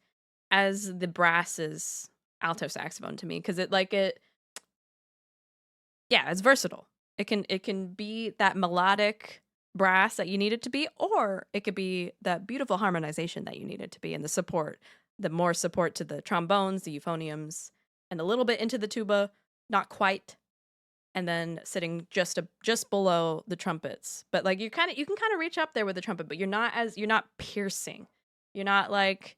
as the brass's alto saxophone to me because yeah, it's versatile. It can be that melodic brass that you need it to be, or it could be that beautiful harmonization that you need it to be, and the more support to the trombones, the euphoniums, and a little bit into the tuba, not quite, and then sitting just below the trumpets. But like you can kind of reach up there with the trumpet, but you're not piercing. You're not like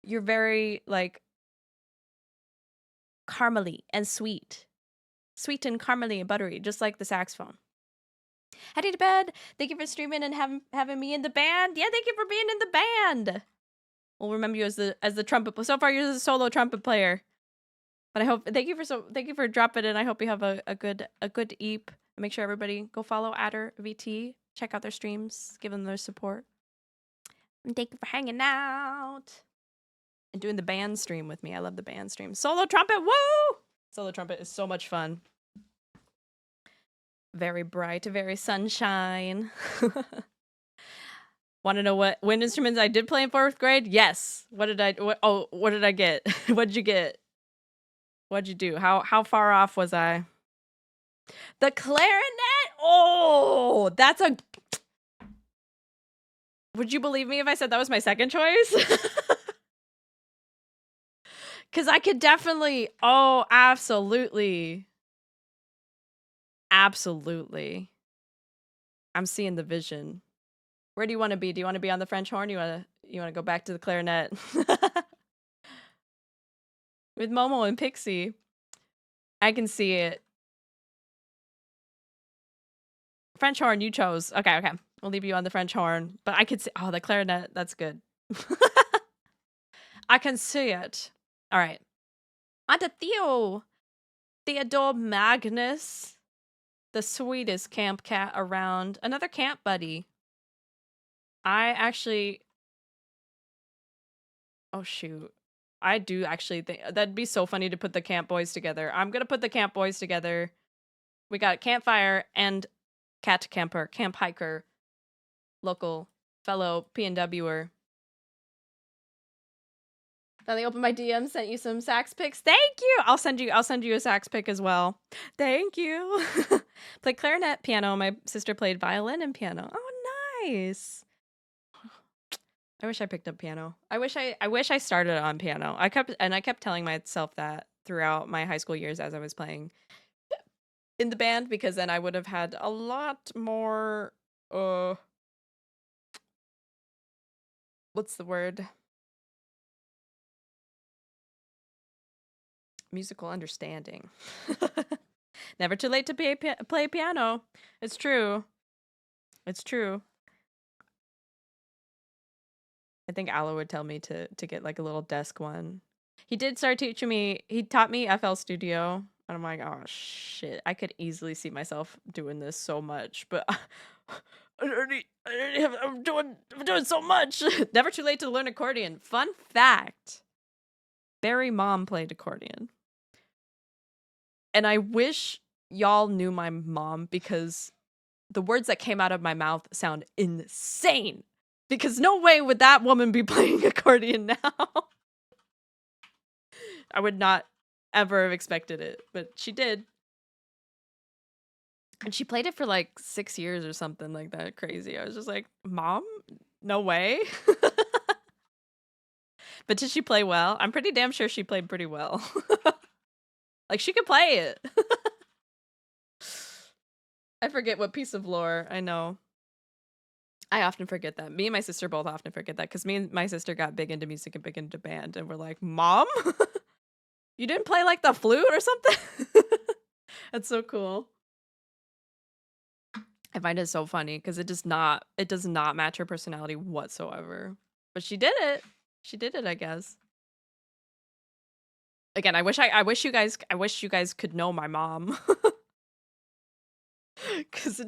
you're very like caramely and sweet. Sweet and caramely and buttery, just like the saxophone. Heading to bed. Thank you for streaming and having me in the band. Yeah, thank you for being in the band. We'll remember you as the trumpet. So far, you're the solo trumpet player. But I hope thank you for dropping in. I hope you have a good eep. Make sure everybody go follow Adder VT. Check out their streams. Give them their support. And thank you for hanging out and doing the band stream with me. I love the band stream. Solo trumpet, woo! Solo trumpet is so much fun. Very bright, very sunshine. Want to know what wind instruments I did play in 4th grade? Yes. What did I get? What'd you get? What'd you do? How far off was I? The clarinet? Oh, that's a... Would you believe me if I said that was my second choice? Because I could definitely... Oh, absolutely. Absolutely. I'm seeing the vision. Where do you want to be? Do you want to be on the French horn? You want to go back to the clarinet? With Momo and Pixie. I can see it. French horn, you chose. Okay. We'll leave you on the French horn. But I could see... Oh, the clarinet. That's good. I can see it. All right. On to Theo. Theodore Magnus. The sweetest camp cat around. Another camp buddy. I actually... Oh, shoot. I do actually think... That'd be so funny to put the camp boys together. I'm gonna put the camp boys together. We got Campfire and Cat Camper, Camp Hiker, local fellow PNWer. Then they opened my DM, sent you some sax picks. Thank you. I'll send you a sax pick as well. Thank you. Played clarinet, piano. My sister played violin and piano. Oh, nice. I wish I picked up piano. I wish I started on piano. I kept telling myself that throughout my high school years as I was playing in the band, because then I would have had a lot more what's the word? Musical understanding. Never too late to play piano. It's true. It's true. I think Aloe would tell me to get like a little desk one. He did start teaching me. He taught me FL Studio. And I'm like, oh shit, I could easily see myself doing this so much, but I'm doing so much. Never too late to learn accordion. Fun fact. Barry Mom played accordion. And I wish y'all knew my mom, because the words that came out of my mouth sound insane. Because no way would that woman be playing accordion now. I would not ever have expected it, but she did. And she played it for like 6 years or something like that. Crazy. I was just like, Mom? No way. But did she play well? I'm pretty damn sure she played pretty well. Like, she could play it. I forget what piece of lore. I know. I often forget that. Me and my sister both often forget that because me and my sister got big into music and big into band, and we're like, Mom, you didn't play like the flute or something? That's so cool. I find it so funny because it does not match her personality whatsoever. But she did it. She did it, I guess. Again, I wish you guys could know my mom. Cause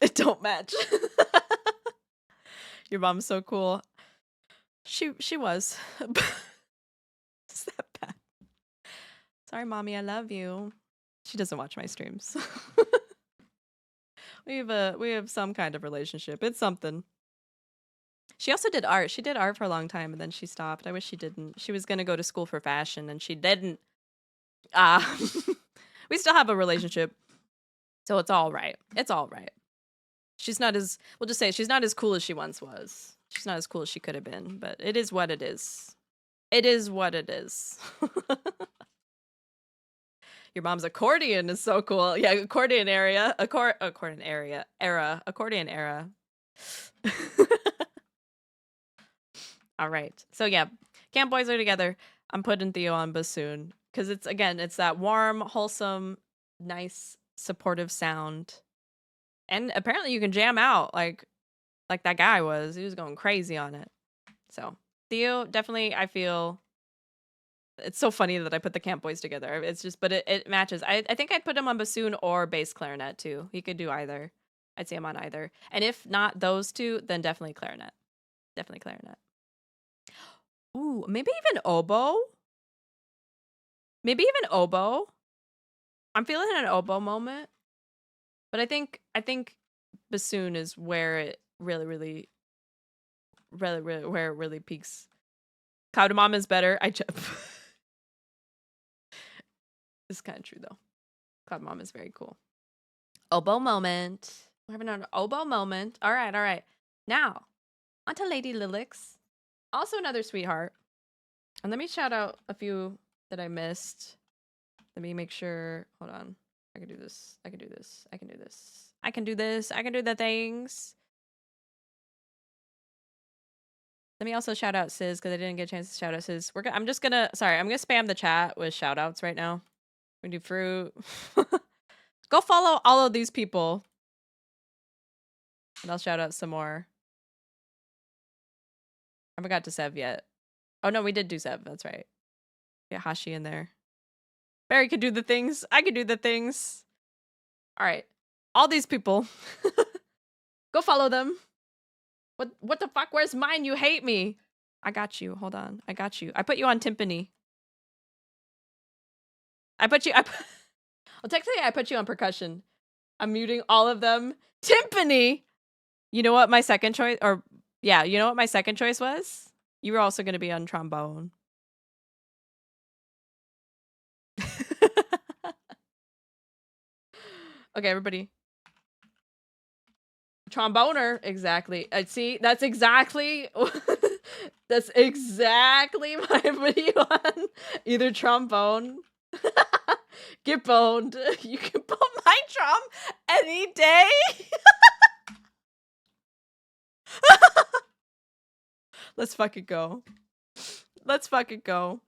it don't match. Your mom's so cool. She was. Is that bad? Sorry, mommy, I love you. She doesn't watch my streams. we have some kind of relationship. It's something. She also did art. She did art for a long time and then she stopped. I wish she didn't. She was gonna go to school for fashion and she didn't. We still have a relationship. So it's all right. It's all right. She's not as, we'll just say she's not as cool as she once was. She's not as cool as she could have been, but it is what it is. It is what it is. Your mom's accordion is so cool. Yeah, accordion era. All right. So yeah, Camp Boys are together. I'm putting Theo on bassoon because it's that warm, wholesome, nice, supportive sound. And apparently you can jam out like that guy was. He was going crazy on it. So Theo, definitely, I feel it's so funny that I put the Camp Boys together. It's just, but it matches. I think I'd put him on bassoon or bass clarinet too. He could do either. I'd say him on either. And if not those two, then definitely clarinet. Definitely clarinet. Ooh, maybe even oboe. Maybe even oboe. I'm feeling an oboe moment. But I think bassoon is where it really where it really peaks. Cardamom is better. It's kind of true though. Cardamom is very cool. Oboe moment. We're having an oboe moment. All right. Now, on to Lady Lilix. Also another sweetheart. And let me shout out a few that I missed. Let me make sure. Hold on. I can do this. I can do this. I can do this. I can do this. I can do the things. Let me also shout out Sis because I didn't get a chance to shout out Sis. I'm just gonna spam the chat with shout outs right now. We do fruit. Go follow all of these people. And I'll shout out some more. I haven't got to Sev yet. Oh no, we did do Sev. That's right. Get Hashi in there. Barry could do the things. I could do the things. All right. All these people. Go follow them. What the fuck? Where's mine? You hate me. I got you. Hold on. I got you. I put you on timpani. Well, technically I put you on percussion. I'm muting all of them. Timpani! You know what my second choice, you know what my second choice was? You were also going to be on trombone. Okay, everybody. Tromboner, exactly. See, that's exactly that's exactly my video on. Either trombone. Get boned. You can bone my trom any day. Let's fucking go. Let's fucking go.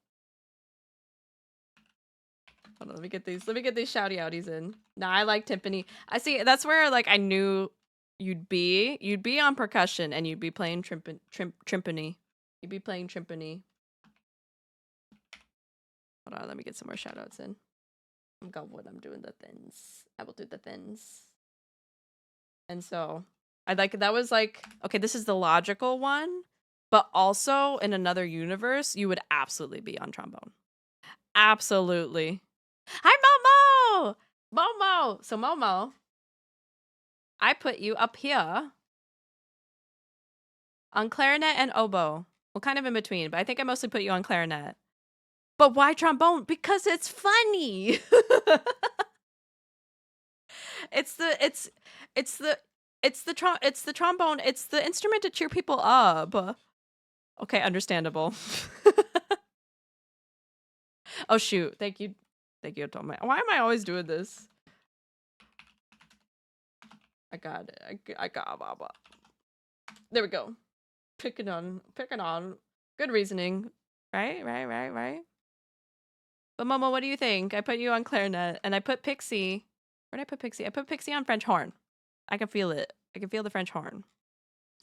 Hold on, let me get these shouty outies in. Nah, I like timpani. I see, that's where like I knew you'd be on percussion and you'd be playing timpani. You'd be playing timpani. Hold on, let me get some more shout outs in. I'm going when I'm doing the thins. I will do the thins. And so I like that was like, okay, this is the logical one, but also in another universe, you would absolutely be on trombone. Absolutely. Hi, Momo! Momo! So, Momo, I put you up here on clarinet and oboe. Well, kind of in between, but I think I mostly put you on clarinet. But why trombone? Because it's funny. It's the trombone. It's the instrument to cheer people up. Okay, understandable. Oh shoot! Thank you, Tom. Why am I always doing this? I got it. I got blah. There we go. Picking on. Good reasoning. Right. But Momo, what do you think? I put you on clarinet, and I put Pixie. Where did I put Pixie? I put Pixie on French horn. I can feel it. I can feel the French horn.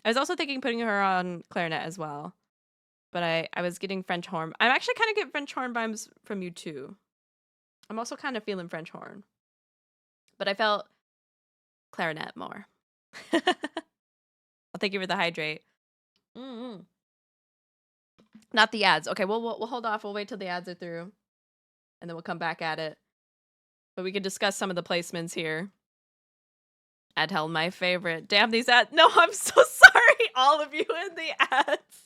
I was also thinking putting her on clarinet as well. But I was getting French horn. I'm actually kind of getting French horn vibes from you too. I'm also kind of feeling French horn. But I felt clarinet more. I'll thank you for the hydrate. Not the ads. Okay, we'll hold off. We'll wait till the ads are through. And then we'll come back at it. But we could discuss some of the placements here. Ad hell, my favorite. Damn these ads. No, I'm so sorry. All of you in the ads.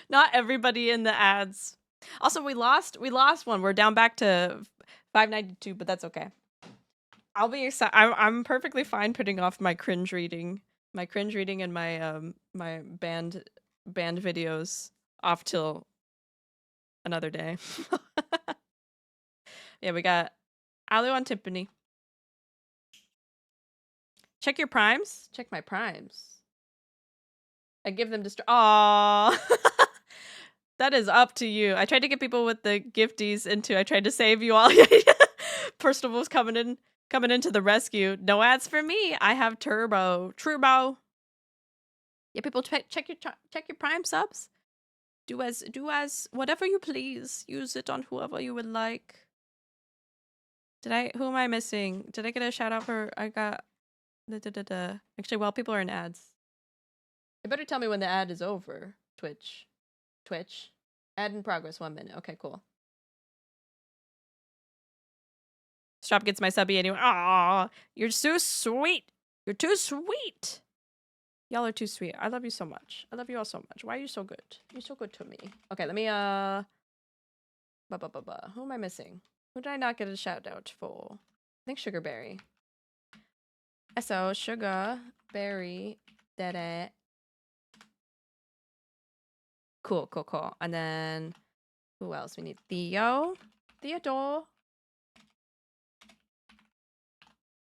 Not everybody in the ads. Also, we lost one. We're down back to 592, but that's okay. I'll be excited. I'm perfectly fine putting off my cringe reading and my my band videos off till another day. Yeah, we got Alu on Timpani. Check your primes. Check my primes. I give them Aww. That is up to you. I tried to get people with the gifties into. I tried to save you all. Personal was coming into the rescue. No ads for me. I have Turbo. Yeah, people check your Prime subs. Do as whatever you please. Use it on whoever you would like. Who am I missing? Did I get a shout out for? I got. Actually, while people are in ads, you better tell me when the ad is over. Twitch. Ad in progress. 1 minute. Okay, cool. Strop gets my subby anyway. Aw, you're so sweet. You're too sweet. Y'all are too sweet. I love you so much. I love you all so much. Why are you so good? You're so good to me. Okay, let me Who am I missing? Who did I not get a shout out for? I think Sugarberry. So Sugar Berry did it. Cool. And then who else? We need Theodore.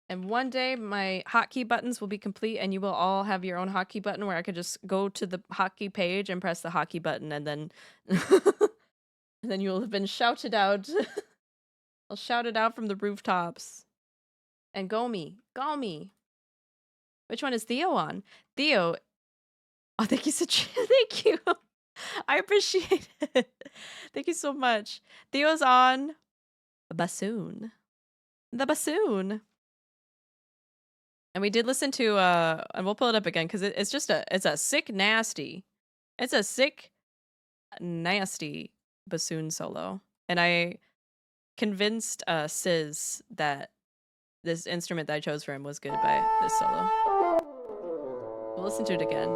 And one day my hotkey buttons will be complete and you will all have your own hotkey button where I could just go to the hotkey page and press the hotkey button and then and then you'll have been shouted out. I'll shout it out from the rooftops. And go me. Which one is Theo on? Theo. Oh, thank you thank you. I appreciate it. Thank you so much. Theo's on bassoon. The bassoon. And we did listen to and we'll pull it up again because it's a sick nasty bassoon solo. And I convinced Sis that this instrument that I chose for him was good by this solo. We'll listen to it again.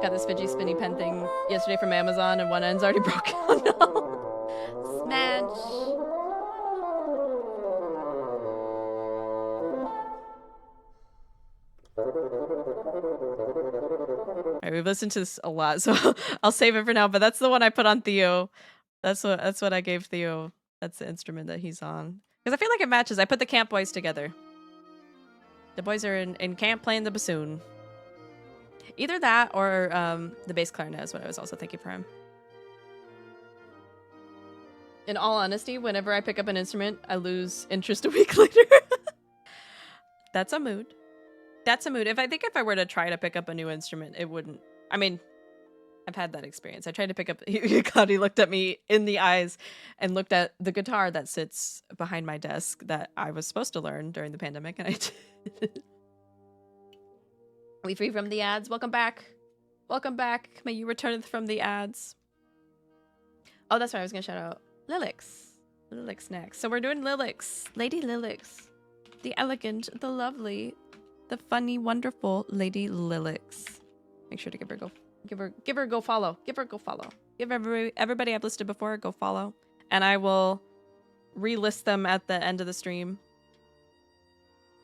Got this fidgy spinny pen thing yesterday from Amazon and one end's already broken. Oh no. Smash. Alright, we've listened to this a lot, so I'll save it for now, but that's the one I put on Theo. That's what I gave Theo. That's the instrument that he's on. Because I feel like it matches. I put the camp boys together. The boys are in camp playing the bassoon. Either that or the bass clarinet is what I was also thinking for him. In all honesty, whenever I pick up an instrument, I lose interest a week later. That's a mood. That's a mood. If I were to try to pick up a new instrument, it wouldn't. I mean, I've had that experience. I tried to pick up. Cloudy looked at me in the eyes and looked at the guitar that sits behind my desk that I was supposed to learn during the pandemic, and I did. We free from the ads? Welcome back. Welcome back. May you return from the ads. Oh, that's right. I was gonna shout out Lilix. Lilix next. So we're doing Lilix. Lady Lilix. The elegant, the lovely, the funny, wonderful Lady Lilix. Make sure to give her a go follow. Give her a go follow. Give everybody I've listed before a go follow. And I will relist them at the end of the stream.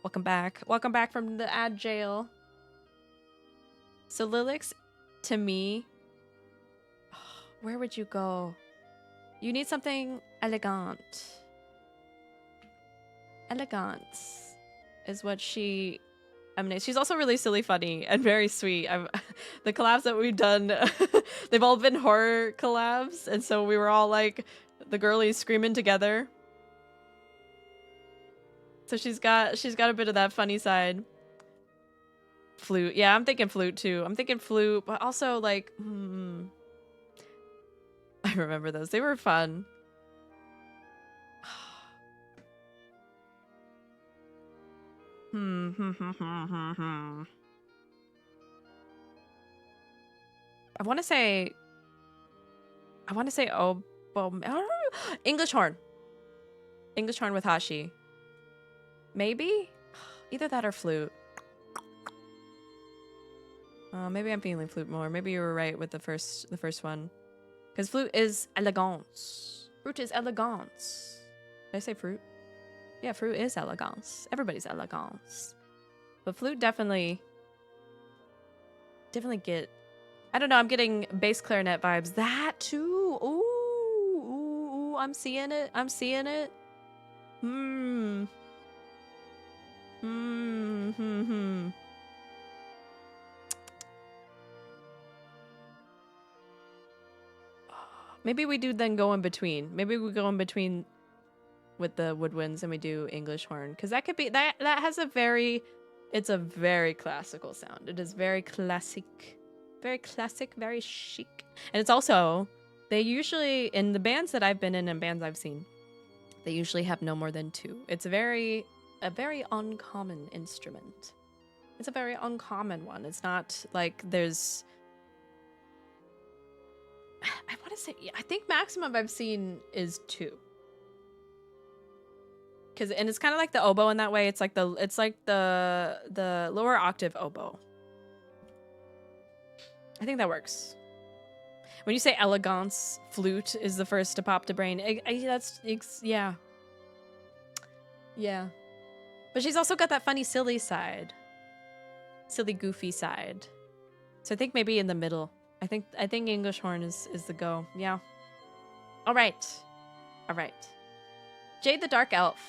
Welcome back. Welcome back from the ad jail. So Lilix, to me, where would you go? You need something elegant. Elegance is what she emanates. She's also really silly, funny, and very sweet. The collabs that we've done, they've all been horror collabs, and so we were all like the girlies screaming together. So she's got a bit of that funny side. Flute. Yeah, I'm thinking flute too. I'm thinking flute, but also like, I remember those. They were fun. I want to say oboe. English horn. English horn with Hashi. Maybe? Either that or flute. Maybe I'm feeling flute more. Maybe you were right with the first one. Because flute is elegance. Fruit is elegance. Did I say fruit? Yeah, fruit is elegance. Everybody's elegance. But flute definitely get... I don't know, I'm getting bass clarinet vibes. That too! Ooh, I'm seeing it. I'm seeing it. Maybe we do then go in between. Maybe we go in between with the woodwinds and we do English horn, because that could be that has a very, it's a very classical sound. It is very classic, very chic, and it's also, they usually, in the bands that I've been in and bands I've seen, they usually have no more than two. It's a very uncommon instrument. It's a very uncommon one. It's not like there's, I want to say, I think maximum I've seen is two. And it's kind of like the oboe in that way. It's like the lower octave oboe. I think that works. When you say elegance, flute is the first to pop to brain. Yeah. Yeah. But she's also got that funny, silly side. Silly, goofy side. So I think maybe in the middle. I think English horn is the go. Yeah. All right. Jade the Dark Elf.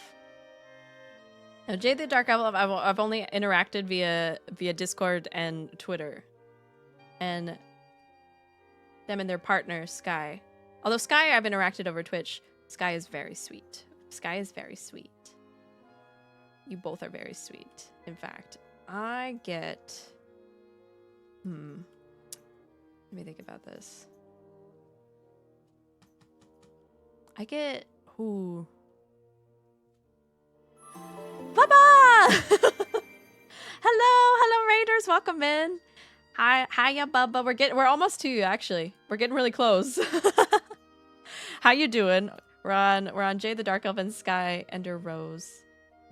Now, Jade the Dark Elf, I've only interacted via Discord and Twitter. And them and their partner, Sky. Although Sky, I've interacted over Twitch. Sky is very sweet. You both are very sweet. In fact, I get... Let me think about this. I get... Ooh. Bubba! Hello, Raiders. Welcome in. Hiya, Bubba. We're almost to you, actually. We're getting really close. How you doing? We're on Jade the Dark Elf and Sky Ender Rose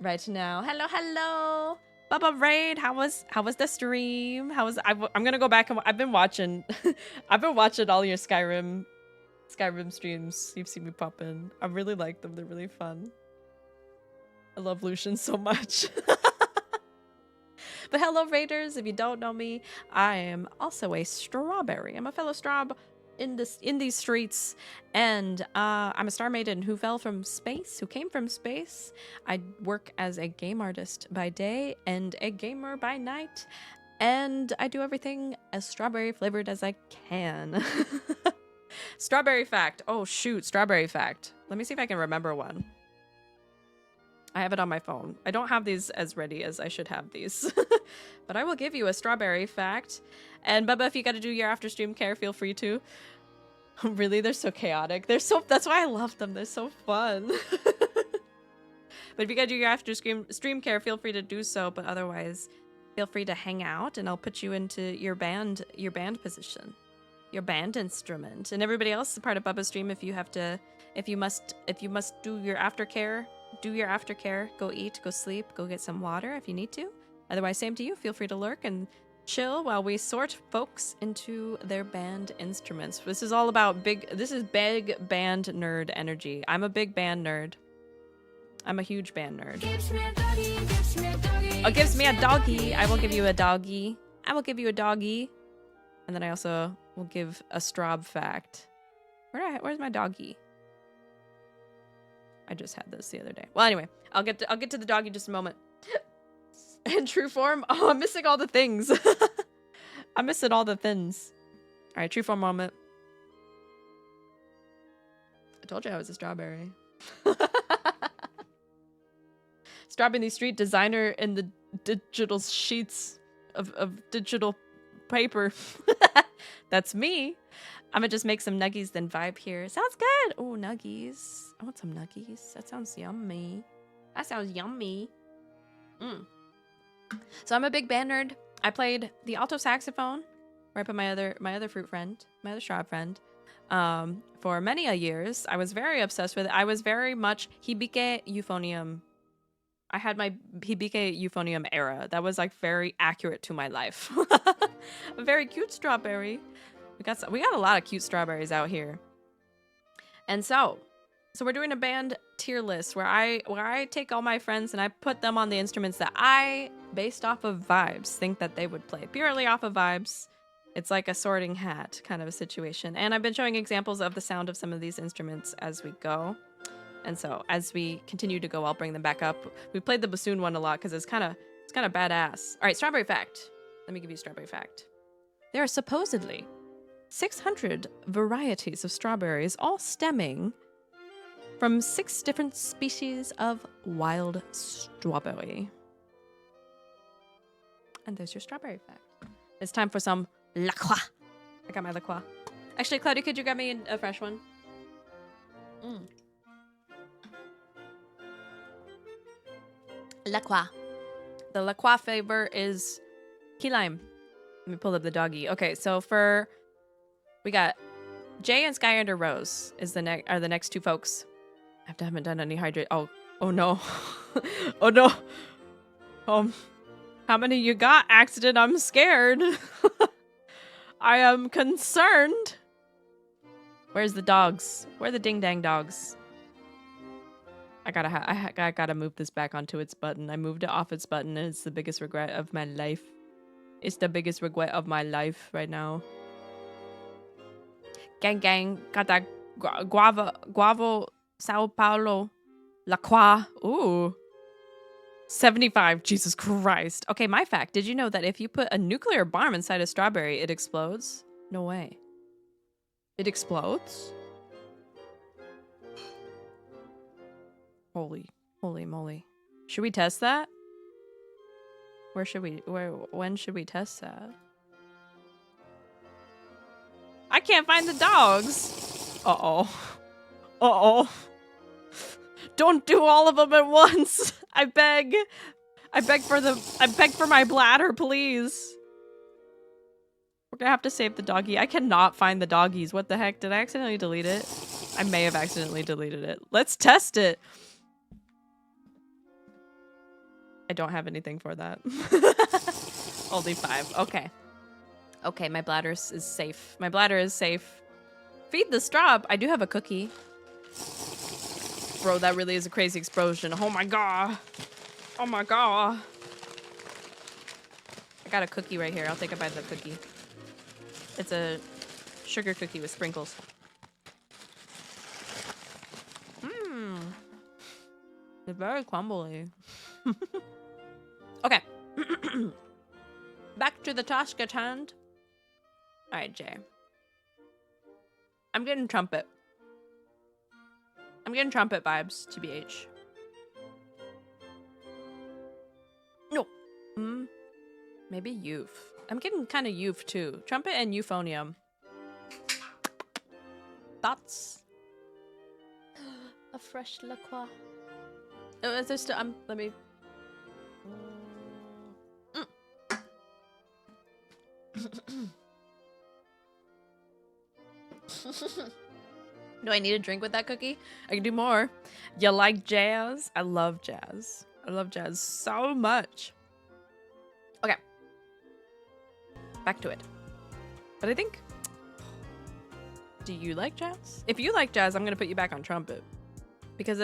right now. Hello. Bubba Raid, how was the stream? I'm gonna go back and I've been watching all your Skyrim streams. You've seen me pop in. I really like them. They're really fun. I love Lucian so much. But hello, Raiders. If you don't know me, I am also a strawberry. I'm a fellow straw in these streets, and I'm a star maiden who fell from space, who came from space. I work as a game artist by day and a gamer by night, and I do everything as strawberry flavored as I can. Strawberry fact. Oh shoot, strawberry fact. Let me see if I can remember one. I have it on my phone. I don't have these as ready as I should have these. But I will give you a strawberry fact. And Bubba, if you got to do your after stream care, feel free to. Really, they're so chaotic. That's why I love them. They're so fun. But if you got to do your after stream care, feel free to do so. But otherwise, feel free to hang out and I'll put you into your band position. Your band instrument. And everybody else, part of Bubba's stream, if you must do your aftercare, go eat, go sleep, go get some water if you need to. Otherwise, same to you. Feel free to lurk and chill while we sort folks into their band instruments. This is all about big band nerd energy. I'm a big band nerd. I'm a huge band nerd. Gives me a doggy. Oh, gives me a doggy. I will give you a doggy. And then I also will give a Straub fact. Where's my doggy? I just had this the other day. Well, anyway, I'll get to the dog in just a moment. In true form, oh, I'm missing all the things. I'm missing all the things. All right, true form moment. I told you I was a strawberry. Strawberry Street designer in the digital sheets of digital paper. That's me. I'm gonna just make some nuggies then vibe here. Sounds good. Oh, nuggies. I want some nuggies. That sounds yummy. That sounds yummy. So I'm a big band nerd. I played the alto saxophone right by my other fruit friend, my other straw friend, for many a years. I was very obsessed with it. I was very much Hibike euphonium. I had my Hibike euphonium era. That was like very accurate to my life. A very cute strawberry. We got a lot of cute strawberries out here. And so we're doing a band tier list where I take all my friends and I put them on the instruments that I, based off of vibes, think that they would play. Purely off of vibes. It's like a sorting hat kind of a situation. And I've been showing examples of the sound of some of these instruments as we go. And so as we continue to go, I'll bring them back up. We played the bassoon one a lot because it's kind of badass. All right, strawberry fact. Let me give you a strawberry fact. There are supposedly 600 varieties of strawberries, all stemming from 6 different species of wild strawberry. And there's your strawberry fact. It's time for some La Croix. I got my La Croix. Actually, Claudia, could you grab me a fresh one? La Croix. The La Croix flavor is key lime. Let me pull up the doggy. Okay, so we got Jay and Sky Under Rose are the next 2 folks. I haven't done any hydrate. Oh no. Oh no. How many you got, Accident? I'm scared. I am concerned. Where's the dogs? Where are the ding dang dogs? I gotta move this back onto its button. I moved it off its button and it's the biggest regret of my life. It's the biggest regret of my life right now. Gang, got that Guavo, Sao Paulo, La Croix. Ooh. 75. Jesus Christ. Okay, my fact. Did you know that if you put a nuclear bomb inside a strawberry, it explodes? No way. It explodes? Holy moly. Should we test that? When should we test that? I can't find the dogs. Uh-oh. Don't do all of them at once. I beg for my bladder, please. We're gonna have to save the doggy. I cannot find the doggies. What the heck? Did I accidentally delete it? I may have accidentally deleted it. Let's test it. I don't have anything for that. Only 5. Okay. Okay, my bladder is safe. My bladder is safe. Feed the straw. I do have a cookie. Bro, that really is a crazy explosion. Oh my god. Oh my god. I got a cookie right here. I'll take a bite of the cookie. It's a sugar cookie with sprinkles. It's very crumbly. Okay. Back to the task at hand. Alright, Jay. I'm getting trumpet. I'm getting trumpet vibes, TBH. No. Maybe youth. I'm getting kind of youth too. Trumpet and euphonium. Thoughts? A fresh La Croix. Oh, is there still? Let me. Do I need a drink with that cookie? I can do more. You like jazz? I love jazz. I love jazz so much. Okay. Back to it. But I think... Do you like jazz? If you like jazz, I'm going to put you back on trumpet. Because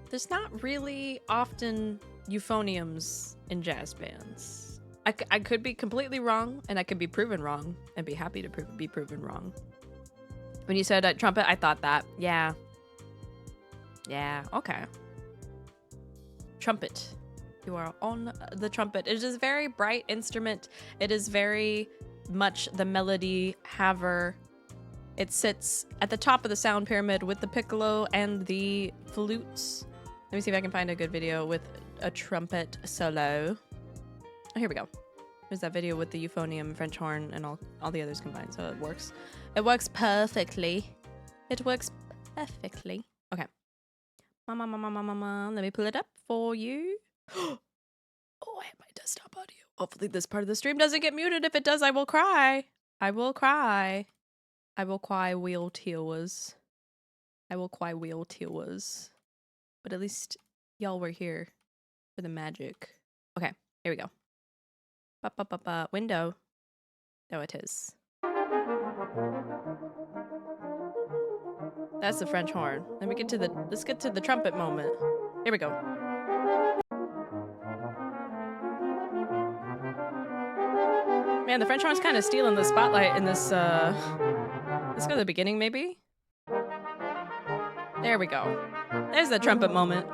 there's not really often euphoniums in jazz bands. I could be completely wrong, and I could be proven wrong, and be happy to be proven wrong. When you said trumpet, I thought that. Yeah. Yeah, okay. Trumpet. You are on the trumpet. It is a very bright instrument. It is very much the melody haver. It sits at the top of the sound pyramid with the piccolo and the flutes. Let me see if I can find a good video with a trumpet solo. Oh, here we go. There's that video with the euphonium, French horn, and all the others combined, so it works. It works perfectly. It works perfectly. Okay. Let me pull it up for you. Oh, I have my desktop audio. Hopefully this part of the stream doesn't get muted. If it does, I will cry. I will cry. I will cry wheel tears. I will cry wheel tears. But at least y'all were here for the magic. Okay, here we go. Window. There it is. That's the French horn. Let's get to the trumpet moment. Here we go. Man, the French horn's kind of stealing the spotlight in this, let's go to the beginning, maybe? There we go. There's the trumpet moment.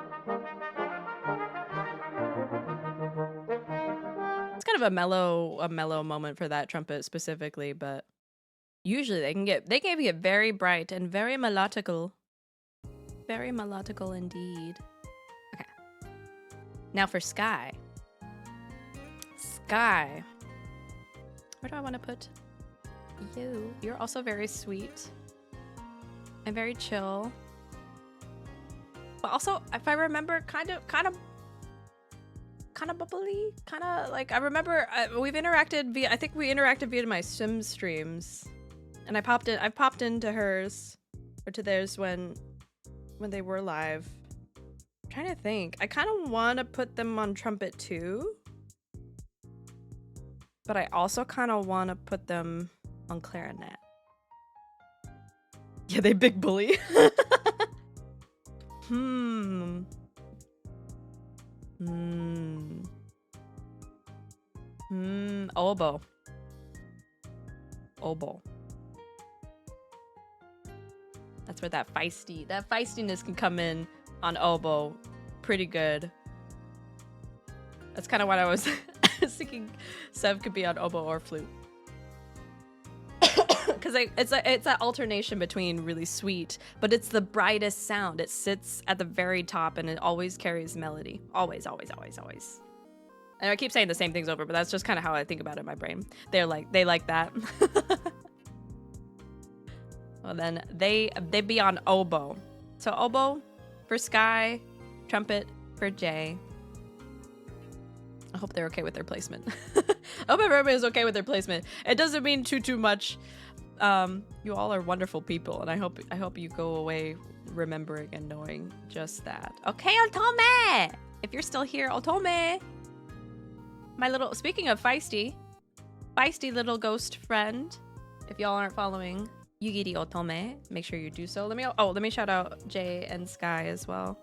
It's kind of a mellow moment for that trumpet specifically, but usually they can get very bright and very melodical. Very melodical indeed. Okay. Now for Sky. Sky. Where do I want to put you? You're also very sweet and very chill. But also, if I remember, kind of bubbly, kind of like I remember we've interacted via. I think we interacted via my Sims streams, and I've popped into hers or to theirs when they were live. I'm trying to think. I kind of want to put them on trumpet too, but I also kind of want to put them on clarinet. Yeah, they big bully. Oboe. Oboe. That's where that feistiness can come in on oboe pretty good. That's kind of what I was thinking Sev could be on oboe or flute. Because it's that alternation between really sweet, but it's the brightest sound. It sits at the very top and it always carries melody. Always, always, always, always. And I keep saying the same things over, but that's just kind of how I think about it in my brain. They like that. Well, then they be on oboe. So oboe for Sky, trumpet for Jay. I hope they're okay with their placement. I hope everybody's okay with their placement. It doesn't mean too much. You all are wonderful people, and I hope you go away remembering and knowing just that. Okay, Otome! If you're still here, Otome! My little, speaking of feisty little ghost friend, if y'all aren't following Yugiri Otome, make sure you do so. Let me shout out Jay and Sky as well.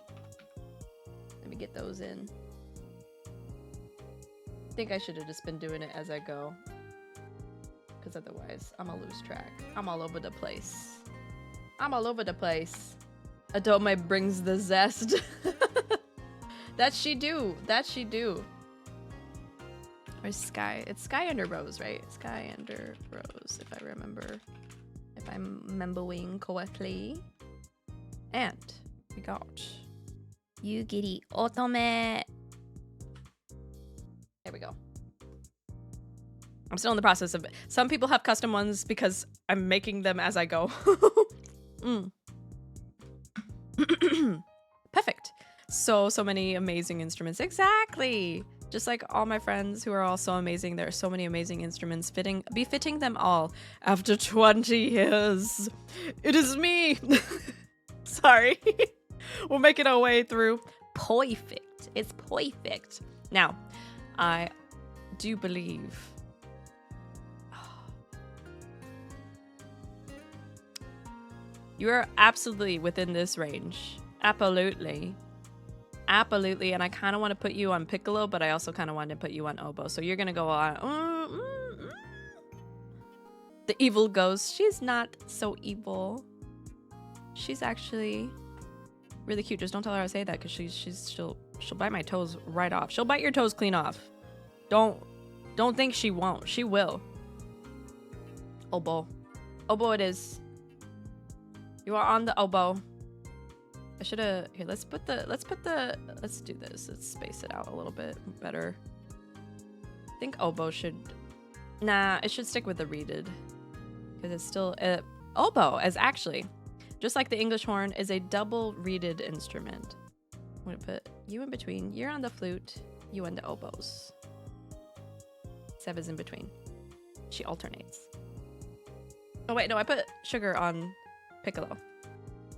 Let me get those in. I think I should have just been doing it as I go, because otherwise I'm gonna lose track. I'm all over the place. Otome brings the zest. That she do. Where's Sky? It's Sky under Rose, right? Sky under Rose, if I remember. If I'm remembering correctly. And we got Yugiri Otome. There we go. I'm still in the process of it. Some people have custom ones because I'm making them as I go. Perfect. So many amazing instruments. Exactly. Just like all my friends who are all so amazing. There are so many amazing instruments befitting them all. After 20 years, it is me. Sorry. We're making our way through. Perfect. It's perfect. Now, I do believe you are absolutely within this range. Absolutely. And I kind of want to put you on piccolo, but I also kind of want to put you on oboe. So you're going to go on the evil ghost. She's not so evil. She's actually Really cute. Just don't tell her I say that, because she'll bite my toes right off. She'll bite your toes clean off. Don't think she won't. She will. Oboe. Oboe it is. You are on the oboe. I should have. Here, let's do this. Let's space it out a little bit better. I think oboe should. Nah, it should stick with the reeded. Because it's still. Oboe is actually, just like the English horn, is a double reeded instrument. I'm going to put you in between. You're on the flute. You on the oboes. Sev is in between. She alternates. Oh, wait. No, I put Sugar on piccolo.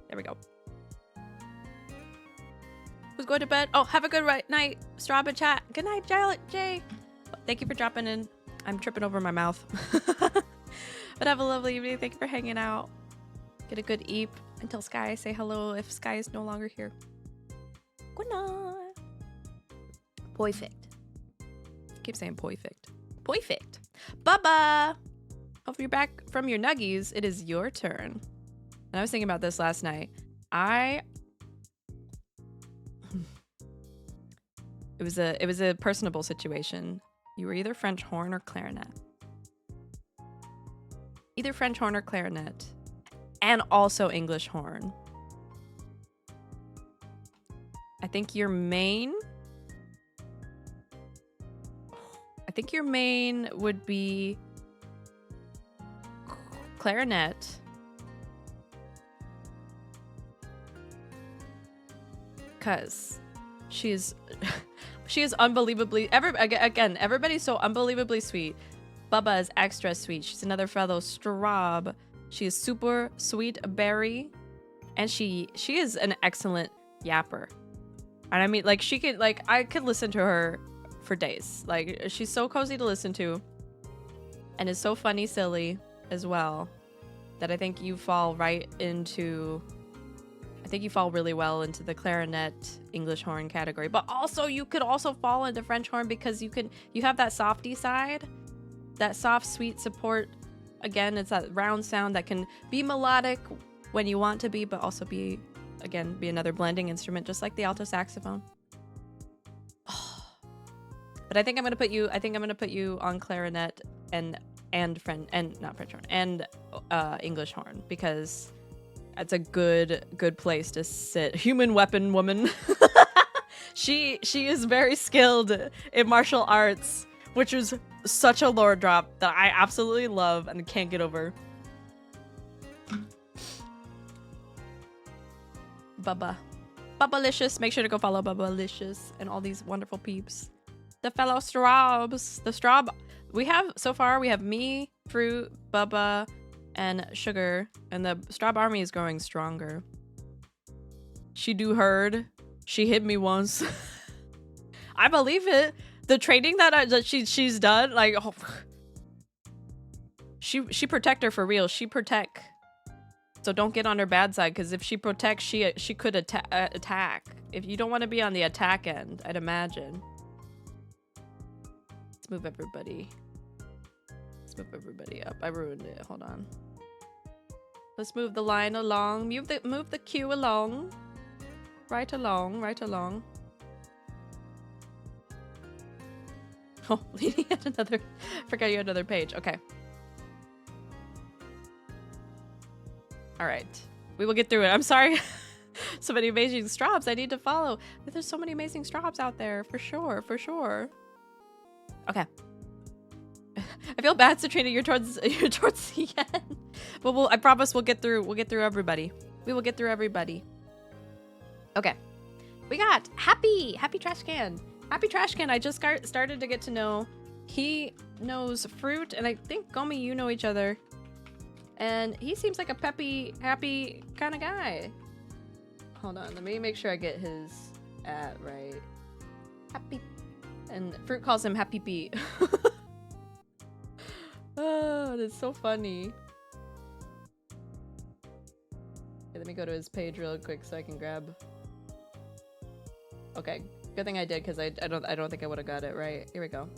There we go. Who's going to bed? Oh, have a good night, Straub and chat. Good night, Jay. Thank you for dropping in. I'm tripping over my mouth. But have a lovely evening. Thank you for hanging out. Get a good eep until Sky. Say hello if Sky is no longer here. Good night. Perfect. Keep saying perfect. Perfect. Bubba. Hope you're back from your nuggies. It is your turn. And I was thinking about this last night. It was a personable situation. You were either French horn or clarinet. Either French horn or clarinet. And also English horn. I think your main would be clarinet. Cause she is unbelievably again, everybody's so unbelievably sweet. Bubba is extra sweet. She's another fellow Straub. She is super sweet berry. And she is an excellent yapper. And I mean, like, I could listen to her for days. Like, she's so cozy to listen to. And is so funny, silly as well. That I think you fall really well into the clarinet English horn category. But also you could also fall into French horn because you have that softy side. That soft, sweet support. Again, it's that round sound that can be melodic when you want to be, but also be another blending instrument, just like the alto saxophone. But I think I'm gonna put you on clarinet and not French horn and English horn, because that's a good place to sit. Human weapon woman. She is very skilled in martial arts, which is such a lore drop that I absolutely love and can't get over. Bubbalicious. Make sure to go follow Bubbalicious and all these wonderful peeps. The fellow Straubs. The Straub. We have me, Fruit, Bubba, and Sugar. And the Straub army is growing stronger. She do heard. She hit me once. I believe it. The training that she's done, like, oh, she protect her for real. She protect. So don't get on her bad side, because if she protects, she could attack. If you don't want to be on the attack end, I'd imagine. Let's move everybody. Up. I ruined it. Hold on. Let's move the line along. Move the queue along. Right along. Oh, leading at another. Forgot you had another page. Okay. All right. We will get through it. I'm sorry. So many amazing Straubs I need to follow. But there's so many amazing Straubs out there. For sure. Okay. I feel bad, Citrina. You're towards the end. But I promise we'll get through everybody. We will get through everybody. Okay. We got Happy Trash Can. Happy Trash Can, I just started to get to know. He knows Fruit, and I think Gomi, you know each other. And he seems like a peppy, happy kind of guy. Hold on, let me make sure I get his @ right. Happy. And Fruit calls him Happy Pete. Oh, that's so funny. Okay, let me go to his page real quick so I can grab. Okay. Good thing I did, because I don't think I would have got it right. Here we go.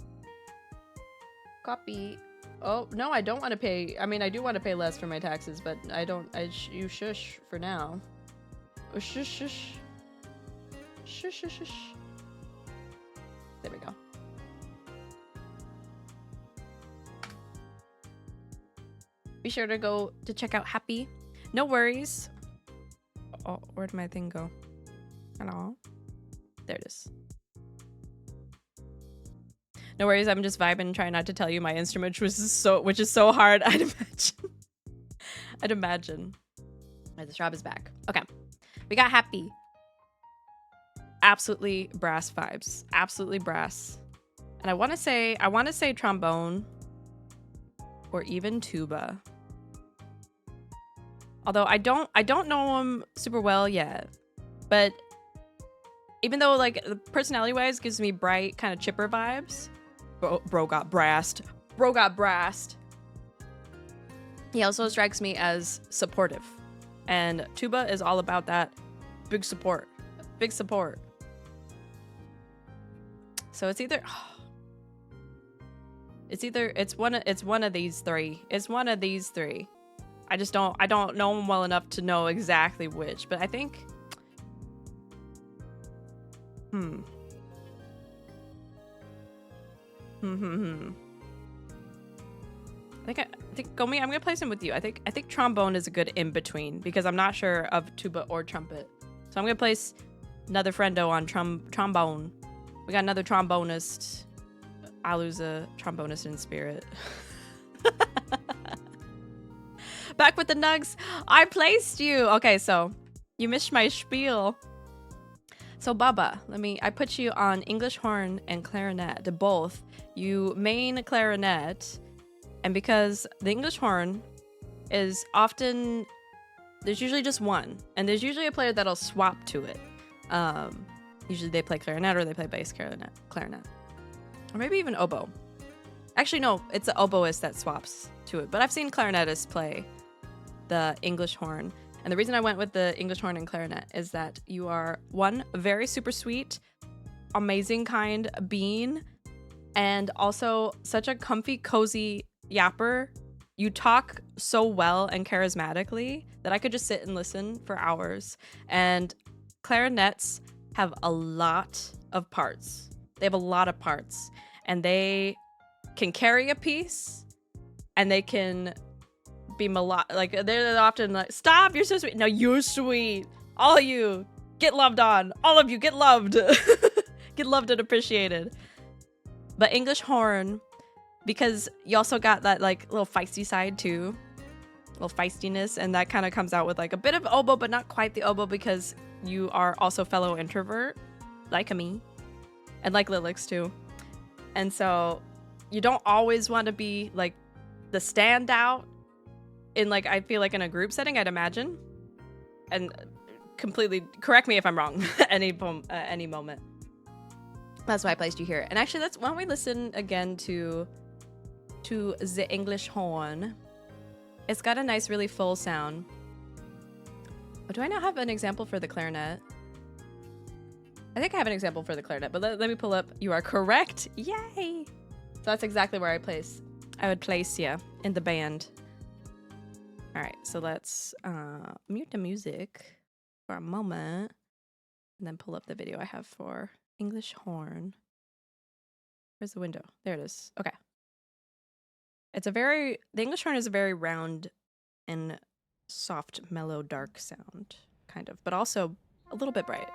Copy. Oh no, I don't want to pay. I mean, I do want to pay less for my taxes, but you shush for now. Shush, shush. Shush, shush, shush. There we go. Be sure to go to check out Happy. No worries. Oh, where'd my thing go? Hello? There it is. No worries, I'm just vibing, trying not to tell you my instrument, which is so hard, I'd imagine. I'd imagine. Alright, the Straub is back. Okay. We got Happy. Absolutely brass vibes. Absolutely brass. And I wanna say trombone or even tuba. Although I don't know him super well yet. But even though like the personality wise gives me bright kind of chipper vibes. Bro got brassed. Bro got brassed. He also strikes me as supportive. And tuba is all about that big support. Big support. So it's one of these three. It's one of these three. I don't know him well enough to know exactly which, but I think I think Gomi, I'm gonna place him with you. I think trombone is a good in between because I'm not sure of tuba or trumpet. So I'm gonna place another friendo on trombone. We got another trombonist. Alu's a trombonist in spirit. Back with the nugs. I placed you. Okay, so you missed my spiel. So Baba, I put you on English horn and clarinet, both. You main clarinet, and because the English horn is often, there's usually just one, and there's usually a player that'll swap to it. Usually they play clarinet or they play bass clarinet, or maybe even oboe. Actually, no, it's the oboist that swaps to it, but I've seen clarinetists play the English horn. And the reason I went with the English horn and clarinet is that you are, one, very super sweet, amazing kind bean, and also such a comfy, cozy yapper. You talk so well and charismatically that I could just sit and listen for hours. And clarinets have a lot of parts. They have a lot of parts. And they can carry a piece, and they can be like they're often like, stop, you're so sweet. No, you're sweet. All of you get loved on. All of you get loved. Get loved and appreciated. But English horn, because you also got that like little feisty side too, little feistiness, and that kind of comes out with like a bit of oboe, but not quite the oboe because you are also fellow introvert, like me, and like Lilix too. And so you don't always want to be like the standout in like, I feel like in a group setting, I'd imagine. And completely correct me if I'm wrong at any moment. That's why I placed you here. And actually, why don't we listen again to the English horn. It's got a nice, really full sound. Oh, do I now have an example for the clarinet? I think I have an example for the clarinet, but let me pull up. You are correct. Yay! So that's exactly where I would place you in the band. All right, so let's mute the music for a moment and then pull up the video I have for English horn. Where's the window? There it is. Okay. The English horn is a very round and soft, mellow, dark sound, kind of, but also a little bit bright.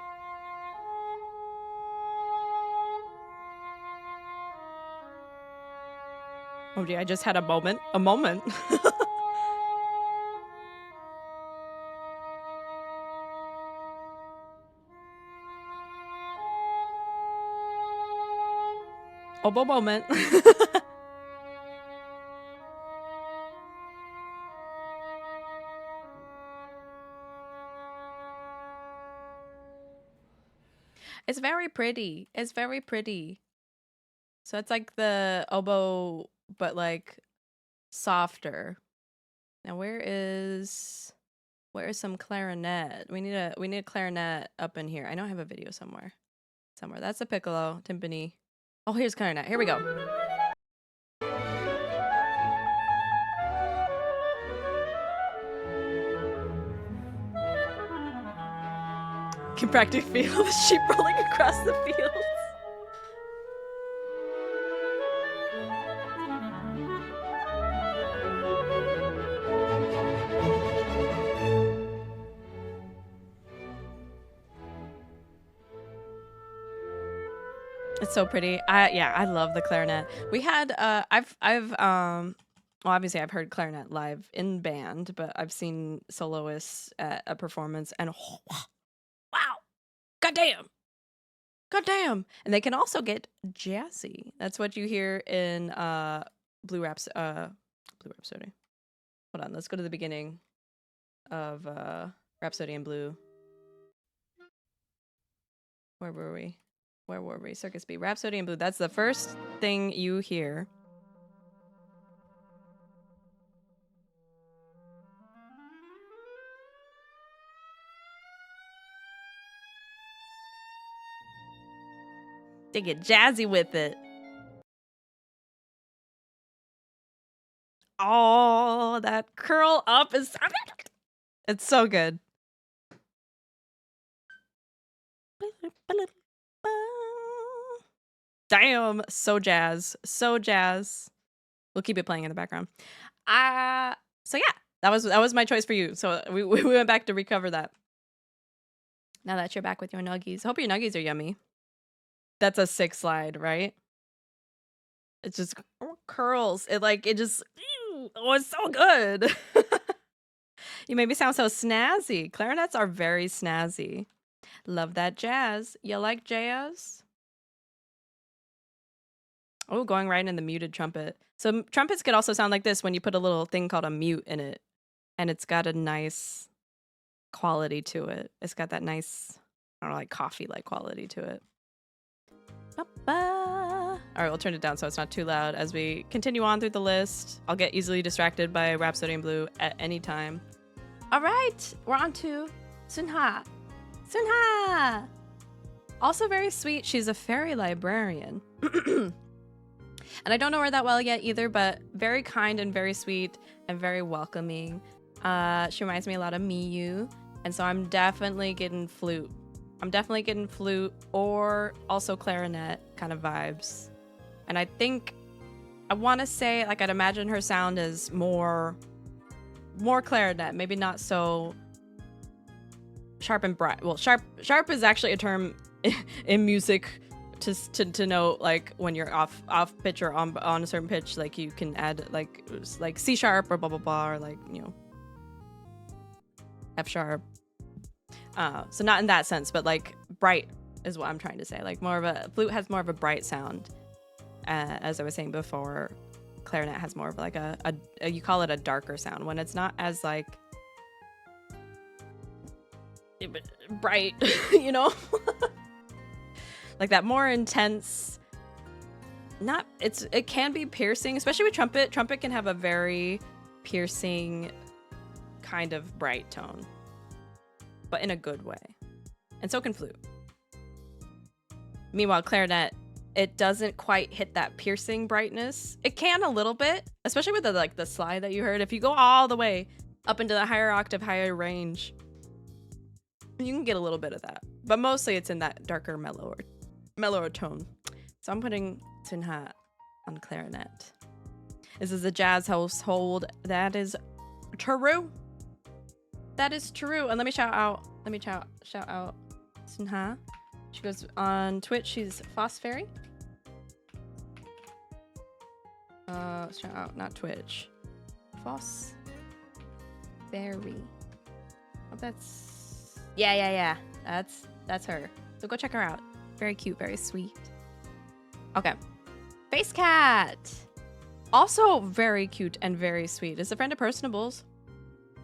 Oh gee, I just had a moment. Oboe moment. It's very pretty. It's very pretty. So it's like the oboe, but like softer. Now where is some clarinet? We need a clarinet up in here. I know I have a video somewhere. That's a piccolo, timpani. Oh, here's clarinet. Here we go. can practically feel the sheep rolling across the fields. It's so pretty. I love the clarinet. We had well, obviously I've heard clarinet live in band, but I've seen soloists at a performance and wow. Goddamn. Goddamn. And they can also get jazzy. That's what you hear in Blue Rhapsody. Hold on, let's go to the beginning of Rhapsody in Blue. Where were we? Circus Beat. Rhapsody in Blue. That's the first thing you hear. They get jazzy with it. Oh, that curl up is... It's so good. Damn, so jazz. We'll keep it playing in the background. So yeah, that was my choice for you. So we went back to recover that. Now that you're back with your nuggies. Hope your nuggies are yummy. That's a 6 slide, right? It just curls. It just, oh, it's so good. You made me sound so snazzy. Clarinets are very snazzy. Love that jazz. You like jazz? Oh, going right in the muted trumpet. So trumpets could also sound like this when you put a little thing called a mute in it. And it's got a nice quality to it. It's got that nice, I don't know, like coffee-like quality to it. All right, we'll turn it down so it's not too loud as we continue on through the list. I'll get easily distracted by Rhapsody in Blue at any time. All right, we're on to Sunha. Sunha! Also very sweet. She's a fairy librarian. And I don't know her that well yet either, but very kind and very sweet and very welcoming. She reminds me a lot of Miyu. And so I'm definitely getting flute. Or also clarinet kind of vibes. And I think, I want to say, like, I'd imagine her sound is more clarinet, maybe not so sharp and bright. Well, sharp is actually a term in music to know, like, when you're off pitch or on a certain pitch, like you can add like C sharp or blah blah blah, or like, you know, F sharp. So not in that sense, but like bright is what I'm trying to say. Like flute has more of a bright sound, as I was saying before. Clarinet has more of like a you call it a darker sound when it's not as like bright, you know. Like that more intense, it can be piercing, especially with trumpet. Trumpet can have a very piercing kind of bright tone, but in a good way. And so can flute. Meanwhile, clarinet, it doesn't quite hit that piercing brightness. It can a little bit, especially with the slide that you heard. If you go all the way up into the higher octave, higher range, you can get a little bit of that. But mostly it's in that darker, mellower tone. So I'm putting Sunha on clarinet. This is a jazz household. That is true. That is true. And let me shout out Sunha. She goes on Twitch. She's Foss Fairy. Shout out, not Twitch. Foss Fairy. Oh, that's yeah. That's her. So go check her out. Very cute, very sweet. Okay. Face Cat. Also very cute and very sweet. Is a friend of Personables.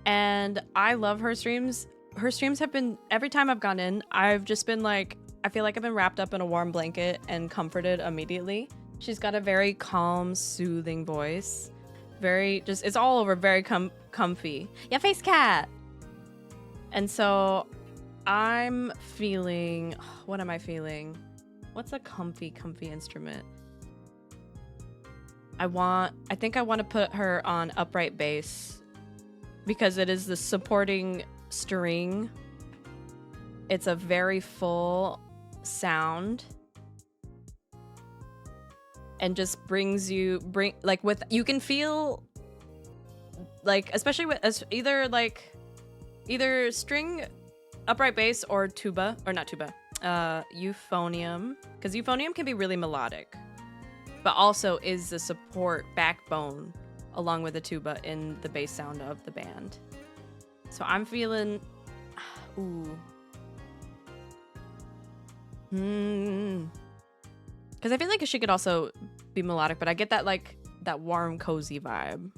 And I love her streams. Her streams have been, every time I've gone in, I've just been like, I feel like I've been wrapped up in a warm blanket and comforted immediately. She's got a very calm, soothing voice. Very, just, it's all over, very comfy. Yeah, Face Cat. And so I'm feeling, what am I feeling? What's a comfy instrument? I think I want to put her on upright bass because it is the supporting string It's a very full sound and just brings you you can feel like, especially with either string upright bass or tuba, or not tuba, euphonium, because euphonium can be really melodic, but also is the support backbone along with the tuba in the bass sound of the band. So I'm feeling, ooh. Because I feel like she could also be melodic, but I get that like that warm, cozy vibe.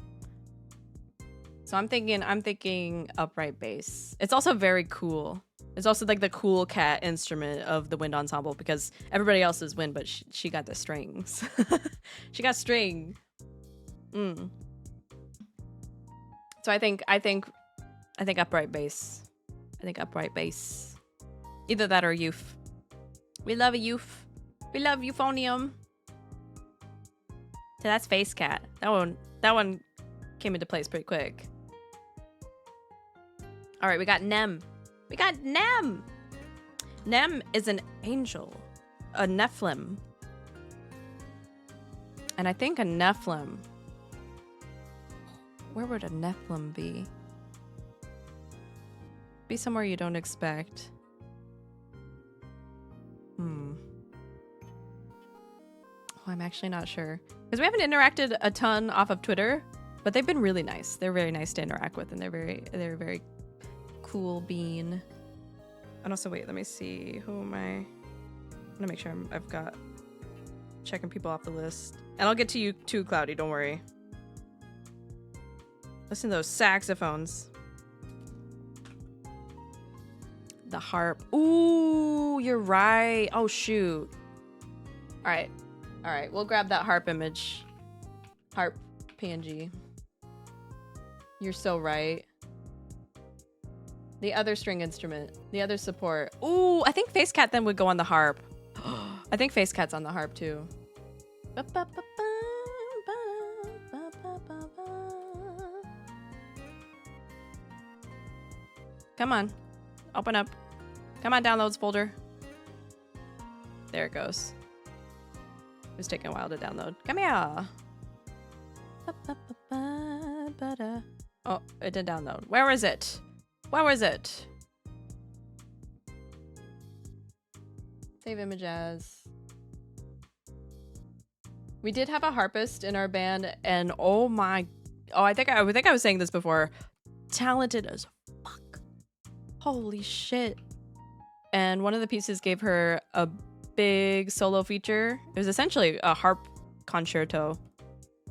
So I'm thinking upright bass. It's also very cool. It's also like the cool cat instrument of the wind ensemble, because everybody else is wind, but she got the strings. She got string. So I think upright bass. I think upright bass. Either that or youth. We love a youth. We love euphonium. So that's Face Cat. That one came into place pretty quick. All right, we got Nem. We got Nem. Nem is an angel, a Nephilim. And I think a Nephilim. Where would a Nephilim be? Be somewhere you don't expect. Oh, I'm actually not sure. Because we haven't interacted a ton off of Twitter, but they've been really nice. They're very nice to interact with, and they're very cool bean. And also, wait, let me see. Who am I? I'm gonna make sure I've got checking people off the list. And I'll get to you too, Cloudy, don't worry. Listen to those saxophones. The harp. Ooh, you're right. Oh, shoot. All right. We'll grab that harp image. Harp PNG. You're so right. The other string instrument. The other support. Ooh, I think Face Cat then would go on the harp. I think Face Cat's on the harp too. Come on. Open up. Come on, downloads folder. There it goes. It was taking a while to download. Come here. Oh, it didn't download. Where is it? Where is it? Save image as. We did have a harpist in our band, and oh, I think I was saying this before. Talented as fuck. Holy shit. And one of the pieces gave her a big solo feature. It was essentially a harp concerto.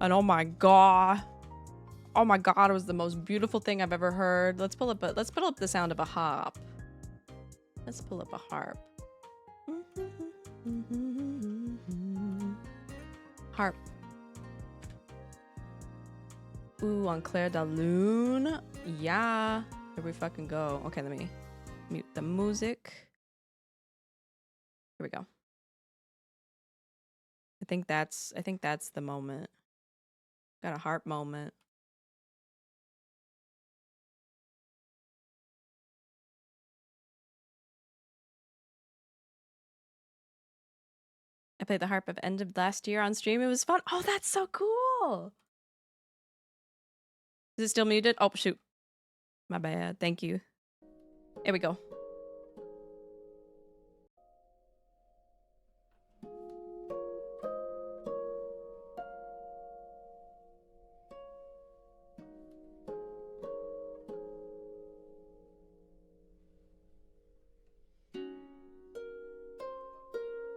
And oh my god. Oh my god, it was the most beautiful thing I've ever heard. Let's pull up the sound of a harp. Let's pull up a harp. Harp. Ooh, on Claire de Lune. Yeah. Here we fucking go. Okay, let me mute the music. Here we go. I think that's the moment. Got a harp moment. I played the harp at end of last year on stream. It was fun. Oh, that's so cool. Is it still muted? Oh, shoot. My bad. Thank you. Here we go.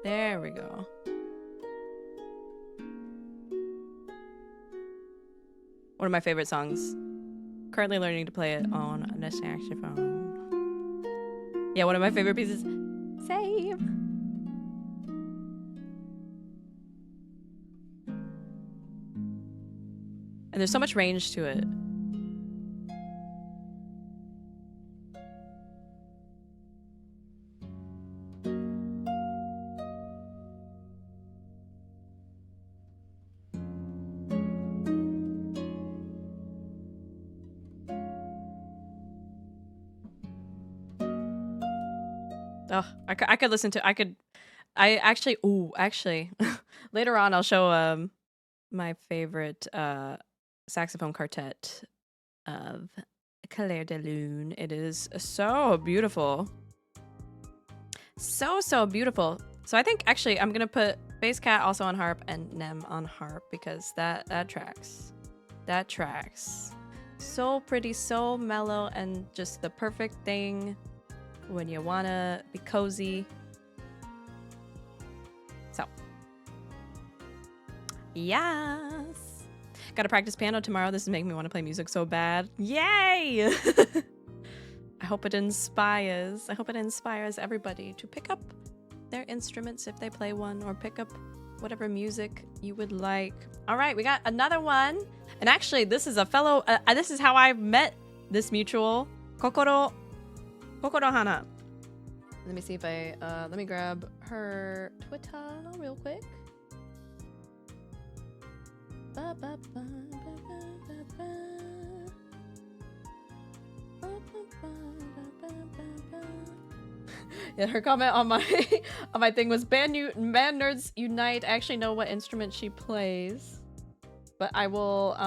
There we go. One of my favorite songs. Currently learning to play it on a saxophone. Yeah, one of my favorite pieces. Save. And there's so much range to it. Oh, I could listen to. I actually. Ooh, actually, later on I'll show my favorite saxophone quartet of Claire de Lune. It is so beautiful. So beautiful. So I think actually I'm gonna put Bass Cat also on harp and Nem on harp because that tracks. That tracks. So pretty, so mellow, and just the perfect thing when you wanna be cozy. So yes. Gotta practice piano tomorrow. This is making me want to play music so bad. Yay! I hope it inspires. I hope it inspires everybody to pick up their instruments if they play one, or pick up whatever music you would like. All right, we got another one. And actually, this is a fellow, this is how I met this mutual, Kokoro Hana. Let me see if I, let me grab her Twitter real quick. Yeah, her comment on my on my thing was band nerds unite. I actually know what instrument she plays, but I will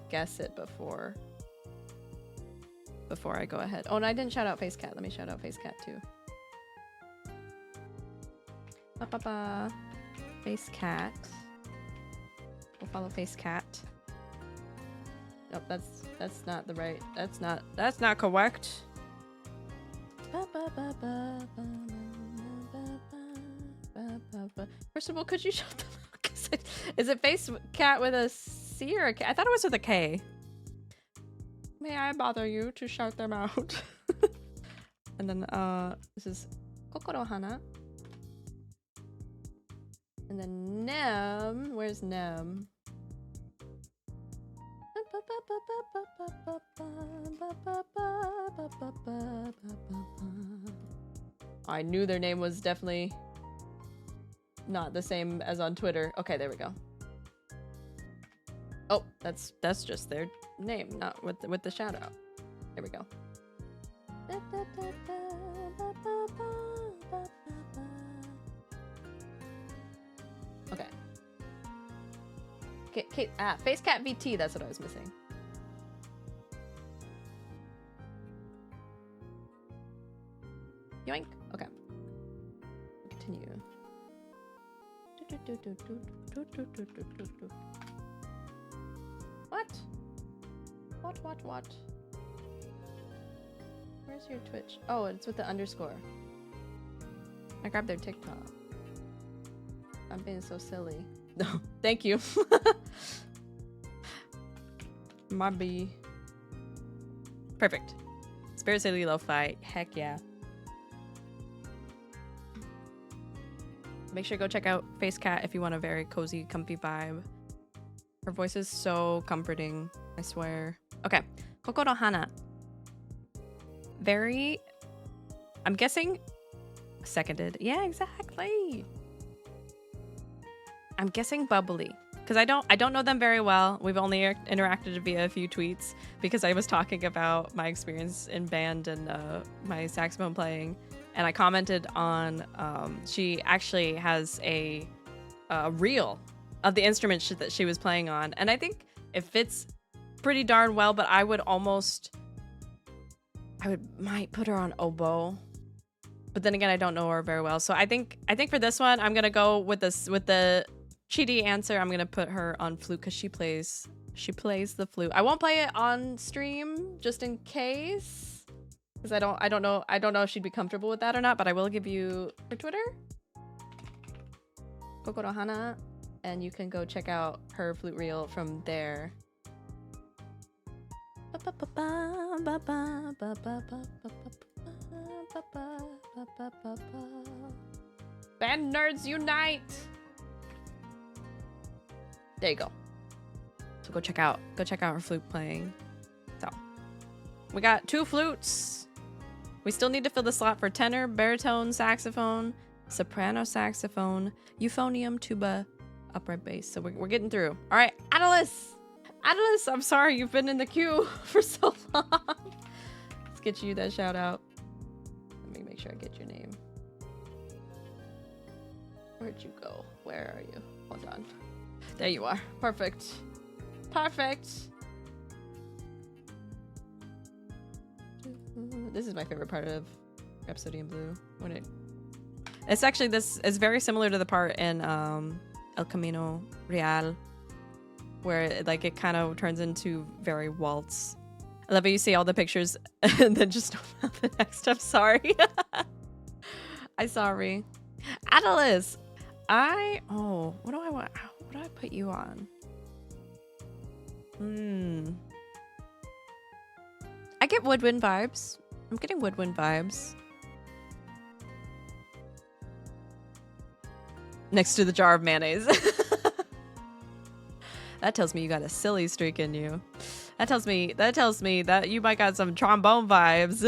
guess it before I go ahead. Oh, and I didn't shout out Face Cat. Let me shout out Face Cat too. Face Cat. We'll follow Face Cat. Nope, that's not the right. That's not correct. First of all, could you shut the fuck? Is it Face Cat with a C or a K? I thought it was with a K. May I bother you to shout them out? And then this is Kokoro Hana. And then Nem. Where's Nem? I knew their name was definitely not the same as on Twitter. Okay, there we go. Oh, that's just their name, not with the shout out. There we go. Okay. Face Cat VT, that's what I was missing. Yoink. Okay. Continue. What? What? Where's your Twitch? Oh, it's with the underscore. I grabbed their TikTok. I'm being so silly. No, thank you. My B. Perfect. Spirit City Lo-Fi. Heck yeah. Make sure to go check out Face Cat if you want a very cozy, comfy vibe. Her voice is so comforting, I swear. Okay, Kokoro Hana. Very, I'm guessing, seconded. Yeah, exactly. I'm guessing bubbly, because I don't know them very well. We've only interacted via a few tweets because I was talking about my experience in band and my saxophone playing. And I commented on, she actually has a reel of the instrument that she was playing on. And I think it fits pretty darn well, but I might put her on oboe. But then again, I don't know her very well. So I think for this one, I'm going to go with the cheaty answer. I'm going to put her on flute because she plays the flute. I won't play it on stream just in case. Because I don't know if she'd be comfortable with that or not, but I will give you her Twitter, Kokoro Hana, and you can go check out her flute reel from there. Band nerds unite! There you go. So go check out her flute playing. So we got 2 flutes. We still need to fill the slot for tenor, baritone, saxophone, soprano saxophone, euphonium, tuba, upright bass. So we're getting through. All right, Adelis, I'm sorry you've been in the queue for so long. Let's get you that shout out. make sure I get your name. Where'd you go? Where are you? Hold on. There you are. Perfect. Perfect. This is my favorite part of Rhapsody in Blue. It's actually, this is very similar to the part in El Camino Real, where it kind of turns into very waltz. I love how you see all the pictures and then just the next. I'm sorry. I'm sorry. Atlas, what do I want? What do I put you on? I get woodwind vibes. I'm getting woodwind vibes. Next to the jar of mayonnaise. That tells me you got a silly streak in you. That tells me that you might got some trombone vibes.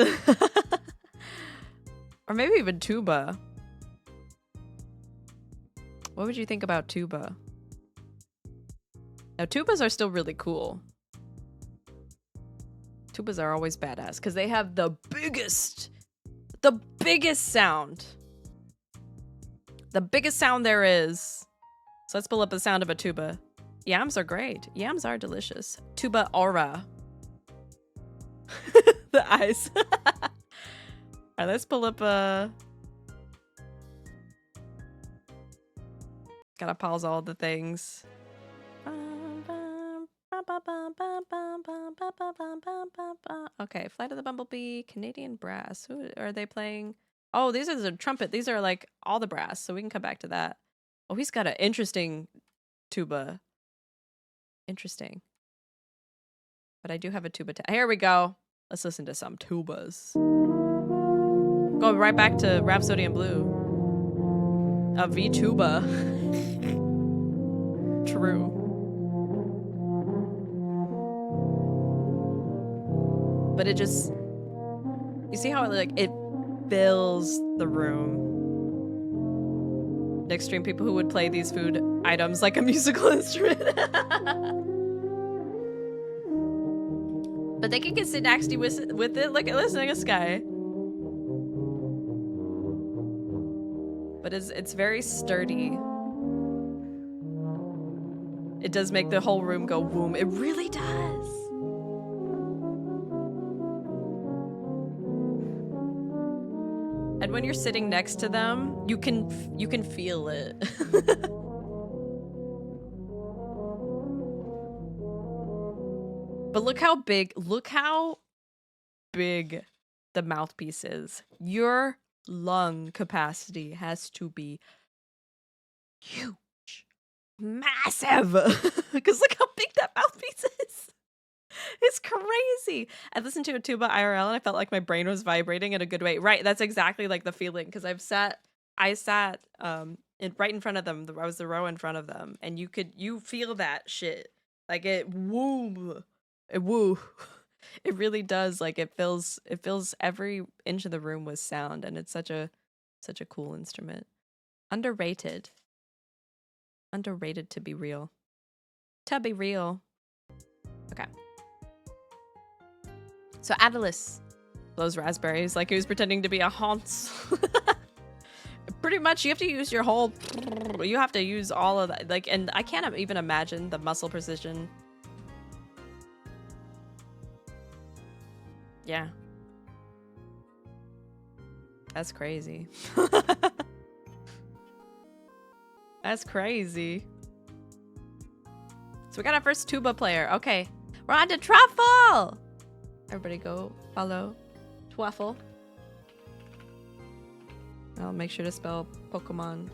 Or maybe even tuba. What would you think about tuba? Now, tubas are still really cool. Tubas are always badass because they have the biggest sound. The biggest sound there is. So let's pull up the sound of a tuba. Yams are great. Yams are delicious. Tuba aura. The eyes. All right, let's pull up a... Gotta pause all the things. Okay, Flight of the Bumblebee, Canadian Brass. Who are they playing? Oh, these are the trumpet. These are like all the brass, so we can come back to that. Oh, he's got an interesting tuba. Interesting. But I do have a tuba. Here we go. Let's listen to some tubas. Go right back to Rhapsody in Blue. A V-tuba. True. But it just... You see how it fills the room. The extreme people who would play these food items like a musical instrument. But they can get nasty with it. Look at listening to Sky. But it's very sturdy. It does make the whole room go boom. It really does. And when you're sitting next to them, you can feel it. But look how big the mouthpiece is. Your lung capacity has to be huge, massive. Because look how big that mouthpiece is. It's crazy. I listened to a tuba IRL and I felt like my brain was vibrating in a good way. Right, that's exactly like the feeling. Because I sat right in front of them. I was the row in front of them, and you feel that shit. Like it woo. It really does. Like it fills every inch of the room with sound, and it's such a cool instrument. Underrated to be real. Okay. So Atlas blows raspberries like he was pretending to be a Hans. Pretty much, you have to use all of that. Like, and I can't even imagine the muscle precision. Yeah. That's crazy. That's crazy. So we got our first tuba player. Okay. We're on to Truffle! Everybody go follow Twaffle. I'll make sure to spell Pokemon.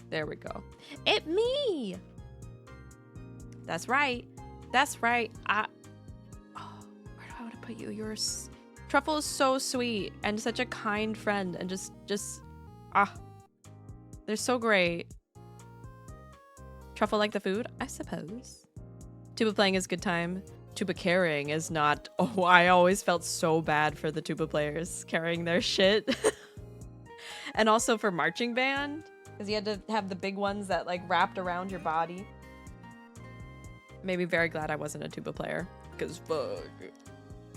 There we go. It me! That's right. That's right. Where do I want to put you? Truffle is so sweet and such a kind friend, and they're so great. Truffle like the food, I suppose. Tuba playing is good time. Tuba carrying is not. Oh, I always felt so bad for the tuba players carrying their shit. And also for marching band, because you had to have the big ones that like wrapped around your body. Made me very glad I wasn't a tuba player, because fuck.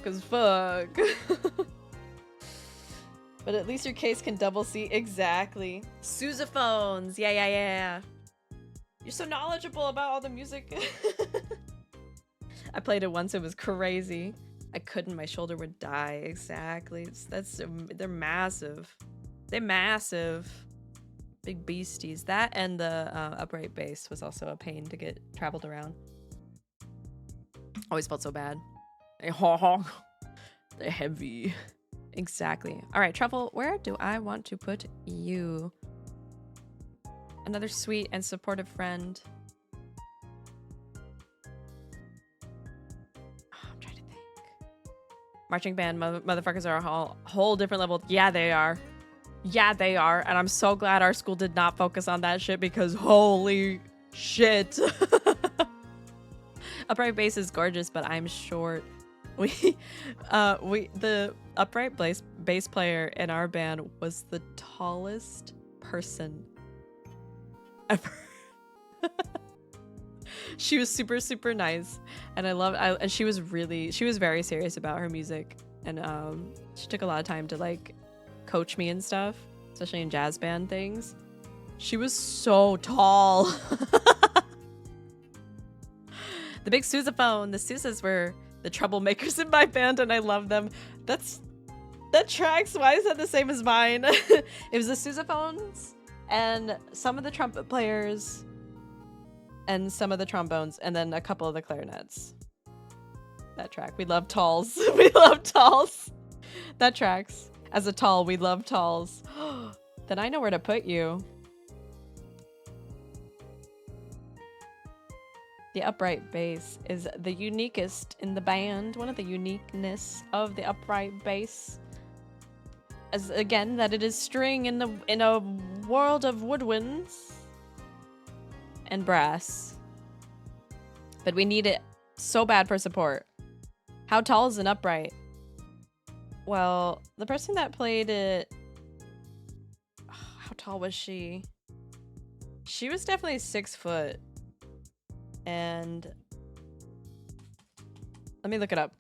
Cause fuck. But at least your case can double C. Exactly. Sousaphones. Yeah. You're so knowledgeable about all the music. I played it once. It was crazy. I couldn't. My shoulder would die. Exactly. They're massive. They're massive. Big beasties. That and the upright bass was also a pain to get traveled around. Always felt so bad. They're heavy. Exactly. All right, Truffle, where do I want to put you? Another sweet and supportive friend. Oh, I'm trying to think. Marching band motherfuckers are a whole different level. Yeah, they are. Yeah, they are. And I'm so glad our school did not focus on that shit because holy shit. Upright bass is gorgeous, but I'm short. The upright bass player in our band was the tallest person ever. She was super, super nice, and and she was very serious about her music, and she took a lot of time to like coach me and stuff, especially in jazz band things. She was so tall. The big sousaphone. The Sousas were the troublemakers in my band, and I love them. That tracks. Why is that the same as mine? It was the sousaphones and some of the trumpet players and some of the trombones, and then a couple of the clarinets. That track. We love talls. We love talls. That tracks. As a tall, we love talls. Then I know where to put you. The upright bass is the uniquest in the band. One of the uniqueness of the upright bass, as again that it is string in a world of woodwinds and brass. But we need it so bad for support. How tall is an upright? Well, the person that played it, how tall was she? She was definitely 6 foot. And let me look it up.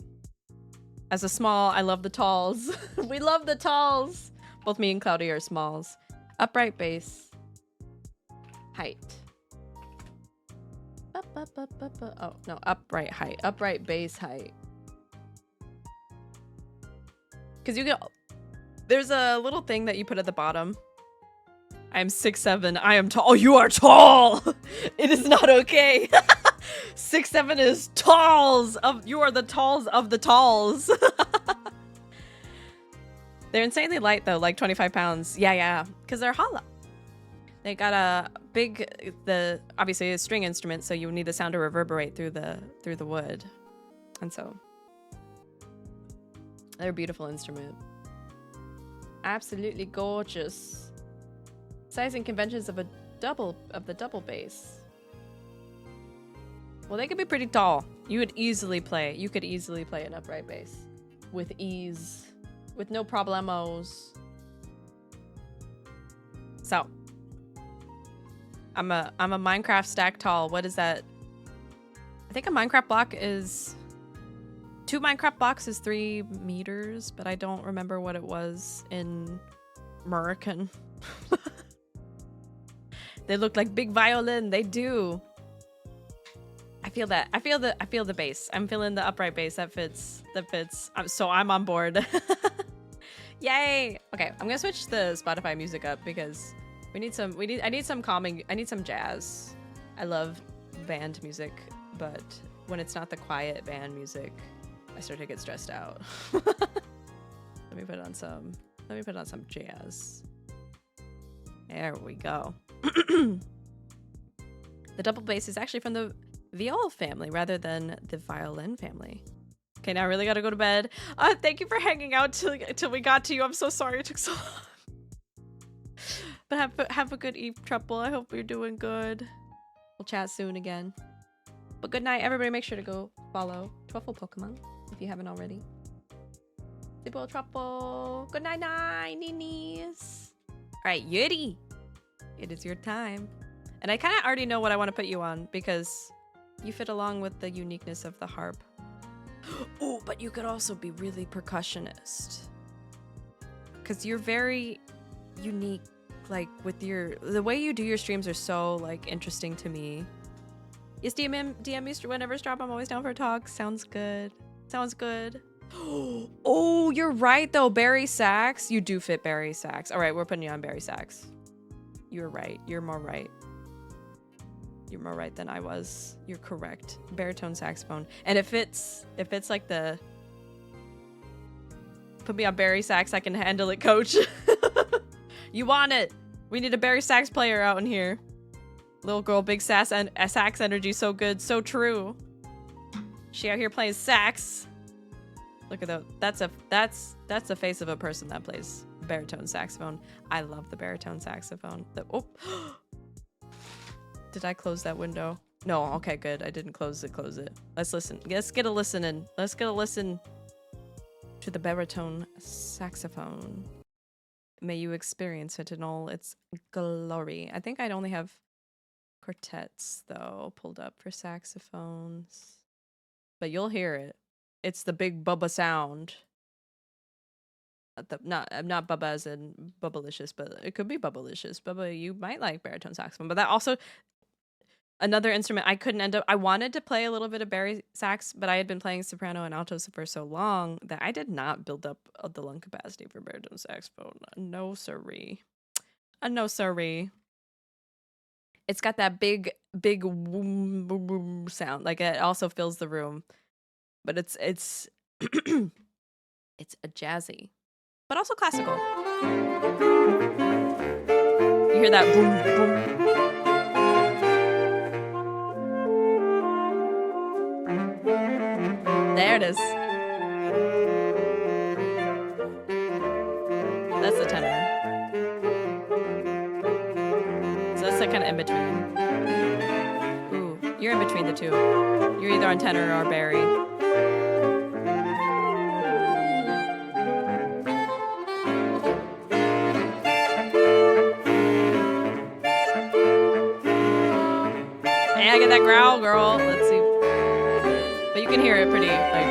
As a small, I love the talls. We love the talls. Both me and Cloudy are smalls. Upright bass. Height. Oh, no, upright height. Upright bass height. Because you get... There's a little thing that you put at the bottom. I am 6'7". I am tall. Oh, you are tall! It is not okay. 6'7" is talls. You are the talls of the talls. They're insanely light though, like 25 pounds. Yeah, because they're hollow. They got a big, obviously a string instrument, so you need the sound to reverberate through the wood, and so they're a beautiful instrument. Absolutely gorgeous. Sizing conventions of the double bass. Well, they could be pretty tall. You could easily play an upright bass with ease, with no problemos. So, I'm a Minecraft stack tall. What is that? I think a Minecraft block is 2 Minecraft blocks is 3 meters, but I don't remember what it was in American. They look like big violin. They do. I feel that. I feel the bass. I'm feeling the upright bass. That fits. So I'm on board. Yay. Okay, I'm gonna switch the Spotify music up because I need some calming. I need some jazz. I love band music, but when it's not the quiet band music, I start to get stressed out. Let me put on some jazz. There we go. The double bass is actually from the viol family rather than the violin family. Okay, now I really gotta go to bed. Thank you for hanging out till we got to you. I'm so sorry it took so long. But have a good eve, Truffle. I hope you're doing good. We'll chat soon again. But good night, everybody. Make sure to go follow Truffle Pokemon if you haven't already. Sibo Truffle. Good night, Ninis. All right, Yuri. It is your time. And I kind of already know what I want to put you on because you fit along with the uniqueness of the harp. Oh, but you could also be really percussionist. Because you're very unique, like with the way you do your streams are so like interesting to me. Yes, DM me whenever drop. I'm always down for a talk. Sounds good. Sounds good. Oh, you're right though. Barry sax. You do fit Barry sax. All right, we're putting you on Barry sax. You're right. You're more right. You're more right than I was. You're correct. Baritone saxophone. And if it's like the put me on Barry sax, I can handle it, coach. You want it. We need a Barry sax player out in here. Little girl, big sax and sax energy, so good, so true. She out here playing sax. Look at that. That's the face of a person that plays baritone saxophone. I love the baritone saxophone. Oh. Did I close that window? No, okay, good. I didn't close it. Let's listen. Let's get a listen in. Let's get a listen to the baritone saxophone. May you experience it in all its glory. I think I'd only have quartets though pulled up for saxophones, but you'll hear it. It's the big Bubba sound. Not Bubba as in Bubblicious, but it could be Bubblicious. Bubba, you might like baritone saxophone, but that also another instrument I couldn't end up. I wanted to play a little bit of bari sax, but I had been playing soprano and alto for so long that I did not build up the lung capacity for baritone saxophone. No siree. No siree. It's got that big boom, boom, boom sound. Like it also fills the room, but it's it's a jazzy, but also classical. You hear that boom, boom. There it is. That's the tenor. So that's like kind of in between. Ooh, you're in between the two. You're either on tenor or Barry. Hey, I get that growl, girl. Let's see. But you can hear it pretty, like...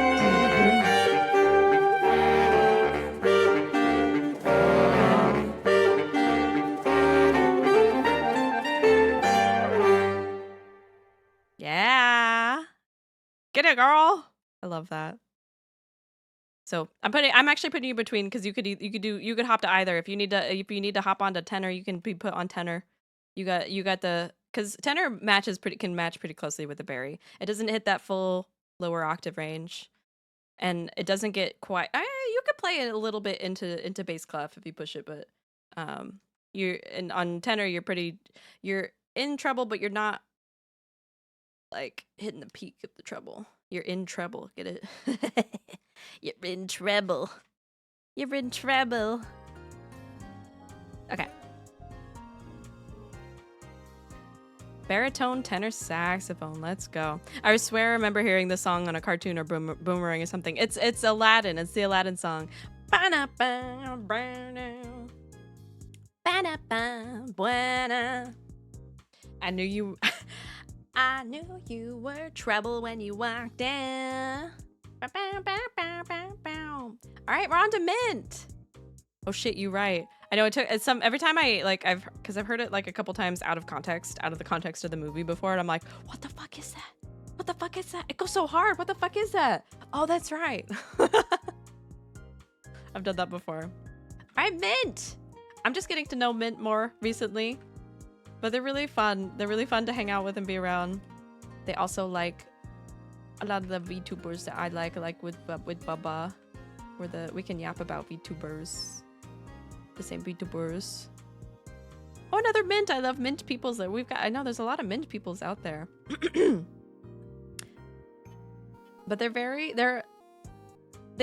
Yeah. Get it, girl. I love that. So I'm actually putting you between because you could hop to either. If you need to hop onto tenor, you can be put on tenor. You got the because tenor can match pretty closely with the Barry. It doesn't hit that full lower octave range, and it doesn't get quite. You could play it a little bit into bass clef if you push it, but on tenor you're in treble, but you're not like hitting the peak of the treble. You're in treble. Get it? You're in treble. You're in treble. Okay. Baritone tenor saxophone. Let's go. I swear I remember hearing this song on a cartoon or Boomerang or something. It's Aladdin. It's the Aladdin song. I knew you I knew you were trouble when you walked in. All right, we're on to Mint. Oh shit, you right. I know it's some every time I've heard it like a couple times out of the context of the movie before, and I'm like, what the fuck is that? What the fuck is that? It goes so hard. What the fuck is that? Oh, that's right. I've done that before. All right, Mint. I'm just getting to know Mint more recently, but they're really fun. They're really fun to hang out with and be around. They also like a lot of the VTubers that I like with Bubba, where we can yap about VTubers. The same VTubers. Oh, another Mint. I love Mint peoples that we've got. I know there's a lot of Mint peoples out there. But they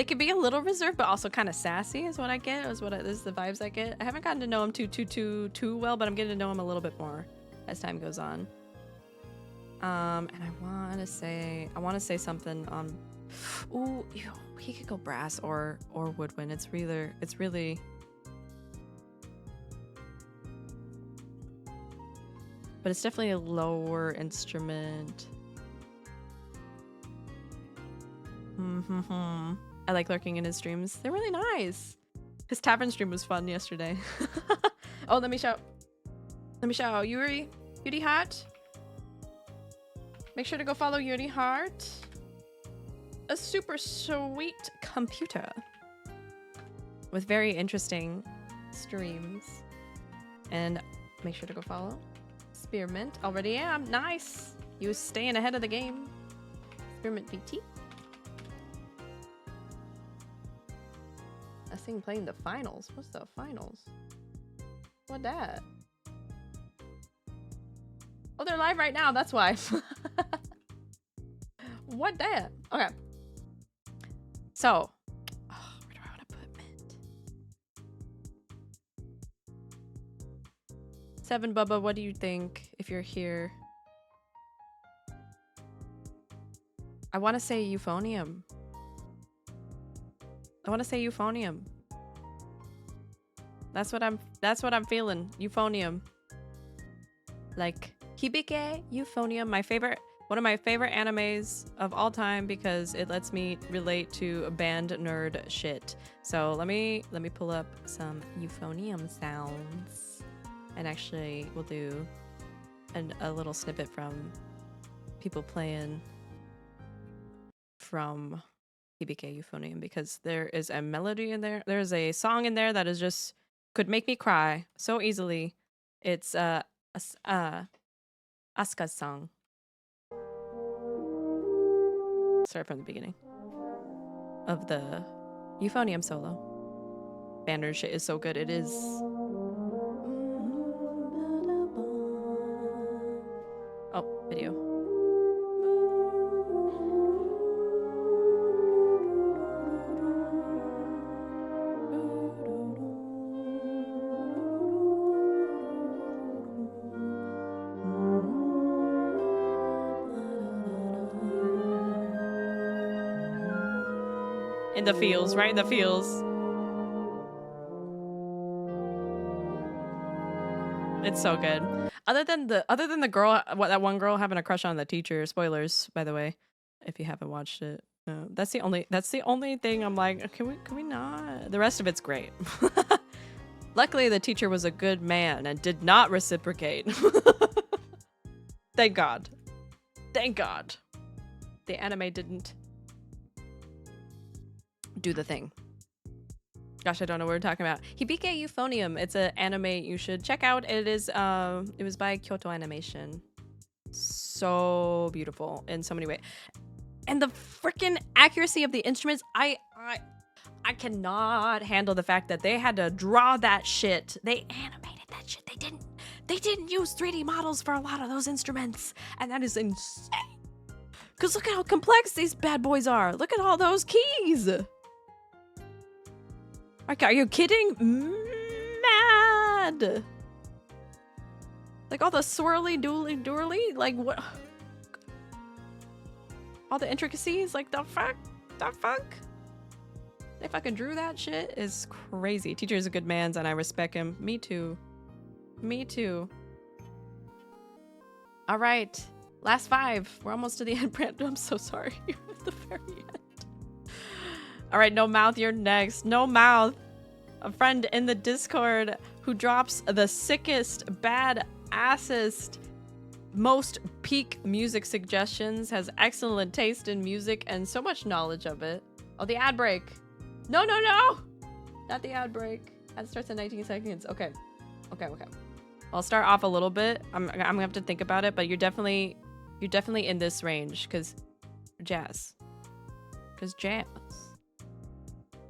could be a little reserved, but also kind of sassy is what I get. This is the vibes I get. I haven't gotten to know them too well, but I'm getting to know them a little bit more as time goes on. And I want to say something on. Ooh, he could go brass or woodwind. It's really. But it's definitely a lower instrument. I like lurking in his streams. They're really nice. His tavern stream was fun yesterday. Oh, let me shout. Let me shout. Yuri Heart. Make sure to go follow Yuri Heart. A super sweet computer with very interesting streams. And make sure to go follow Spearmint. Already am. Nice. You staying ahead of the game. Spearmint VT. I seen playing the finals. What's the finals? What that? Oh, they're live right now. That's why. What that? Okay. So, where do I want to put Mint? 7 Bubba, what do you think if you're here? I want to say euphonium. I want to say euphonium. That's what I'm feeling. Euphonium. Like Hibike Euphonium, one of my favorite animes of all time because it lets me relate to band nerd shit. So let me pull up some euphonium sounds, and actually we'll do a little snippet from people playing from Hibike Euphonium because there is a melody in there. There's a song in there that is just could make me cry so easily. It's Asuka's song. Start from the beginning of the euphonium solo. Banner shit is so good. It is. Oh, video. In the feels, right in the feels. It's so good. Other than the girl, that one girl having a crush on the teacher. Spoilers, by the way, if you haven't watched it. That's the only thing I'm like, can we not? The rest of it's great. Luckily, the teacher was a good man and did not reciprocate. Thank God. Thank God. The anime didn't do the thing. Gosh, I don't know what we're talking about. Hibike Euphonium. It's an anime you should check out. It is it was by Kyoto Animation. So beautiful in so many ways. And the freaking accuracy of the instruments, I cannot handle the fact that they had to draw that shit. They animated that shit. They didn't use 3D models for a lot of those instruments. And that is insane. Cause look at how complex these bad boys are. Look at all those keys. Okay, are you kidding? Mad. Like all the swirly doodly, like what? All the intricacies, like the fuck? They fucking drew that shit is crazy. Teacher is a good man and I respect him. Me too. Me too. All right, last 5. We're almost to the end, Brandon. I'm so sorry. You're at the very end. All right, No Mouth, you're next. No Mouth, a friend in the Discord who drops the sickest, badassest, most peak music suggestions, has excellent taste in music and so much knowledge of it. Oh, the ad break. No. Not the ad break. Ad starts in 19 seconds. Okay. I'll start off a little bit. I'm gonna have to think about it, but you're definitely in this range because jazz.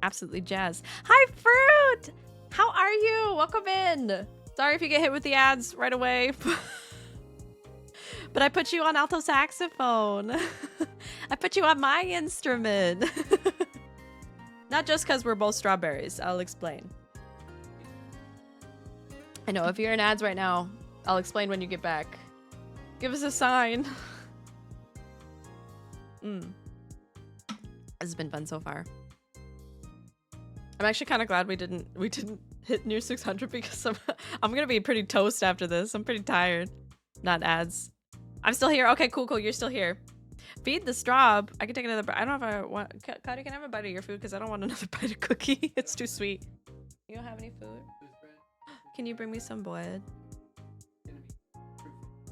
Absolutely jazz. Hi, Fruit! How are you? Welcome in. Sorry if you get hit with the ads right away. But I put you on alto saxophone. I put you on my instrument. Not just because we're both strawberries. I'll explain. I know, if you're in ads right now, I'll explain when you get back. Give us a sign. This has been fun so far. I'm actually kind of glad we didn't hit near 600 because I'm gonna be pretty toast after this. I'm pretty tired. Not ads. I'm still here. Okay, cool. You're still here. Feed the straw. I can take another bite. I don't know if I want. Cody, can I have a bite of your food? Because I don't want another bite of cookie. It's too sweet. You don't have any food? Can you bring me some bread?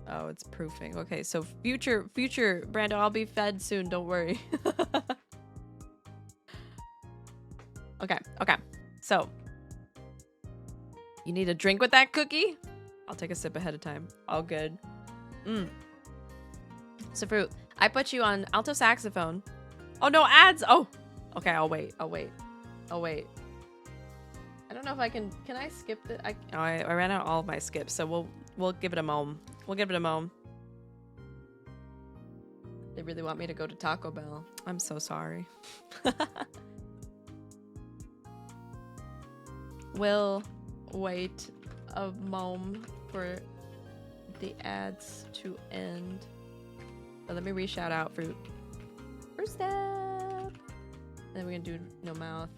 Oh, it's proofing. Okay, so future Brando, I'll be fed soon. Don't worry. Okay. So you need a drink with that cookie? I'll take a sip ahead of time. All good. So fruit, I put you on alto saxophone. Oh no, ads. Oh, okay. I'll wait. I don't know if I can I skip it? I ran out all of my skips, so we'll give it a moment. They really want me to go to Taco Bell. I'm so sorry. We'll wait a moment for the ads to end. But let me re-shout out Fruit. First step. And then we're gonna do no mouth.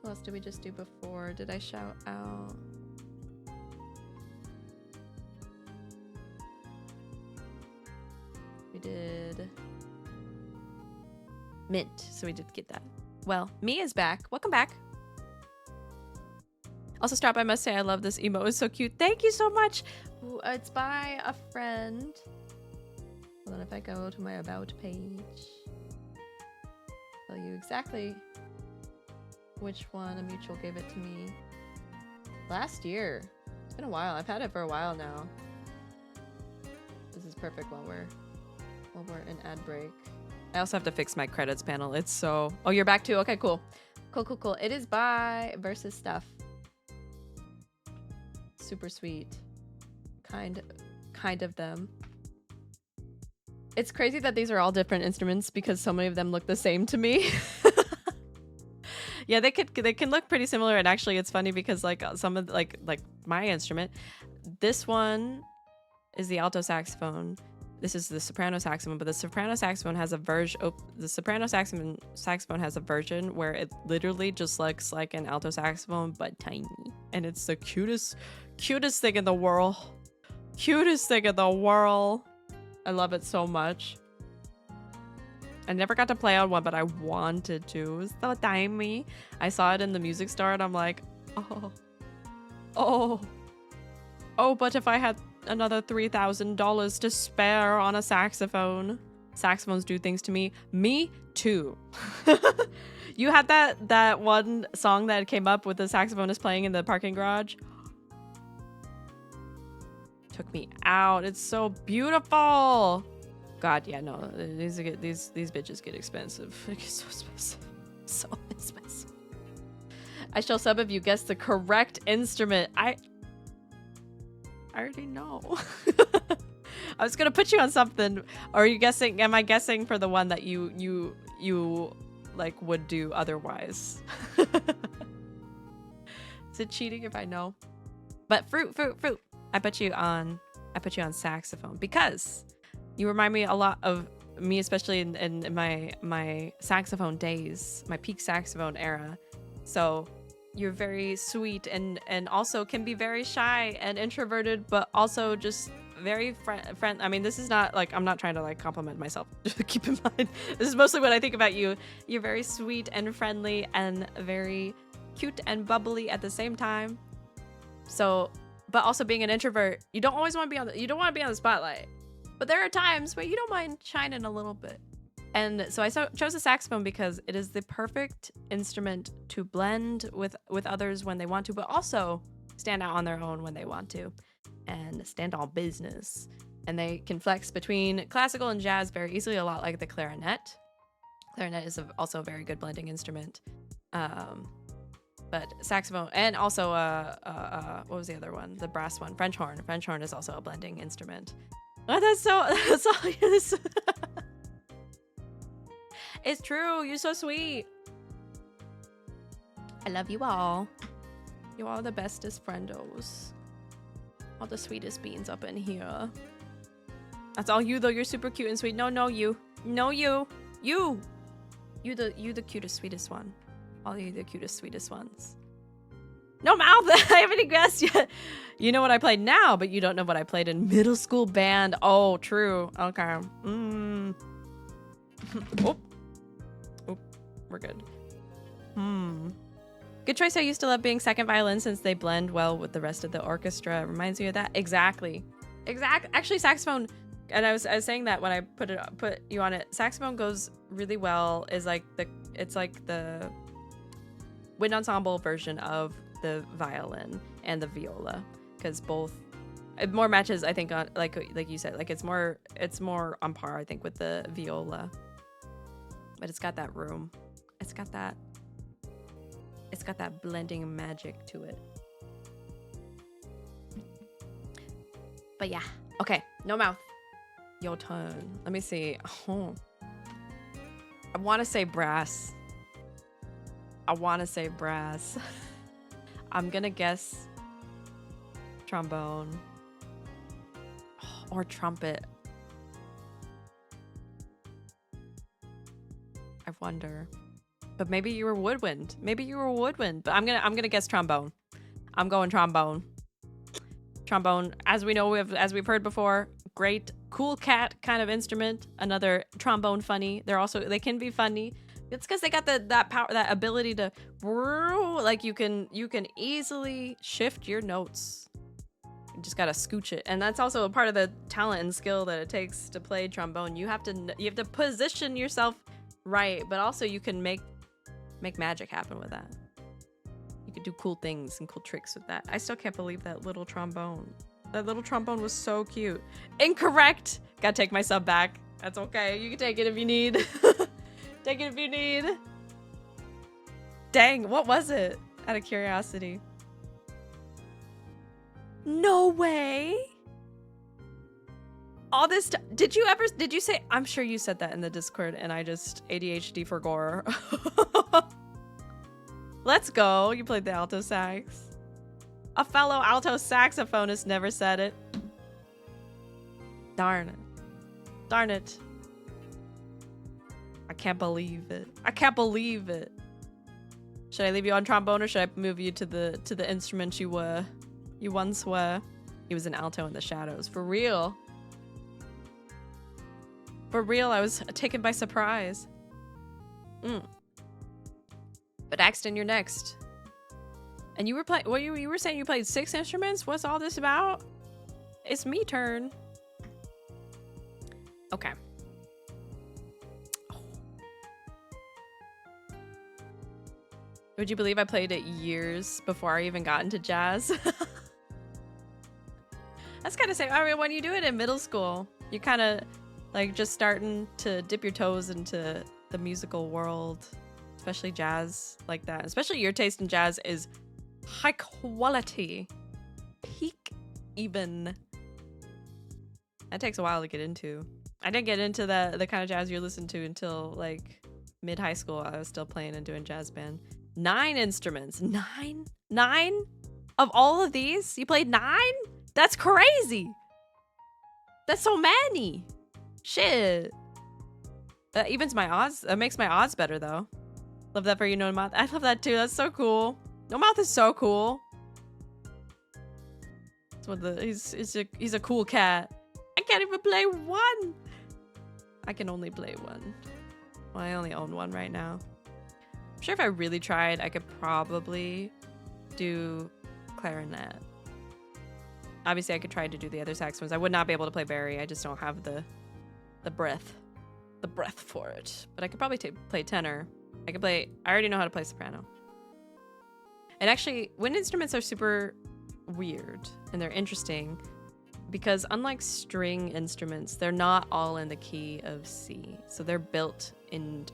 What else did we just do before? Did I shout out? We did Mint, so we did get that. Well, me is back. Welcome back. Also, Strap, I must say, I love this emote. It's so cute. Thank you so much. Ooh, it's by a friend. Hold on, if I go to my About page, tell you exactly which one. A mutual gave it to me last year. It's been a while. I've had it for a while now. This is perfect while we're in ad break. I also have to fix my credits panel. It's so... Oh, you're back too? Okay, cool. Cool. It is by Versus Stuff. Super sweet. Kind of them. It's crazy that these are all different instruments because so many of them look the same to me. Yeah, they can look pretty similar, and actually it's funny because like some of like my instrument, this one is the alto saxophone. This is the soprano saxophone, but the soprano saxophone has a version. The soprano saxophone has a version where it literally just looks like an alto saxophone but tiny, and it's the cutest thing in the world. Cutest thing in the world. I love it so much. I never got to play on one, but I wanted to. It was so tiny. I saw it in the music store, and I'm like, oh. But if I had another $3,000 to spare on a saxophone. Saxophones do things to me. Me too. You had that one song that came up with the saxophonist playing in the parking garage. Took me out. It's so beautiful. God, yeah, no. These bitches get expensive. They get so expensive. So expensive. I shall sub if you guess the correct instrument. I already know. I was gonna put you on something. Or are you guessing? Am I guessing for the one that you like would do otherwise? Is it cheating if I know? But fruit. I put you on saxophone because you remind me a lot of me, especially in my saxophone days, my peak saxophone era. So you're very sweet and also can be very shy and introverted, but also just very friend. I mean, this is not like, I'm not trying to like compliment myself. Just keep in mind, this is mostly what I think about you. You're very sweet and friendly and very cute and bubbly at the same time. So, but also being an introvert, you don't always want to be on you don't want to be on the spotlight. But there are times where you don't mind shining a little bit. And so I chose the saxophone because it is the perfect instrument to blend with others when they want to, but also stand out on their own when they want to, and stand on business. And they can flex between classical and jazz very easily, a lot like the clarinet. Clarinet is also a very good blending instrument. But saxophone, and also what was the other one? The brass one, French horn. French horn is also a blending instrument. Oh, that's all. It's true. You're so sweet. I love you all. You are the bestest friendos. All the sweetest beans up in here. That's all you though. You're super cute and sweet. No, you. No, you. You the cutest, sweetest one. All you the cutest, sweetest ones. No mouth. I haven't guessed yet. You know what I played now, but you don't know what I played in middle school band. Oh, true. Okay. Oh. Oh, we're good. Good choice. I used to love being second violin since they blend well with the rest of the orchestra. Reminds me of that. Exactly. Actually, saxophone. And I was saying that when I put you on it. Saxophone goes really well. It's like the wind ensemble version of the violin and the viola, because both it more matches, I think, on like you said, like it's more on par, I think, with the viola. But it's got that room. It's got that blending magic to it. But yeah. Okay, no mouth. Your turn. Let me see. Oh. I want to say brass. I'm gonna guess trombone or trumpet. I wonder. But maybe you were woodwind. But I'm gonna guess trombone. I'm going trombone. Trombone, as we know, as we've heard before, great, cool cat kind of instrument. Another trombone funny. They can be funny. It's because they got that power, that ability to, like you can easily shift your notes. You just gotta scooch it, and that's also a part of the talent and skill that it takes to play trombone. You have to position yourself right, but also you can make magic happen with that. You could do cool things and cool tricks with that. I still can't believe that little trombone. That little trombone was so cute. Incorrect. Gotta take my sub back. That's okay. You can take it if you need. Take it if you need. Dang, what was it? Out of curiosity. No way. All this did you say? I'm sure you said that in the Discord and I just ADHD for gore. Let's go. You played the alto sax. A fellow alto saxophonist never said it. Darn it. Darn it. I can't believe it. I can't believe it. Should I leave you on trombone or should I move you to the instrument you once were? He was an alto in the shadows. For real. For real, I was taken by surprise. But Axton, you're next. And you were playing. What you were saying? You played 6 instruments. What's all this about? It's me turn. Okay. Would you believe I played it years before I even got into jazz? That's kind of sad. I mean, when you do it in middle school, you're kind of like just starting to dip your toes into the musical world, especially jazz like that. Especially your taste in jazz is high quality, peak even. That takes a while to get into. I didn't get into the kind of jazz you're listening to until like mid high school. I was still playing and doing jazz band. 9 instruments. 9 of all of these? You played 9? That's crazy. That's so many. Shit. That evens my odds. That makes my odds better though. Love that for you, No Mouth. I love that too. That's so cool. No Mouth is so cool. It's one of he's a cool cat. I can't even play 1. I can only play 1. Well, I only own 1 right now. I'm sure if I really tried, I could probably do clarinet. Obviously, I could try to do the other saxophones. I would not be able to play Barry. I just don't have the breath for it. But I could probably play tenor. I already know how to play soprano. And actually, wind instruments are super weird and they're interesting because unlike string instruments, they're not all in the key of C. So they're built in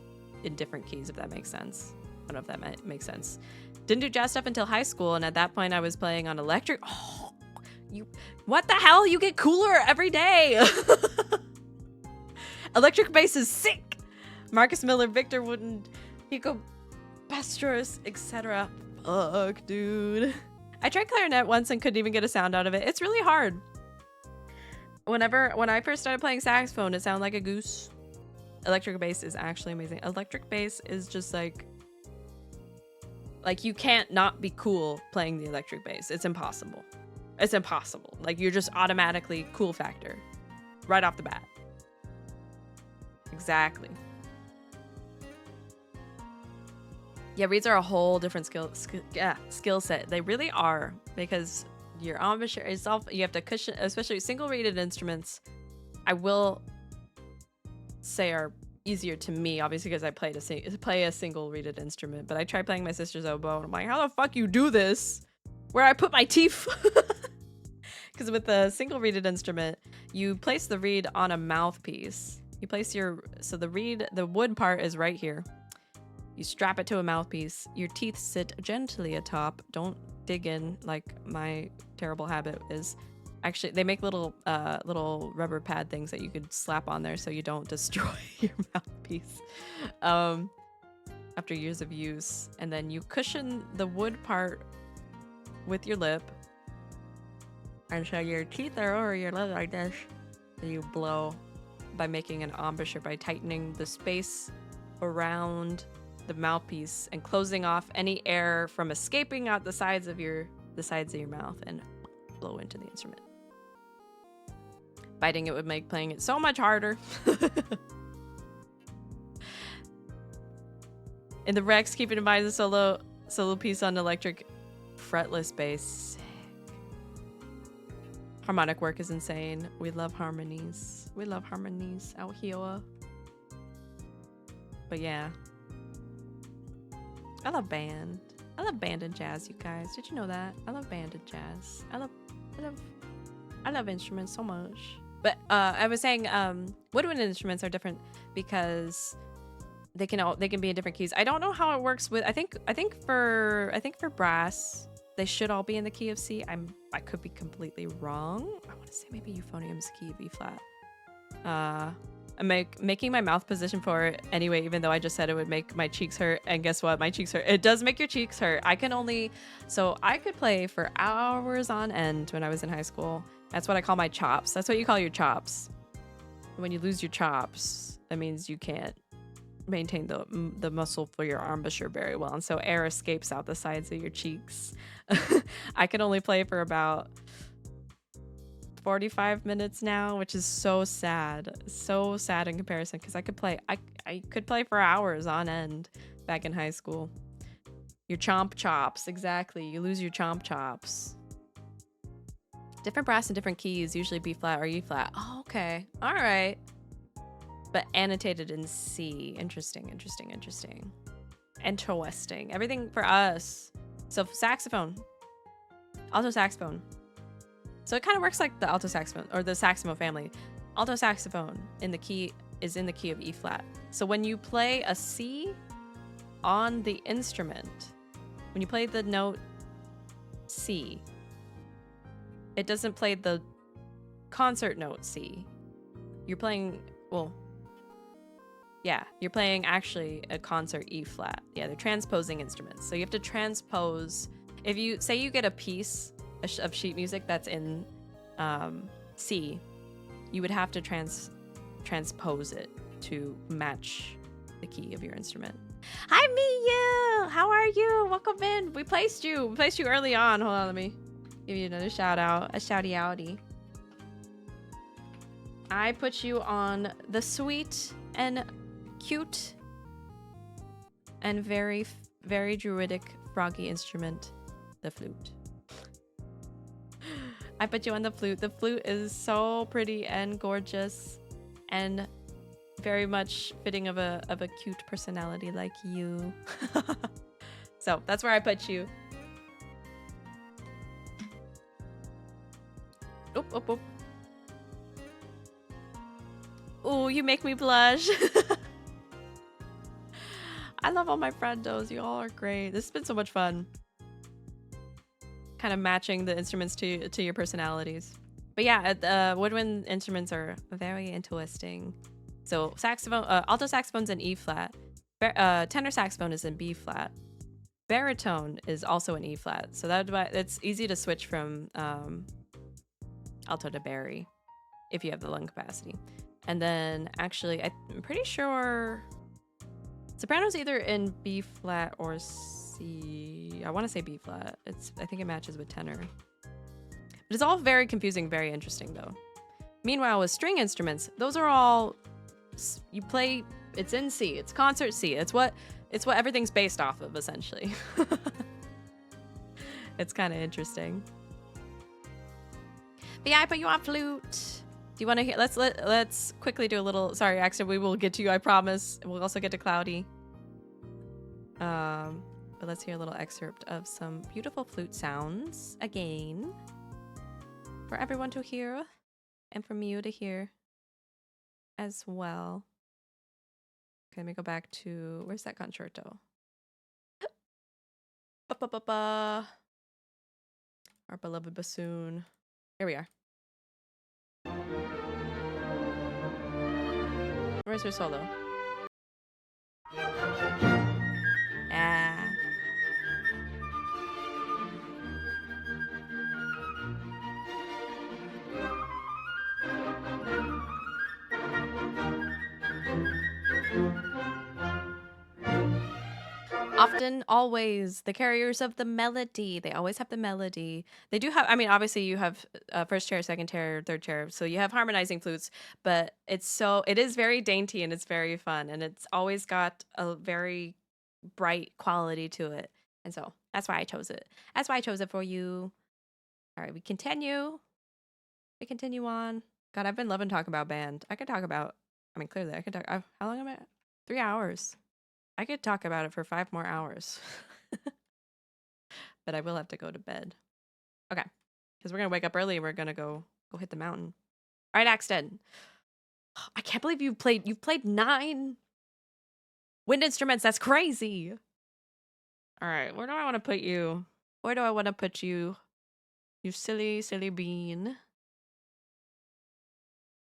different keys, if that makes sense. I don't know if that makes sense. Didn't do jazz stuff until high school, and at that point I was playing on electric. Oh, what the hell? You get cooler every day. Electric bass is sick. Marcus Miller, Victor Wooden, Nico Pastros, etc. Fuck, dude. I tried clarinet once and couldn't even get a sound out of it. It's really hard. When I first started playing saxophone, it sounded like a goose. Electric bass is actually amazing. Electric bass is just like Like, you can't not be cool playing the electric bass. It's impossible. It's impossible. Like, you're just automatically cool factor right off the bat. Exactly. Yeah, reeds are a whole different skill set. They really are, because your embouchure itself, you have to cushion, especially single reeded instruments. I will say are easier to me, obviously, because I play a single reeded instrument. But I tried playing my sister's oboe, and I'm like, how the fuck you do this? Where I put my teeth? Because with a single reeded instrument, you place the reed on a mouthpiece. You place the wood part is right here. You strap it to a mouthpiece. Your teeth sit gently atop. Don't dig in like my terrible habit is. Actually, they make little rubber pad things that you could slap on there so you don't destroy your mouthpiece after years of use. And then you cushion the wood part with your lip. And so your teeth are over your lip like this. And you blow by making an embouchure, by tightening the space around the mouthpiece and closing off any air from escaping out the sides of your mouth, and blow into the instrument. Biting it would make playing it so much harder. In the Rex, keep it in mind the solo piece on electric fretless bass. Harmonic work is insane. We love harmonies. We love harmonies out here. But yeah. I love band. I love band and jazz, you guys. Did you know that? I love band and jazz. I love instruments so much. But I was saying woodwind instruments are different because they can be in different keys. I don't know how it works with I think for brass they should all be in the key of C. I could be completely wrong. I want to say maybe euphonium's key of E flat. I'm making my mouth position for it anyway, even though I just said it would make my cheeks hurt. And guess what? My cheeks hurt. It does make your cheeks hurt. I could play for hours on end when I was in high school. That's what I call my chops. That's what you call your chops. When you lose your chops, that means you can't maintain the muscle for your embouchure very well. And so air escapes out the sides of your cheeks. I can only play for about 45 minutes now, which is so sad in comparison, because I could play for hours on end back in high school. Your chomp chops, exactly. You lose your chomp chops. Different brass and different keys, usually B flat or E flat. Oh, okay, all right. But annotated in C. Interesting. Everything for us. So saxophone, alto saxophone. So it kind of works like the alto saxophone or the saxophone family. Alto saxophone is in the key of E flat. So when you play a C on the instrument, when you play the note C, it doesn't play the concert note C. You're playing, you're playing actually a concert E flat. Yeah, they're transposing instruments. So you have to transpose. If you say you get a piece of sheet music that's in C, you would have to transpose it to match the key of your instrument. Hi, Miyu! How are you? Welcome in. We placed you early on. Hold on, let me give you another shout out. A shouty outy. I put you on the sweet and cute and very, very druidic froggy instrument, the flute. I put you on the flute. The flute is so pretty and gorgeous and very much fitting of a cute personality like you. So that's where I put you. Oop, oop, oop. Ooh, you make me blush. I love all my friendos. You all are great. This has been so much fun. Kind of matching the instruments to your personalities. But yeah, woodwind instruments are very interesting. So saxophone, alto saxophone's in E flat. Tenor saxophone is in B flat. Baritone is also in E flat. So it's easy to switch from alto to bari if you have the lung capacity. And then actually, I'm pretty sure soprano's either in B flat or C. I want to say B flat. I think it matches with tenor. But it's all very confusing, very interesting though. Meanwhile, with string instruments, those are all you play. It's in C. It's concert C. It's what everything's based off of essentially. It's kind of interesting. But yeah, I put you on flute. Do you want to hear? Let's quickly do a little. Sorry, Axton. We will get to you. I promise. We'll also get to Cloudy. But let's hear a little excerpt of some beautiful flute sounds again for everyone to hear and from you to hear as well. Okay, let me go back to where's that concerto? Our beloved bassoon. Here we are. Where's her solo? Ah. Often, always, the carriers of the melody. They always have the melody. They do have, I mean, obviously you have first chair, second chair, third chair. So you have harmonizing flutes, but it is very dainty and it's very fun. And it's always got a very bright quality to it. And so that's why I chose it. That's why I chose it for you. All right, we continue. We continue on. God, I've been loving talking about band. I could talk about, I mean, clearly I could talk, how long am I? 3 hours. I could talk about it for 5 more hours. But I will have to go to bed. Okay. Because we're going to wake up early and we're going to go hit the mountain. All right, Axton. I can't believe you've played 9 wind instruments. That's crazy. All right. Where do I want to put you? Where do I want to put you? You silly, silly bean.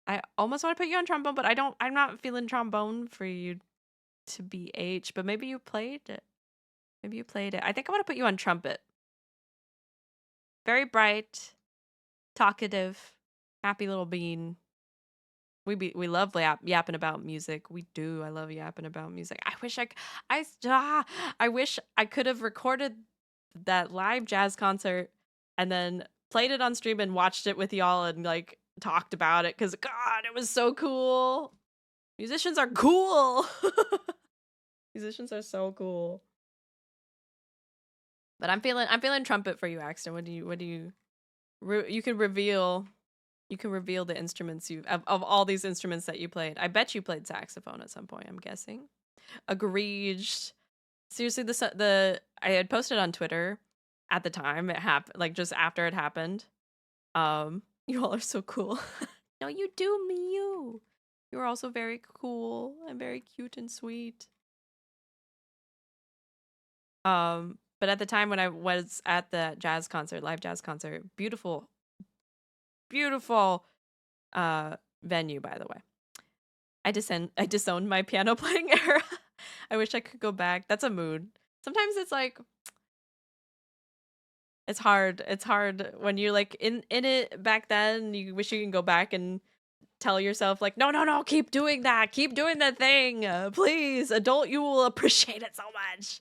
I almost want to put you on trombone, but I'm not feeling trombone for you to be H, but maybe you played it. Maybe you played it. I think I want to put you on trumpet. Very bright, talkative, happy little bean. We love yapping about music. We do. I love yapping about music. I wish I could have recorded that live jazz concert and then played it on stream and watched it with y'all and like talked about it because God, it was so cool. Musicians are cool. Musicians are so cool. But I'm feeling trumpet for you, Axton. What do you you can reveal the instruments of all these instruments that you played. I bet you played saxophone at some point, I'm guessing. Agreed. Seriously, I had posted on Twitter at the time it happened, like just after it happened. You all are so cool. No, you do me you. You're also very cool and very cute and sweet. But at the time when I was at the jazz concert, live jazz concert, beautiful venue, by the way. I disowned my piano playing era. I wish I could go back. That's a mood. Sometimes it's like it's hard. It's hard when you're like in it back then. You wish you can go back and tell yourself like, no, keep doing that. Keep doing that thing. Please, adult, you will appreciate it so much.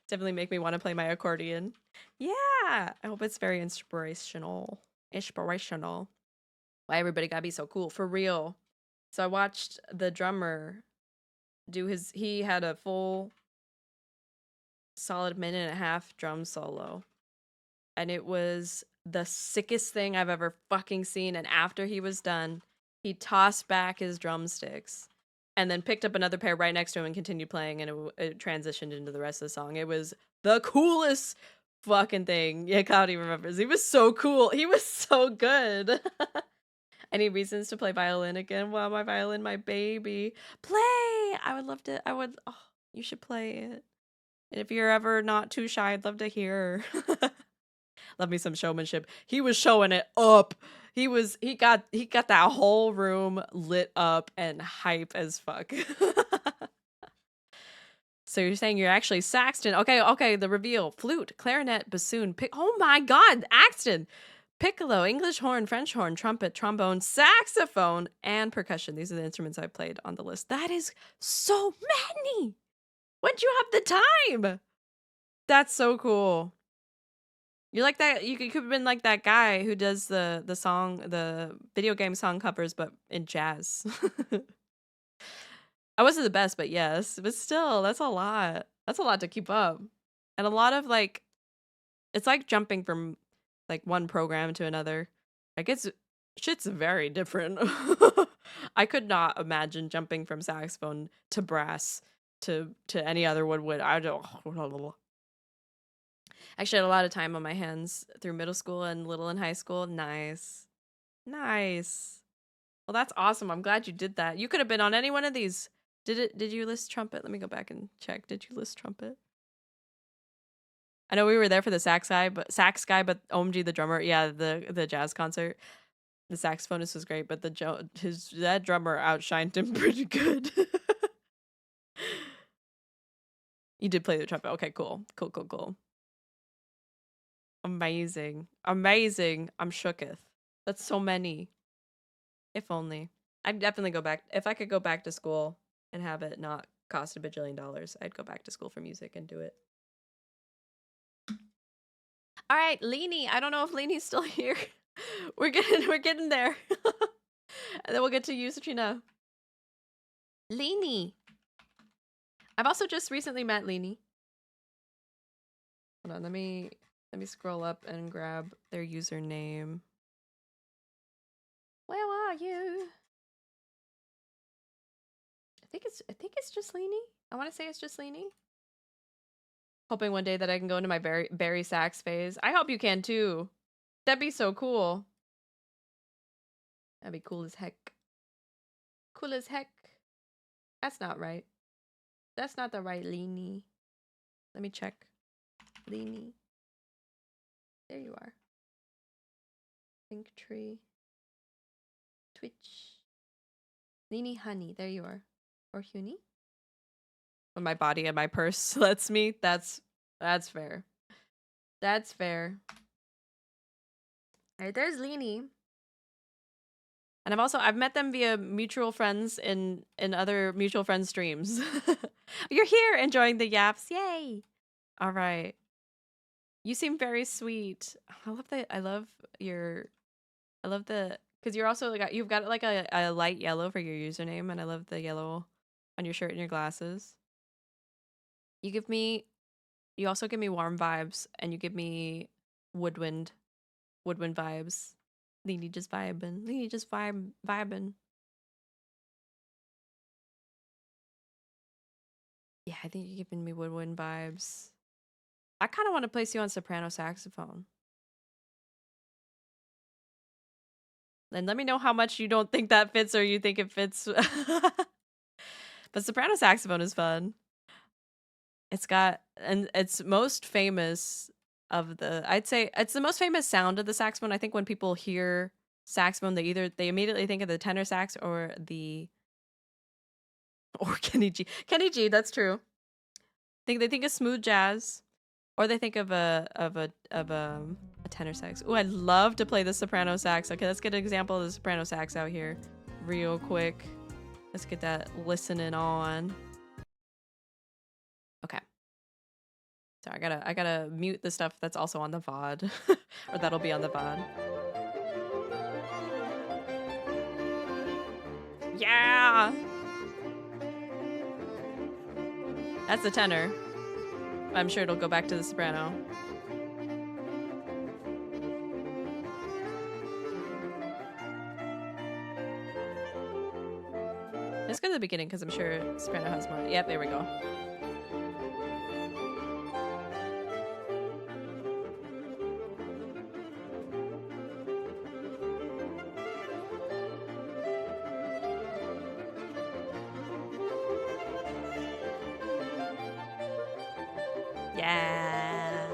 Definitely make me want to play my accordion. Yeah, I hope it's very inspirational. Why everybody gotta be so cool, for real. So I watched the drummer do he had a full solid minute and a half drum solo. And it was the sickest thing I've ever fucking seen. And after he was done, he tossed back his drumsticks and then picked up another pair right next to him and continued playing, and it transitioned into the rest of the song. It was the coolest fucking thing. Yeah, Cloudy remembers. He was so cool. He was so good. Any reasons to play violin again? Well, my violin, my baby. Play! I would love to. Oh, you should play it. And if you're ever not too shy, I'd love to hear. Love me some showmanship. He was showing it up. He got that whole room lit up and hype as fuck. So you're saying you're actually Saxton. Okay, the reveal. Flute, clarinet, bassoon, oh my god, Axton. Piccolo, English horn, French horn, trumpet, trombone, saxophone, and percussion. These are the instruments I played on the list. That is so many. When'd you have the time? That's so cool. You like that? You could have been like that guy who does the video game song covers, but in jazz. I wasn't the best, but yes. But still, that's a lot. That's a lot to keep up. And a lot of like, it's like jumping from like one program to another. Like shit's very different. I could not imagine jumping from saxophone to brass to any other woodwind. I don't. Actually, I had a lot of time on my hands through middle school and little in high school. Nice. Nice. Well, that's awesome. I'm glad you did that. You could have been on any one of these. Did you list trumpet? Let me go back and check. Did you list trumpet? I know we were there for the sax guy, but OMG the drummer, yeah, the jazz concert. The saxophonist was great, but that drummer outshined him pretty good. You did play the trumpet. Okay, cool. Cool. Amazing. I'm shooketh. That's so many. If only. I'd definitely go back. If I could go back to school and have it not cost $1 bajillion, I'd go back to school for music and do it. All right, Leanie. I don't know if Leanie's still here. We're getting there. And then we'll get to you, Satrina. Leanie. I've also just recently met Leanie. Hold on, let me scroll up and grab their username. Where are you? I think it's just Leanie. I want to say it's just Leanie. Hoping one day that I can go into my Barry sax phase. I hope you can too. That'd be so cool. That'd be cool as heck. Cool as heck. That's not right. That's not the right Leanie. Let me check. Leanie. There you are. Linktree. Twitch. Leanie Honey. There you are. Or Huni. When my body and my purse lets me. That's fair. That's fair. Alright, there's Leanie. And I've met them via mutual friends in other mutual friends streams. You're here enjoying the yaps. Yay. All right. You seem very sweet. I love because you're also like you've got like a light yellow for your username, and I love the yellow on your shirt and your glasses. You also give me warm vibes, and you give me woodwind vibes. Leanie just vibing. Yeah, I think you're giving me woodwind vibes. I kind of want to place you on soprano saxophone. And let me know how much you don't think that fits or you think it fits. But soprano saxophone is fun. It's most famous I'd say it's the most famous sound of the saxophone. I think when people hear saxophone, they immediately think of the tenor sax or Kenny G. Kenny G, that's true. They think of smooth jazz, or they think of a tenor sax. Oh, I'd love to play the soprano sax. Okay, let's get an example of the soprano sax out here real quick. Let's get that listening on. Okay. So I gotta mute the stuff that's also on the VOD. Or that'll be on the VOD. Yeah! That's the tenor. I'm sure it'll go back to the soprano. Let's go to the beginning because I'm sure soprano has more. Yep, there we go. Yeah.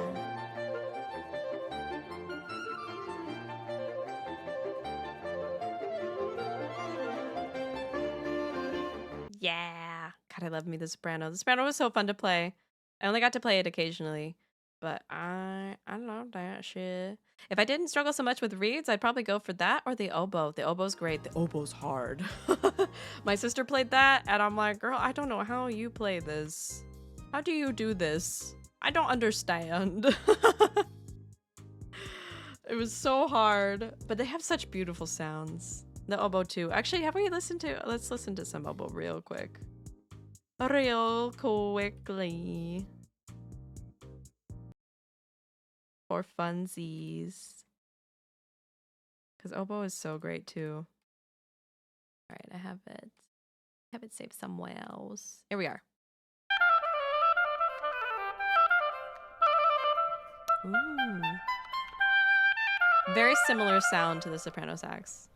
Yeah. God, I love me the soprano. The soprano was so fun to play. I only got to play it occasionally, but I love that shit. If I didn't struggle so much with reeds, I'd probably go for that or the oboe. The oboe's great. The oboe's hard. My sister played that, and I'm like, girl, I don't know how you play this. How do you do this? I don't understand. It was so hard, but they have such beautiful sounds. The oboe too. Actually, have we listened to? Let's listen to some oboe real quick. Real quickly. For funsies. Because oboe is so great too. All right, I have it saved somewhere else. Here we are. Ooh. Very similar sound to the soprano sax.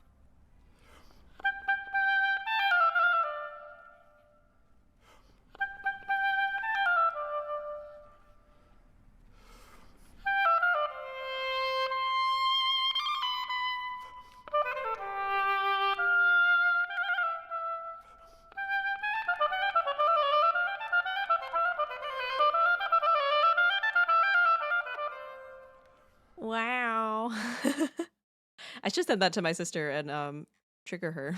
Wow. I should send that to my sister and trigger her.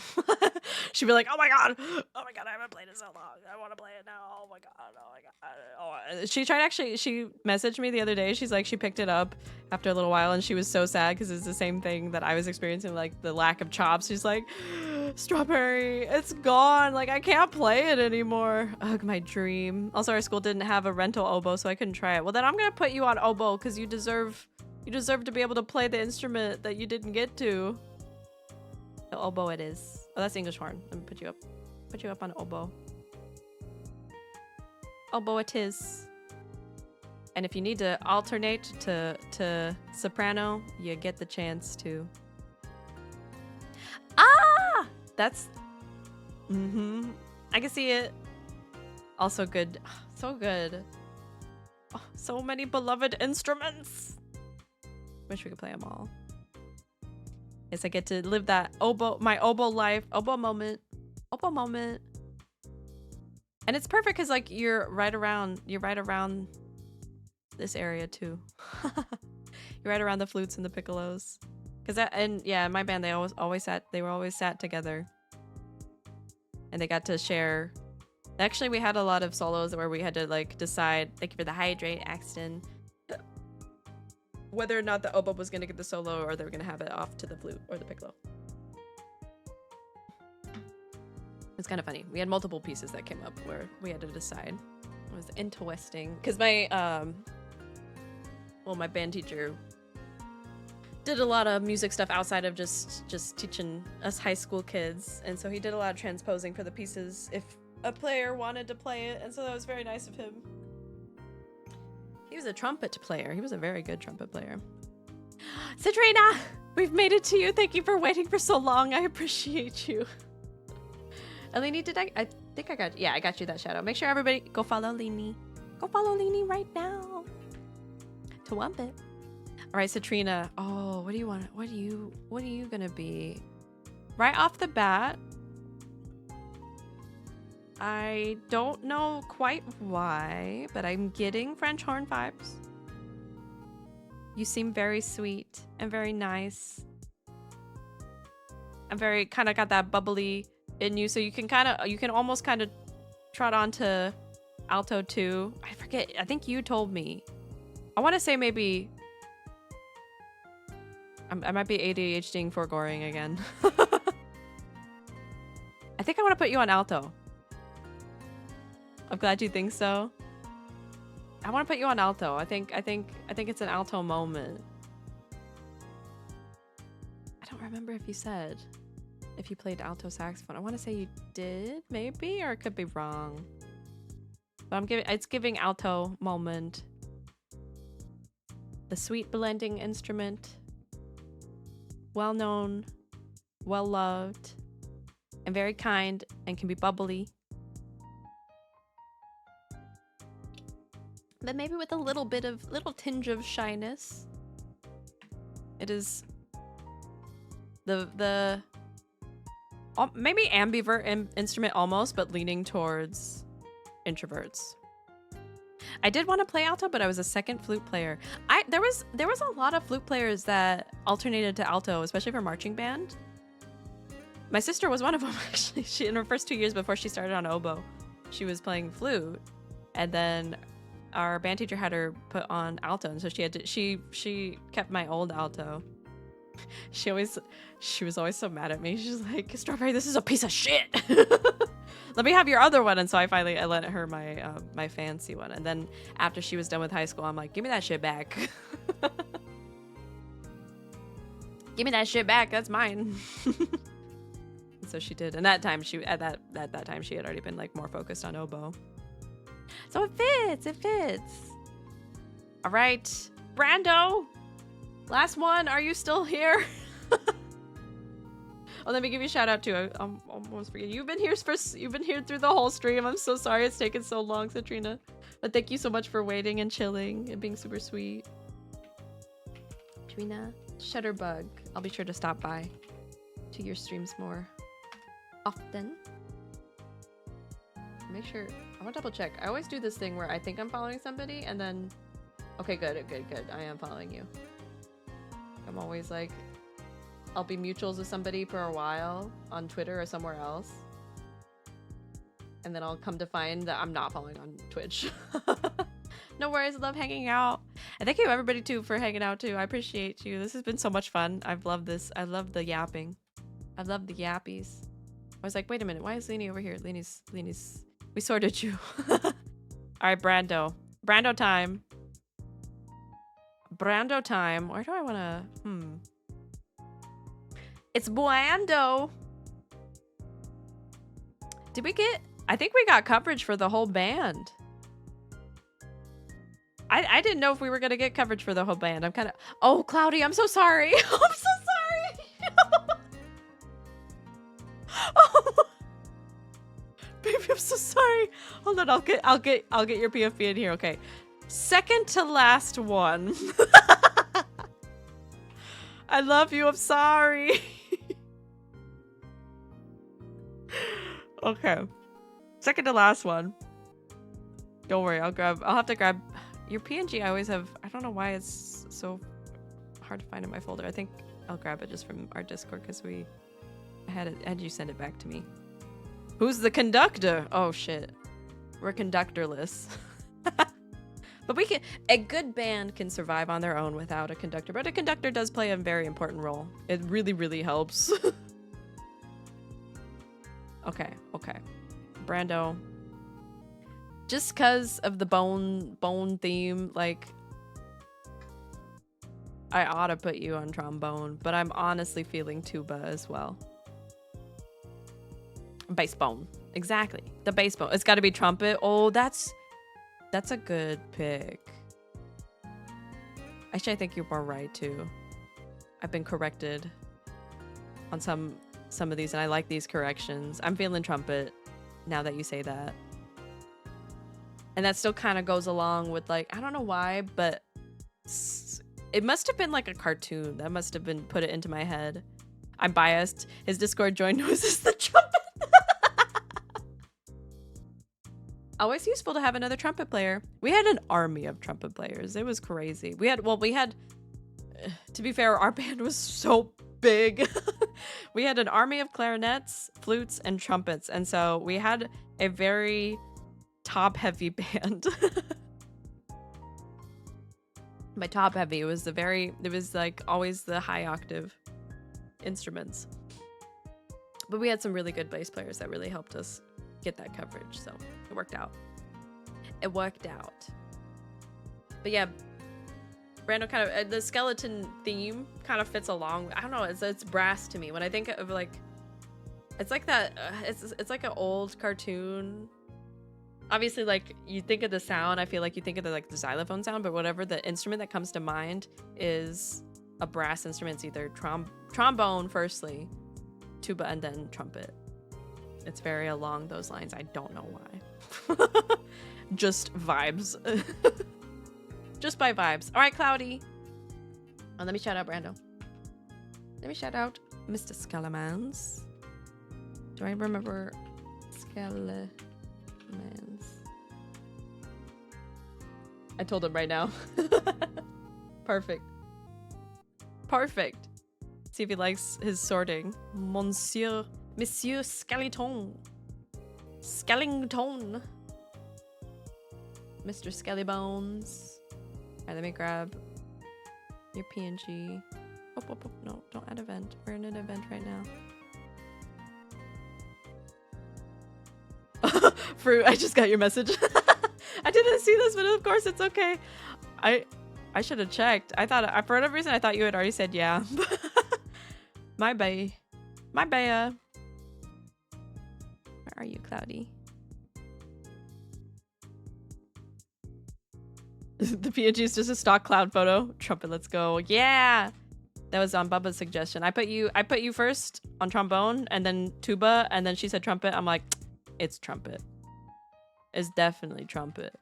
She'd be like, "Oh my god, I haven't played it so long. I want to play it now. Oh my god." Oh. She messaged me the other day. She's like, she picked it up after a little while and she was so sad because it's the same thing that I was experiencing, like the lack of chops. She's like, "Strawberry, it's gone. Like I can't play it anymore." Ugh, my dream. Also, our school didn't have a rental oboe, so I couldn't try it. Well, then I'm gonna put you on oboe because you deserve to be able to play the instrument that you didn't get to. The oboe it is. Oh, that's English horn. Let me put you up on oboe. Oboe it is. And if you need to alternate to soprano, you get the chance to. Ah! That's... I can see it. Also good. So good. Oh, so many beloved instruments. Wish we could play them all. Yes, I get to live that my oboe life, oboe moment. And it's perfect because like you're right around this area too. You're right around the flutes and the piccolos. Yeah, in my band they were always sat together. And they got to share. Actually, we had a lot of solos where we had to like decide, like for the hydrate, Axton, whether or not the oboe was going to get the solo or they were going to have it off to the flute or the piccolo. It's kind of funny. We had multiple pieces that came up where we had to decide. It was interesting because my my band teacher did a lot of music stuff outside of just teaching us high school kids, and so he did a lot of transposing for the pieces if a player wanted to play it, and so that was very nice of him. He was a trumpet player. He was a very good trumpet player. Citrina, we've made it to you. Thank you for waiting for so long. I appreciate you. Eleni, I think I got, yeah, I got you that shadow. Make sure everybody go follow Lini. Go follow Lini right now. To Wump It. All right, Citrina. Oh, what do you want? What are you gonna be? Right off the bat, I don't know quite why, but I'm getting French horn vibes. You seem very sweet and very nice. I'm very kind of got that bubbly in you, so you can almost kind of trot onto alto too. I forget. I think you told me. I want to say maybe I might be ADHDing for Goring again. I think I want to put you on alto. I'm glad you think so. I want to put you on alto. I think it's an alto moment. I don't remember if you said if you played alto saxophone. I want to say you did, maybe, or it could be wrong. But it's giving alto moment. The sweet blending instrument. Well known, well loved, and very kind, and can be bubbly. But maybe with a little tinge of shyness. It is the maybe ambivert instrument almost, but leaning towards introverts. I did want to play alto, but I was a second flute player. There was a lot of flute players that alternated to alto, especially for marching band. My sister was one of them, actually. She, in her first 2 years before she started on oboe, she was playing flute, and then our band teacher had her put on alto, and so she had to she kept my old alto. She was always so mad at me. She's like, Strawberry, this is a piece of shit. Let me have your other one. And so I let her my fancy one. And then after she was done with high school, I'm like, give me that shit back. Give me that shit back. That's mine. And so she did. And that time at that time she had already been like more focused on oboe. So it fits. It fits. All right, Brando. Last one. Are you still here? Oh, let me give you a shout out too. I almost forget. You've been here through the whole stream. I'm so sorry it's taken so long, Citrina. But thank you so much for waiting and chilling and being super sweet. Trina, Shutterbug. I'll be sure to stop by to your streams more often. Make sure. I want to double check. I always do this thing where I think I'm following somebody and then. Okay, good. I am following you. I'm always like. I'll be mutuals with somebody for a while on Twitter or somewhere else. And then I'll come to find that I'm not following on Twitch. No worries, I love hanging out. And thank you everybody too for hanging out too. I appreciate you. This has been so much fun. I've loved this. I love the yapping. I love the yappies. I was like, wait a minute, why is Leanie over here? Leanie's, we sorted you. All right, Brando. Brando time. Brando time. Where do I wanna, It's Brando. Did we get... I think we got coverage for the whole band. I didn't know if we were going to get coverage for the whole band. I'm kind of... Oh, Cloudy, I'm so sorry. I'm so sorry. Oh. Baby, I'm so sorry. Hold on, I'll get your PFP in here. Okay. Second to last one. I love you. I'm sorry. Okay. Second to last one. Don't worry, I'll have to grab your PNG. I always have, I don't know why it's so hard to find in my folder. I think I'll grab it just from our Discord because I had you send it back to me. Who's the conductor? Oh shit. We're conductorless. But a good band can survive on their own without a conductor, but a conductor does play a very important role. It really, really helps. Okay. Brando. Just cause of the bone theme, like, I ought to put you on trombone, but I'm honestly feeling tuba as well. Bass bone. Exactly. The bass bone. It's gotta be trumpet. Oh, that's a good pick. Actually, I think you're more right too. I've been corrected on some of these, and I like these corrections. I'm feeling trumpet now that you say that. And that still kind of goes along with, like, I don't know why, but it must have been like a cartoon. That must have been put it into my head. I'm biased. His Discord join noise is the trumpet. Always useful to have another trumpet player. We had an army of trumpet players. It was crazy. We had, to be fair, our band was so big. We had an army of clarinets, flutes, and trumpets. And so we had a very top-heavy band. By top-heavy, it was like always the high octave instruments. But we had some really good bass players that really helped us get that coverage, so it worked out. It worked out. But yeah, Brando kind of the skeleton theme kind of fits along. I don't know, it's brass to me. When I think of, like, it's like that. It's like an old cartoon. Obviously, like, you think of the sound, I feel like you think of the xylophone sound, but whatever the instrument that comes to mind is a brass instrument. It's either trombone firstly, tuba, and then trumpet. It's very along those lines. I don't know why. Just vibes. Just by vibes. All right, Cloudy. Oh, let me shout out Brando. Let me shout out Mr. Skelemans. Do I remember Skelemans? I told him right now. Perfect. Perfect. See if he likes his sorting. Monsieur Skeleton. Skellington. Mr. Skellybones. Alright, let me grab your PNG. Oh, no, don't add event. We're in an event right now. Fruit, I just got your message. I didn't see this, but of course it's okay. I should have checked. I thought, for whatever reason, I thought you had already said yeah. My bad. My bad. Where are you, Cloudy? The PNG is just a stock cloud photo. Trumpet, let's go. Yeah. That was on Bubba's suggestion. I put you first on trombone and then tuba and then she said trumpet. I'm like, it's trumpet. It's definitely trumpet.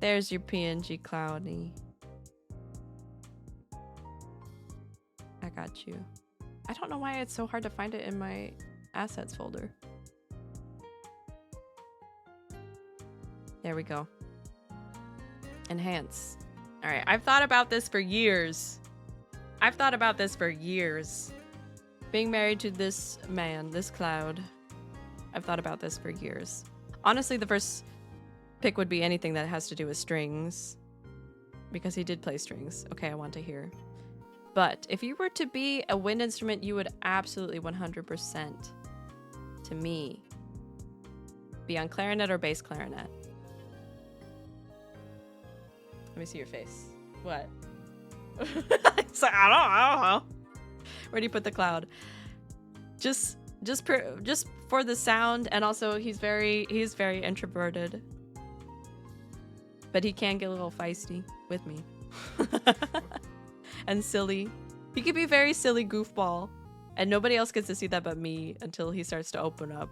There's your PNG, Cloudy. I got you. I don't know why it's so hard to find it in my assets folder. There we go. Enhance. All right, I've thought about this for years. Being married to this man, this Cloud. I've thought about this for years. Honestly, the first pick would be anything that has to do with strings. Because he did play strings. Okay, I want to hear. But if you were to be a wind instrument, you would absolutely 100%, to me, be on clarinet or bass clarinet. Let me see your face. What? It's like, I don't know. Where do you put the Cloud? Just for the sound, and also he's very introverted. But he can get a little feisty with me. And silly. He could be a very silly goofball. And nobody else gets to see that but me until he starts to open up.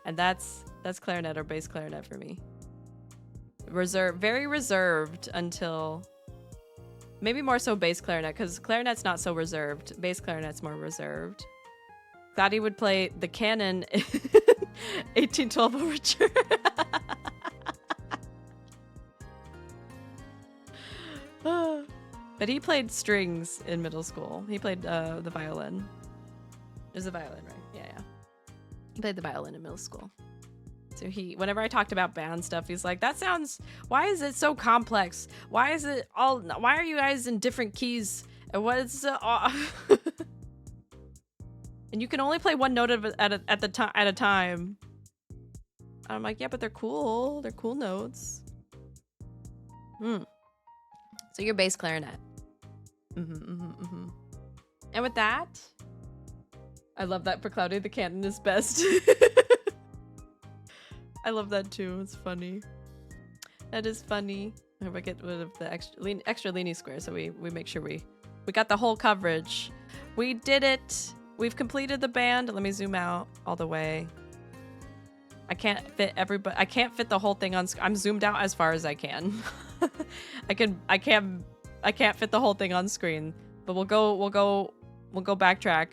And that's clarinet or bass clarinet for me. Very reserved until maybe more so bass clarinet, because clarinet's not so reserved. Bass clarinet's more reserved. Thought he would play the canon in 1812 Overture. But he played strings in middle school. He played the violin. There's a violin, right? Yeah. He played the violin in middle school. So whenever I talked about band stuff, he's like, why is it so complex? Why are you guys in different keys? And what is and you can only play one note at a time. I'm like, yeah, but they're cool. They're cool notes. So you're bass clarinet. And with that, I love that for Cloudy, the canon is best. I love that too. It's funny. That is funny. I hope I get rid of the extra leany square so we make sure we got the whole coverage. We did it. We've completed the band. Let me zoom out all the way. I can't fit everybody. I can't fit the whole thing on. I'm zoomed out as far as I can. I can't fit the whole thing on screen, but we'll go backtrack.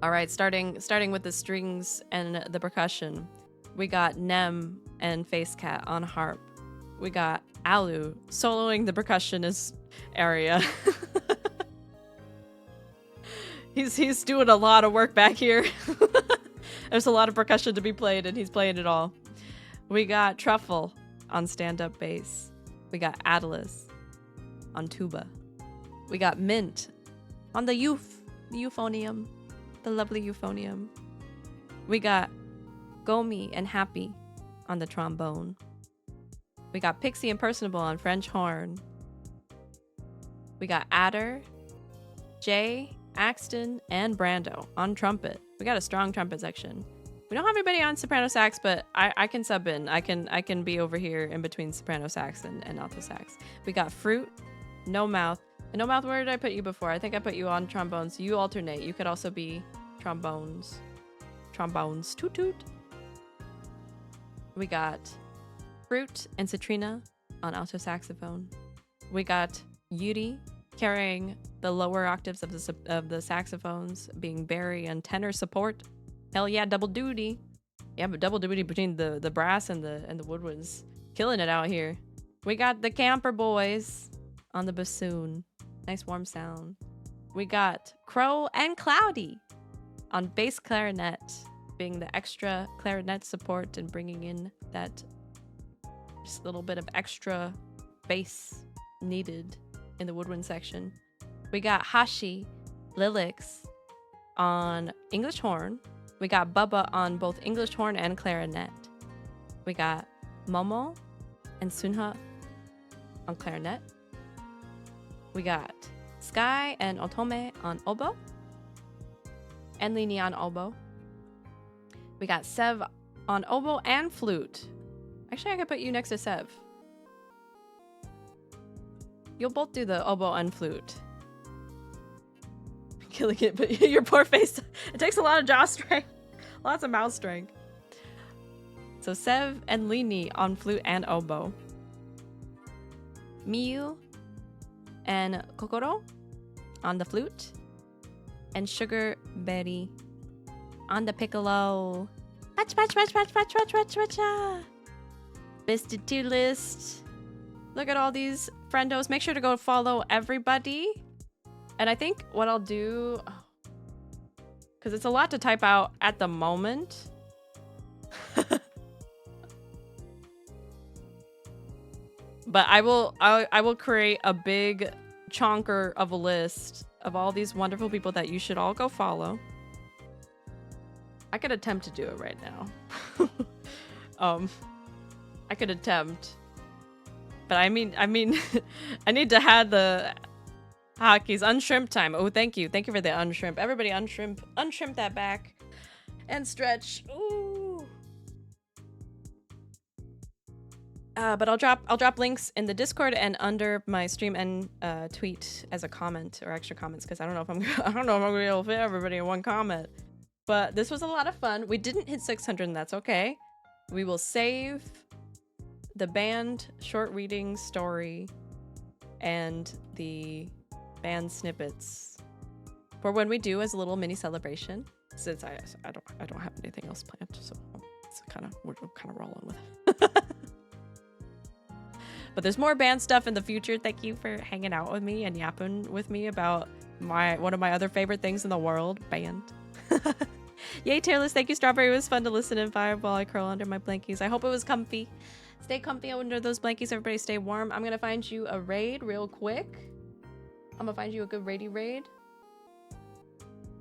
All right, starting with the strings and the percussion. We got Nem and Face Cat on harp. We got Alu soloing the percussionist area. He's doing a lot of work back here. There's a lot of percussion to be played, and he's playing it all. We got Truffle on stand-up bass. We got Atlas on tuba. We got Mint on the euphonium, the lovely euphonium. We got Gomi and Happy on the trombone. We got Pixie and Personable on French horn. We got Adder, Jay, Axton, and Brando on trumpet. We got a strong trumpet section. We don't have anybody on soprano sax, but I can sub in. I can be over here in between soprano sax and alto sax. We got Fruit, No Mouth. And No Mouth, where did I put you before? I think I put you on trombones. You alternate. You could also be trombones. Trombones. Toot toot. We got Fruit and Citrina on alto saxophone. We got Yuri carrying the lower octaves of the saxophones, being Barry and tenor support. Hell yeah, double duty. Yeah, but double duty between the brass and the woodwinds. Killing it out here. We got the Camper Boys on the bassoon. Nice warm sound. We got Crow and Cloudy on bass clarinet. being the extra clarinet support and bringing in that just little bit of extra bass needed in the woodwind section. We got Hashi Lilix on English horn. We got Bubba on both English horn and clarinet. We got Momo and Sunha on clarinet. We got Sky and Otome on oboe. And Lini on oboe. We got Sev on oboe and flute. Actually, I could put you next to Sev. You'll both do the oboe and flute. Killing it, but your poor face. It takes a lot of jaw strength. Lots of mouth strength. So Sev and Lini on flute and oboe. Miyu and Kokoro on the flute. And Sugar Berry on the piccolo. Listed tier list. Look at all these friendos. Make sure to go follow everybody. And I think what I'll do, because it's a lot to type out at the moment. But I will create a big chonker of a list of all these wonderful people that you should all go follow. I could attempt to do it right now. I could attempt. But I mean I need to have the Hockey's unshrimp time. Oh, thank you. Thank you for the unshrimp. Everybody unshrimp that back and stretch. Ooh. But I'll drop links in the Discord and under my stream and tweet as a comment or extra comments, because I don't know if I'm gonna be able to fit everybody in one comment. But this was a lot of fun. We didn't hit 600, and that's okay. We will save the band short reading story and the band snippets for when we do as a little mini celebration. Since I don't have anything else planned, so it's we're kind of rolling with it. But there's more band stuff in the future. Thank you for hanging out with me and yapping with me about one of my other favorite things in the world, band. Yay, tier list. Thank you, Strawberry. It was fun to listen and vibe while I curl under my blankies. I hope it was comfy. Stay comfy under those blankies. Everybody stay warm. I'm gonna find you a raid real quick. I'm gonna find you a good raid.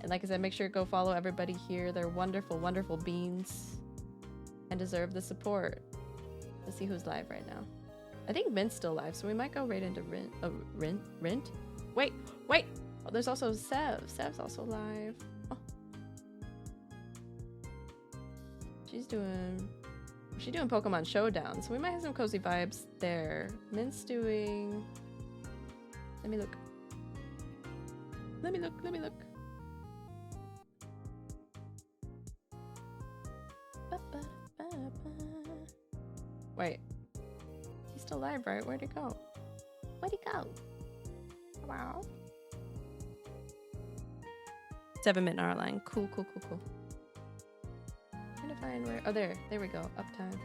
And like I said, make sure to go follow everybody here. They're wonderful, wonderful beans and deserve the support. Let's see who's live right now. I think Mint's still live, so we might go right into Rint. Wait. Oh, there's also Sev. Sev's also live. Oh. She's doing Pokemon Showdown, so we might have some cozy vibes there. Mint's doing... Let me look. Wait. He's still live, right? Where'd he go? Wow. 7 minute hour line. Cool. Trying to find where... Oh, there we go. Uptime.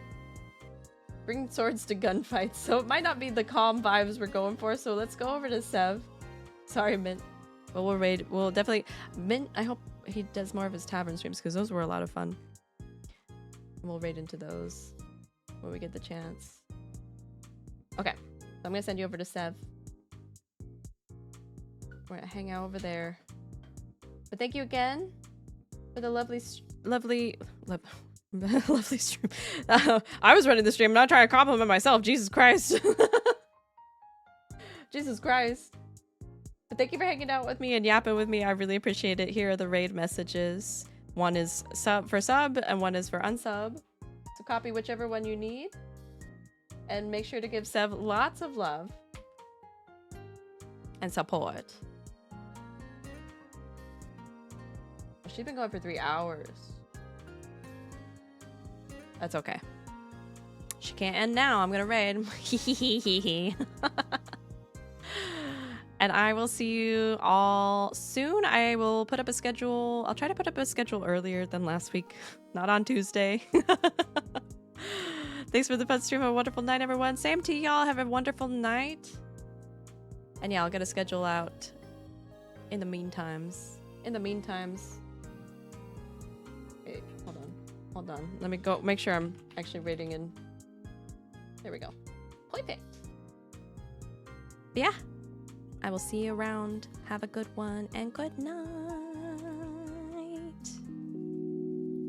Bring swords to gunfights. So it might not be the calm vibes we're going for, so let's go over to Sev. Sorry, Mint. But we'll definitely... Mint, I hope he does more of his tavern streams, because those were a lot of fun. And we'll raid into those when we get the chance. Okay. So I'm going to send you over to Sev. We're going to hang out over there. But thank you again for the lovely stream. I was running the stream. I'm not trying to compliment myself. Jesus Christ. Jesus Christ. But thank you for hanging out with me and yapping with me. I really appreciate it. Here are the raid messages. One is for sub and one is for unsub. So copy whichever one you need. And make sure to give Sev lots of love and support. She's been going for 3 hours. That's okay. She can't end now. I'm gonna raid. And I will see you all soon. I will put up a schedule. I'll try to put up a schedule earlier than last week. Not on Tuesday. Thanks for the fun stream. Have a wonderful night, everyone. Same to y'all. Have a wonderful night. And yeah, I'll get a schedule out in the meantime. Okay, hold on. Hold on. Let me go make sure I'm actually rating in. There we go. Perfect. Yeah. I will see you around. Have a good one and good night.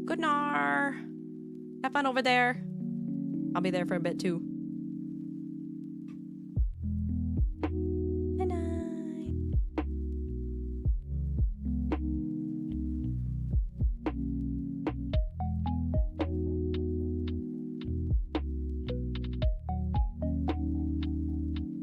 Good night. Have fun over there. I'll be there for a bit too.